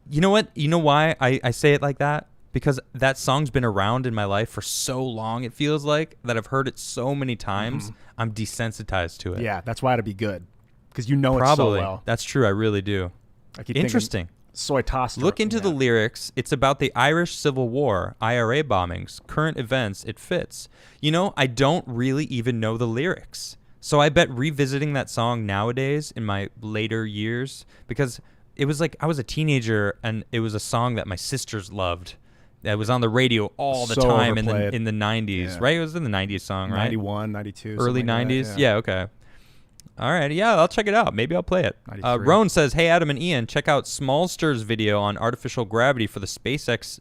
You know what? You know why I say it like that? Because that song's been around in my life for so long, it feels like, that I've heard it so many times, I'm desensitized to it. Yeah, that's why it'd be good. Because you know Probably. it so well. That's true. I really do. I keep Interesting. Soy tossed. Look into the lyrics. It's about the Irish Civil War, IRA bombings, current events. It fits. I don't really even know the lyrics. So I bet revisiting that song nowadays in my later years, because it was like I was a teenager and it was a song that my sisters loved. It was on the radio all the time in the 90s, right? It was in the 90s song, right? 91, 92. Early 90s? Yeah, okay. All right, yeah, I'll check it out. Maybe I'll play it. Roan says, hey, Adam and Ian, check out Smallster's video on artificial gravity for the SpaceX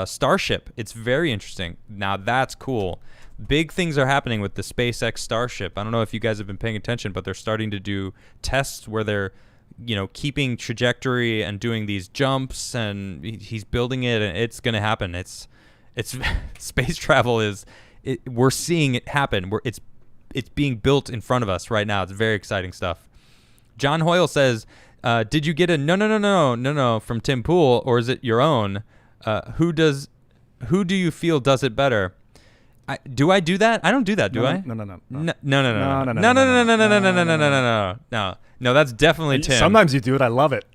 Starship. It's very interesting. Now, that's cool. Big things are happening with the SpaceX Starship. I don't know if you guys have been paying attention, but they're starting to do tests where they're keeping trajectory and doing these jumps, and he's building it, and it's going to happen. It's space travel we're seeing it happen. It's being built in front of us right now. It's very exciting stuff. John Hoyle says, did you get a no from Tim Pool, or is it your own? Who do you feel does it better? Do I do that? I don't do that, do I? No, that's definitely Tim. Sometimes you do it. I love it.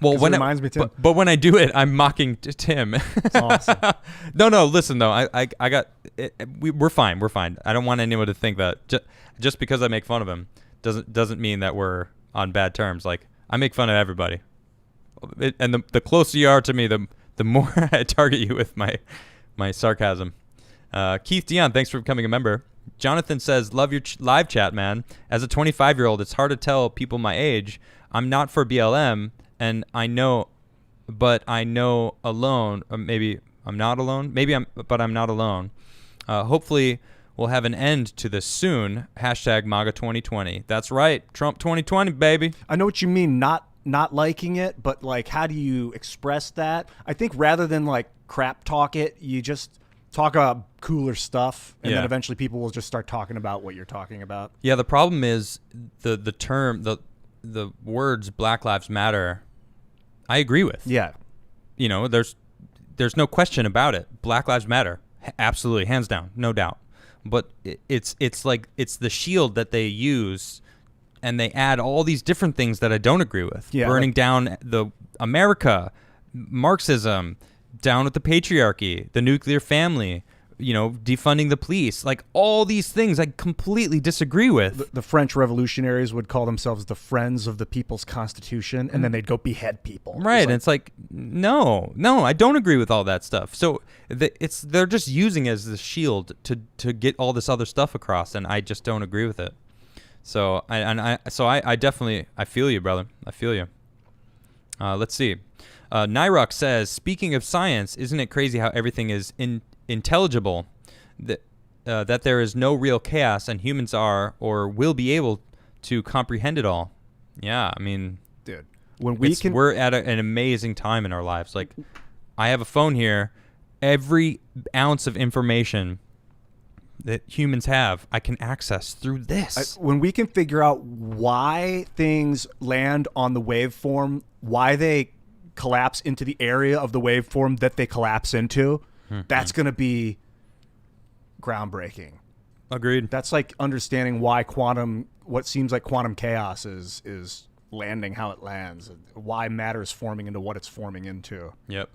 Well, when it reminds me, Tim. But when I do it, I'm mocking Tim. That's awesome. No. Listen though, I got. We're fine. We're fine. I don't want anyone to think that just because I make fun of him doesn't mean that we're on bad terms. Like, I make fun of everybody, and the closer you are to me, the more I target you with my sarcasm. Keith Dion, thanks for becoming a member. Jonathan says, love your live chat, man. As a 25-year-old, it's hard to tell people my age. I'm not for BLM, and I know alone. Or maybe I'm not alone. But I'm not alone. Hopefully, we'll have an end to this soon. Hashtag MAGA 2020. That's right. Trump 2020, baby. I know what you mean, not liking it, but like, how do you express that? I think rather than like crap talk it, you just talk about cooler stuff, and then eventually people will just start talking about what you're talking about. Yeah, the problem is the term, the words Black Lives Matter, I agree with. Yeah. There's no question about it. Black Lives Matter. Absolutely, hands down, no doubt. But it's the shield that they use, and they add all these different things that I don't agree with. Yeah, burning down the America, Marxism, down with the patriarchy, the nuclear family, defunding the police, like all these things I completely disagree with. The French revolutionaries would call themselves the Friends of the People's Constitution, and then they'd go behead people. Right, and it's like, no, I don't agree with all that stuff. So they're just using it as the shield to get all this other stuff across, and I just don't agree with it. So I definitely, I feel you, brother. I feel you. Let's see. Nyrok says, speaking of science, isn't it crazy how everything is intelligible, that there is no real chaos, and humans are or will be able to comprehend it all? Yeah, I mean, dude, we're at an amazing time in our lives. Like, I have a phone here. Every ounce of information that humans have, I can access through this. When we can figure out why things land on the waveform, why they collapse into the area of the waveform that they collapse into, that's going to be groundbreaking. Agreed. That's like understanding why what seems like quantum chaos is landing how it lands, why matter is forming into what it's forming into. Yep.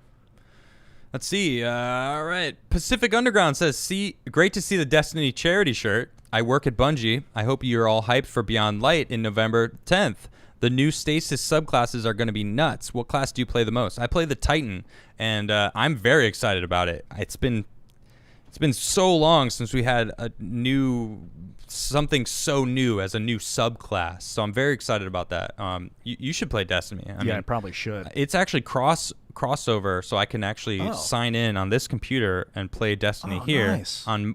Let's see. All right. Pacific Underground says, great to see the Destiny charity shirt. I work at Bungie. I hope you're all hyped for Beyond Light in November 10th. The new stasis subclasses are going to be nuts. What class do you play the most? I play the Titan, and I'm very excited about it. It's been It's been so long since we had something so new as a new subclass. So I'm very excited about that. You should play Destiny. I mean, I probably should. It's actually crossover, so I can actually sign in on this computer and play Destiny here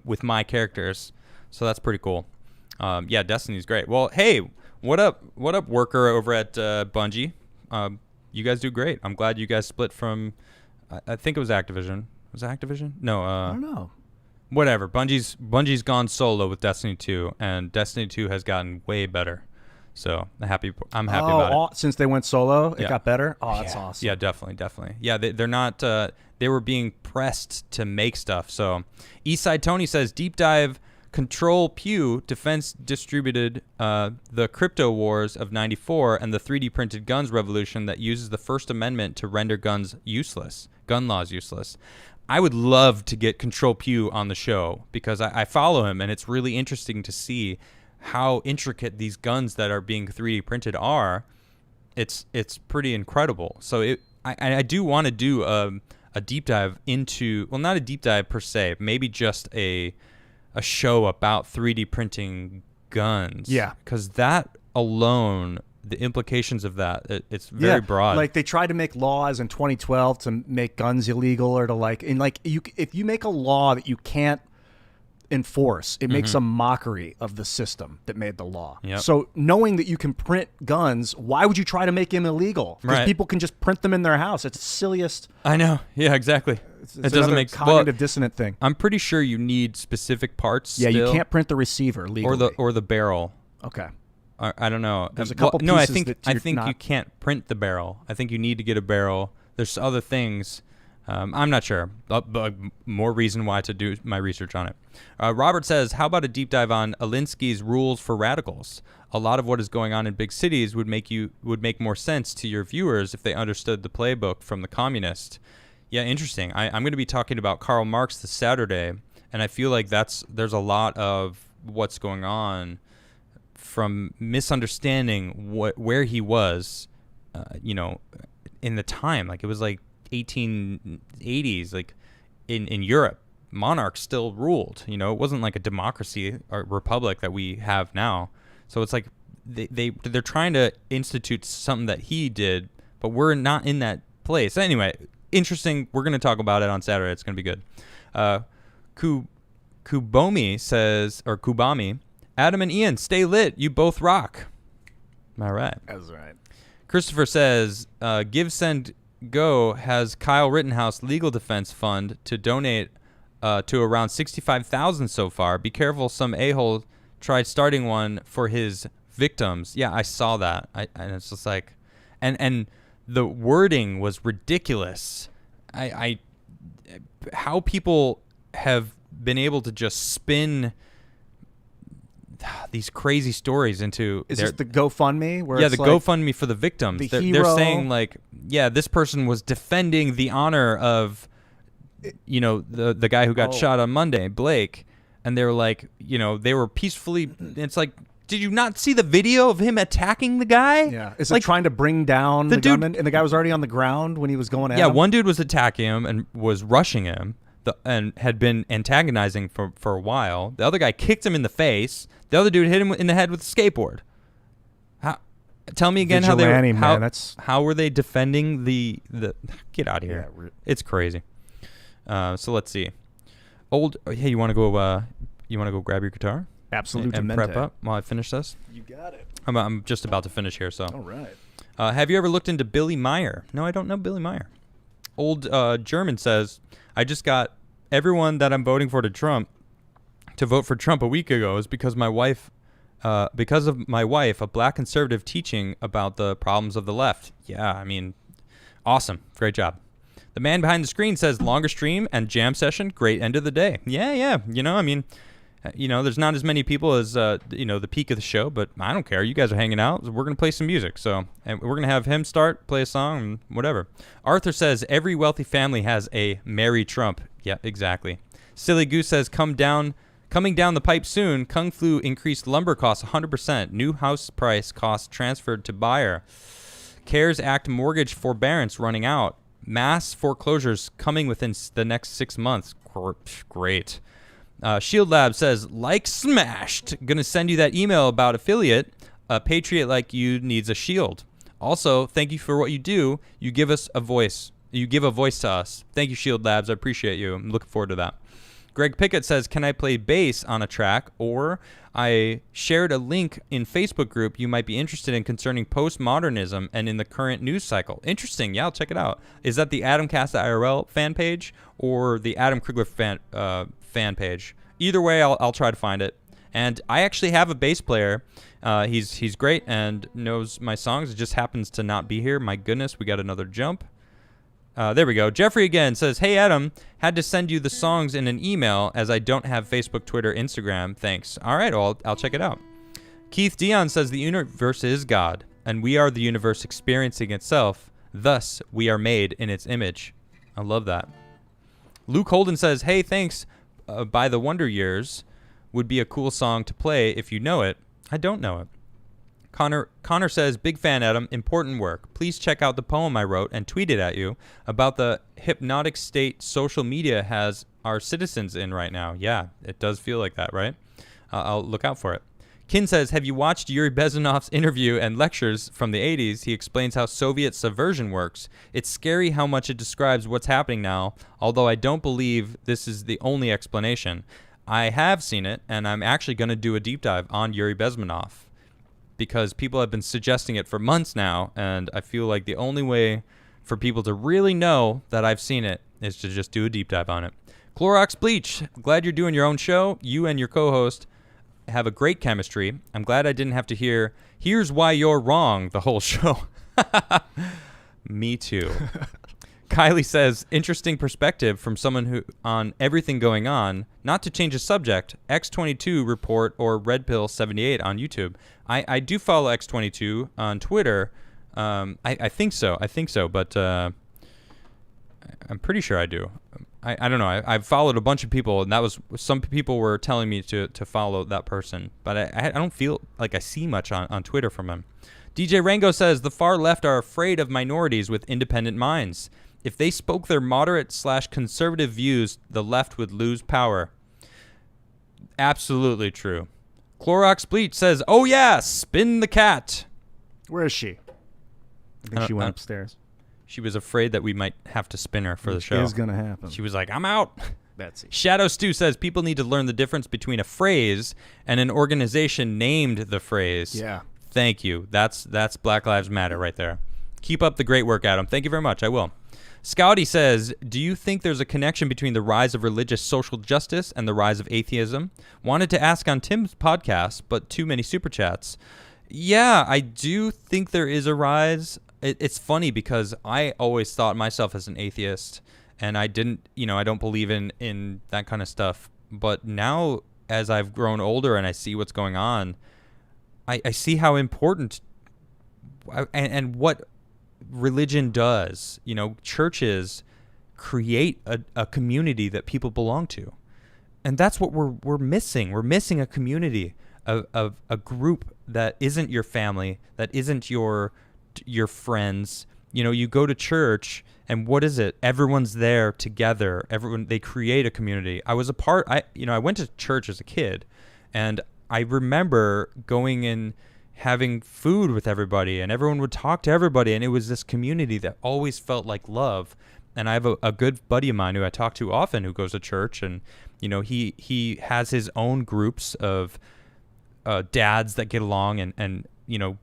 with my characters. So that's pretty cool. Yeah, Destiny's great. Well, hey, what up, worker over at Bungie? You guys do great. I'm glad you guys split from. I think it was Activision. Was it Activision? No. I don't know. Whatever. Bungie's gone solo with Destiny 2, and Destiny 2 has gotten way better. So I'm happy about it. Since they went solo, it got better? Oh, that's awesome. Yeah, definitely. Yeah, they're not. They were being pressed to make stuff. So Eastside Tony says, deep dive Control Pew Defense distributed the crypto wars of 94 and the 3D printed guns revolution that uses the First Amendment to render gun laws useless. I would love to get Control Pew on the show because I follow him, and it's really interesting to see how intricate these guns that are being 3D printed are. It's pretty incredible. So I do want to do a deep dive into, well, not a deep dive per se, maybe just a show about 3D printing guns. Yeah. Because that alone, the implications of that, it's very broad. Like they tried to make laws in 2012 to make guns illegal, or to if you make a law that you can't enforce, it makes a mockery of the system that made the law. Yep. So knowing that you can print guns, why would you try to make them illegal? Because people can just print them in their house. It's the silliest. I know. Yeah, exactly. It doesn't make cognitive dissonant thing. I'm pretty sure you need specific parts. Yeah, still, you can't print the receiver legally. or the barrel. Okay. I don't know. There's a couple pieces. No, I think you can't print the barrel. I think you need to get a barrel. There's other things. I'm not sure. But more reason why to do my research on it. Robert says, how about a deep dive on Alinsky's rules for radicals? A lot of what is going on in big cities would make more sense to your viewers if they understood the playbook from the communist. Yeah, interesting. I'm going to be talking about Karl Marx this Saturday, and I feel like there's a lot of what's going on from misunderstanding where he was, in the time. Like it was like 1880s, like in Europe, monarchs still ruled. It wasn't like a democracy or republic that we have now. So it's like they're trying to institute something that he did, but we're not in that place. Anyway, interesting. We're going to talk about it on Saturday. It's going to be good. Kubomi says, or Kubami, Adam and Ian, stay lit. You both rock. All right. That's right. Christopher says, Give, Send, Go has Kyle Rittenhouse legal defense fund to donate to around $65,000 so far. Be careful, some a-hole tried starting one for his victims. Yeah, I saw that. And it's just like, and the wording was ridiculous. How people have been able to just spin these crazy stories into. Is this the GoFundMe? Where the GoFundMe for the victims. They're saying like, yeah, this person was defending the honor of, the guy who got shot on Monday, Blake, and they were like, they were peacefully. It's like, did you not see the video of him attacking the guy? Yeah, is it trying to bring down the gunman, and the guy was already on the ground when he was going at him? Yeah, one dude was attacking him and was rushing him. And had been antagonizing for a while. The other guy kicked him in the face. The other dude hit him in the head with a skateboard. Tell me again how were they defending the get out of here. Yeah, it's crazy. So let's see. Hey, you want to go grab your guitar? Absolutely. And prep up while I finish this? You got it. I'm just about to finish here, so. All right. Have you ever looked into Billy Meyer? No, I don't know Billy Meyer. Old German says, I just got everyone that I'm voting for to vote for Trump a week ago is because of my wife, a black conservative, teaching about the problems of the left. Yeah, I mean, awesome. Great job. The man behind the screen says longer stream and jam session. Great end of the day. Yeah. There's not as many people as, the peak of the show, but I don't care. You guys are hanging out. We're going to play some music. So, and we're going to have him play a song, and whatever. Arthur says, every wealthy family has a Mary Trump. Yeah, exactly. Silly Goose says, coming down the pipe soon. Kung Flu increased lumber costs 100%. New house price costs transferred to buyer. CARES Act mortgage forbearance running out. Mass foreclosures coming within the next 6 months. Great. Shield Lab says, like smashed. Gonna send you that email about affiliate. A patriot like you needs a shield. Also, thank you for what you do. You give us a voice. You give a voice to us. Thank you, Shield Labs. I appreciate you. I'm looking forward to that. Greg Pickett says, can I play bass on a track? Or I shared a link in Facebook group you might be interested in concerning postmodernism and in the current news cycle. Interesting. Yeah, I'll check it out. Is that the Adamcast IRL fan page or the Adam Crigler fan page? Either way, I'll try to find it. And I actually have a bass player. He's great and knows my songs. It just happens to not be here. My goodness, we got another jump. There we go. Jeffrey again says, hey, Adam, had to send you the songs in an email as I don't have Facebook, Twitter, Instagram. Thanks. All right, well, I'll check it out. Keith Dion says the universe is God, and we are the universe experiencing itself. Thus, we are made in its image. I love that. Luke Holden says, hey, thanks. By the Wonder Years would be a cool song to play if you know it. I don't know it. Connor says, big fan, Adam. Important work. Please check out the poem I wrote and tweeted at you about the hypnotic state social media has our citizens in right now. Yeah, it does feel like that, right? I'll look out for it. Kin says, have you watched Yuri Bezunov's interview and lectures from the 80s? He explains how Soviet subversion works. It's scary how much it describes what's happening now, although I don't believe this is the only explanation. I have seen it, and I'm actually going to do a deep dive on Yuri Bezmenov, because people have been suggesting it for months now, and I feel like the only way for people to really know that I've seen it is to just do a deep dive on it. Clorox Bleach, glad you're doing your own show. You and your co-host have a great chemistry. I'm glad I didn't have to hear, here's why you're wrong, the whole show. Me too. Kylie says, interesting perspective from someone who on everything going on. Not to change the subject, X22 report or Red Pill 78 on YouTube. I do follow X22 on Twitter. I think so. But I'm pretty sure I do. I don't know. I've followed a bunch of people, and that was some people were telling me to follow that person. But I don't feel like I see much on Twitter from him. DJ Rango says, the far left are afraid of minorities with independent minds. If they spoke their moderate/conservative views, the left would lose power. Absolutely true. Clorox Bleach says, oh yeah, spin the cat. Where is she? I think she went upstairs. She was afraid that we might have to spin her for the show. It is going to happen. She was like, I'm out. Betsy. Shadow Stew says, people need to learn the difference between a phrase and an organization named the phrase. Yeah. Thank you. That's Black Lives Matter right there. Keep up the great work, Adam. Thank you very much. I will. Scouty says, do you think there's a connection between the rise of religious social justice and the rise of atheism? Wanted to ask on Tim's podcast, but too many super chats. Yeah, I do think there is a rise. It's funny because I always thought myself as an atheist, and I didn't, I don't believe in that kind of stuff. But now, as I've grown older and I see what's going on, I see how important and what religion does. Churches create a community that people belong to, and that's what we're missing. We're missing a community of a group that isn't your family, that isn't your friends. You go to church, and what is it? Everyone's there together. They create a community. I went to church as a kid, and I remember going and having food with everybody, and everyone would talk to everybody, and it was this community that always felt like love. And I have a good buddy of mine who I talk to often who goes to church, and he has his own groups of dads that get along and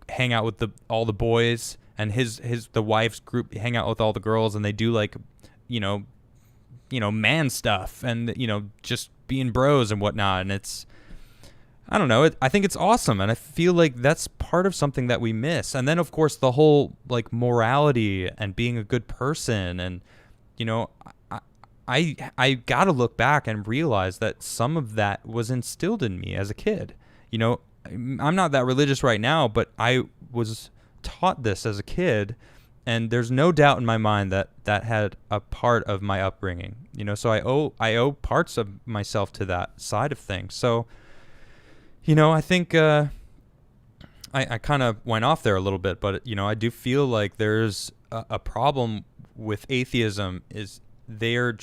hang out with all the boys, and the wife's group hang out with all the girls, and they do man stuff and just being bros and whatnot. And it's, I don't know, I think it's awesome, and I feel like that's part of something that we miss. And then of course the whole morality and being a good person, and I gotta look back and realize that some of that was instilled in me as a kid. I'm not that religious right now, but I was taught this as a kid, and there's no doubt in my mind that had a part of my upbringing. So I owe parts of myself to that side of things. So, I think I kind of went off there a little bit, but I do feel like there's a problem with atheism is they're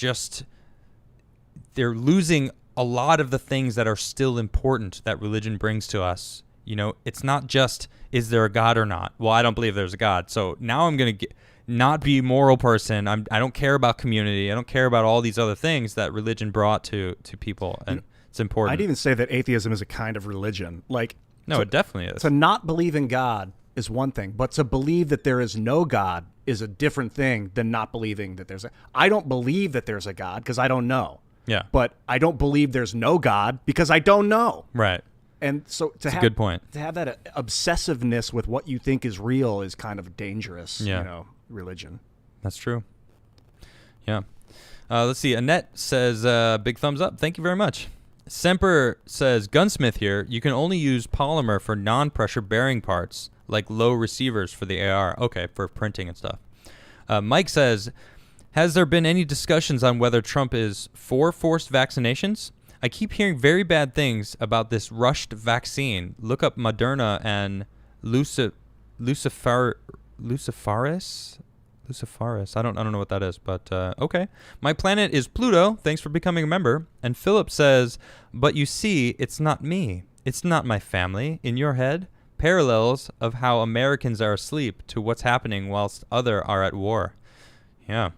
losing a lot of the things that are still important that religion brings to us. You know, it's not just, is there a God or not? Well, I don't believe there's a God. So now I'm going to not be a moral person. I don't care about community. I don't care about all these other things that religion brought to people. And it's important. I'd even say that atheism is a kind of religion. Like, no, it definitely is. To not believe in God is one thing, but to believe that there is no God is a different thing than not believing that there's I don't believe that there's a God because I don't know. Yeah. But I don't believe there's no God because I don't know. Right. And so That's a good point. To have that obsessiveness with what you think is real is kind of dangerous, yeah. You know, religion. That's true. Yeah. Let's see. Annette says, big thumbs up. Thank you very much. Semper says, Gunsmith here. You can only use polymer for non-pressure bearing parts, like low receivers for the AR. Okay, for printing and stuff. Mike says, has there been any discussions on whether Trump is for forced vaccinations? I keep hearing very bad things about this rushed vaccine. Look up Moderna and Luciferis. I don't know what that is, but okay. My planet is Pluto. Thanks for becoming a member. And Philip says, but you see, it's not me. It's not my family. In your head, parallels of how Americans are asleep to what's happening whilst other are at war. Yeah.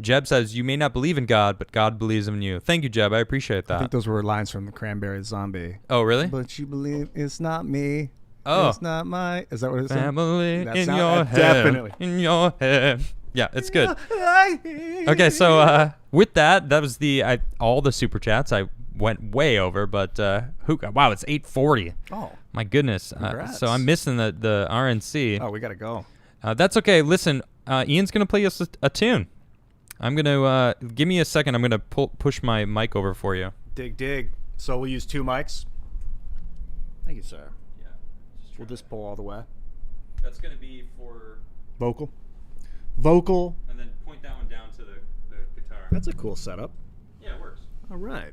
Jeb says, you may not believe in God, but God believes in you. Thank you, Jeb. I appreciate that. I think those were lines from the Cranberry Zombie. Oh, really? But you believe it's not me. Oh. It's not my... Is that what it is? Family in your head. Definitely. In your head. Yeah, it's good. Okay, so with that was all the super chats. I went way over, but wow, it's 8:40. Oh. My goodness. So I'm missing the RNC. Oh, we got to go. That's okay. Listen, Ian's going to play us a tune. I'm going to give me a second. I'm going to push my mic over for you. Dig. So we'll use 2 mics. Thank you, sir. Yeah. We'll just pull all the way. That's going to be for vocal, and then point that one down to the guitar. That's a cool setup. Yeah, it works. All right.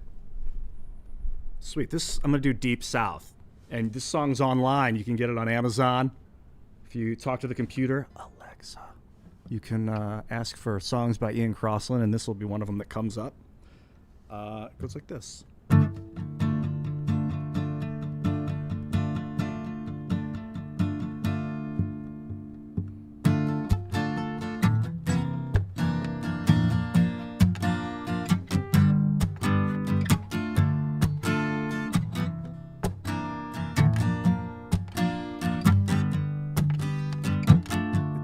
Sweet. I'm going to do Deep South. And this song's online. You can get it on Amazon. If you talk to the computer, Alexa, you can ask for songs by Ian Crossland, and this will be one of them that comes up. It goes like this.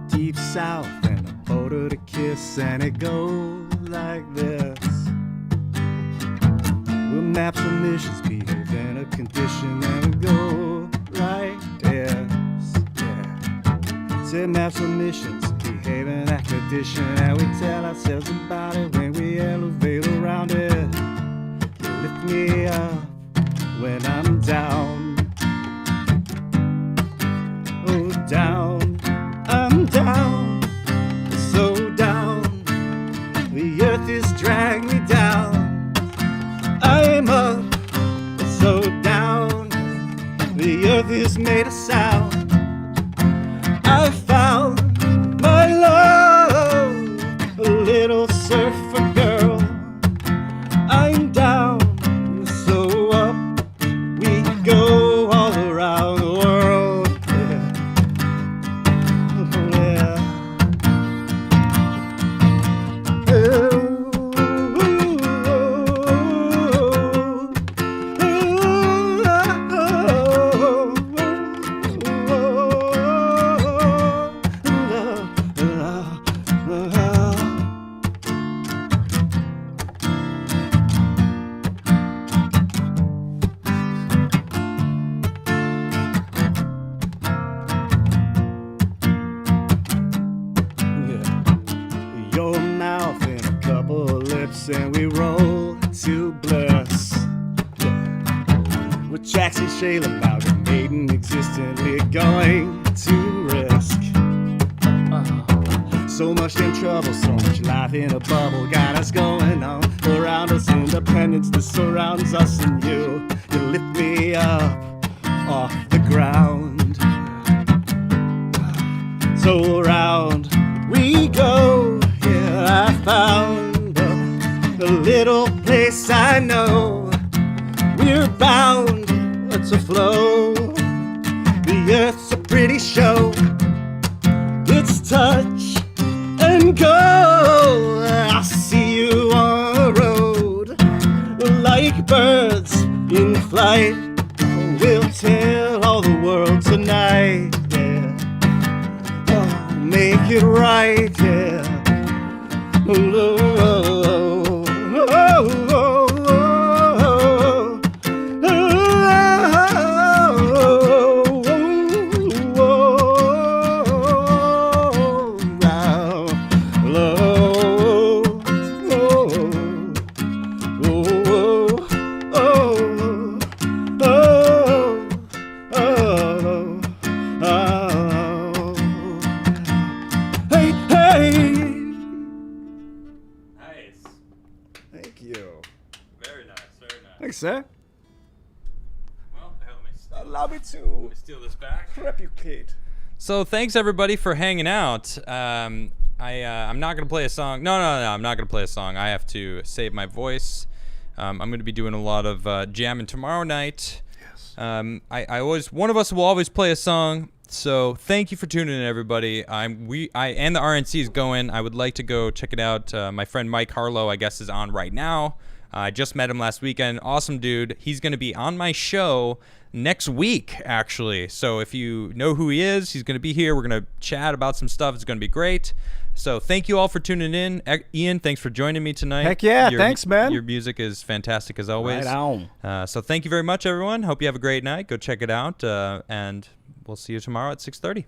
Deep South and a photo to kiss, and it goes like this. We'll map some missions, behave in a condition, and we go like this. Yeah. Say map some missions, behave in that condition, and we tell ourselves about it when we elevate around it. You lift me up when I'm down. Oh, down. I'm down, so down. The earth is dragging me down. I'm up, so down. The earth is made of sound. I found my love, a little surfer girl. I'm down, so up we go all around the world. Your mouth and a couple of lips, and we roll to bliss. With Jackson Shale amalgamating, existently going to risk. So much in trouble, so much life in a bubble, got us going on. Around us, independence that surrounds us, and you lift me up off the ground. So around we go. Yeah, I found a little place I know. bound to flow. The earth's a pretty show. It's touch and go. I see you on the road like birds in flight. We'll tell all the world tonight, yeah. Oh, make it right, yeah. Oh, oh, oh, oh, oh. Sir? Well, allow me to steal this back. Replicate. So thanks everybody for hanging out. I'm not gonna play a song. No, I'm not gonna play a song. I have to save my voice. I'm gonna be doing a lot of jamming tomorrow night. Yes. One of us will always play a song. So thank you for tuning in, everybody. I and the RNC is going. I would like to go check it out. My friend Mike Harlow, I guess, is on right now. I just met him last weekend. Awesome dude. He's going to be on my show next week, actually. So if you know who he is, he's going to be here. We're going to chat about some stuff. It's going to be great. So thank you all for tuning in. Ian, thanks for joining me tonight. Heck yeah. Thanks, man. Your music is fantastic as always. Right on. So thank you very much, everyone. Hope you have a great night. Go check it out. And we'll see you tomorrow at 6:30.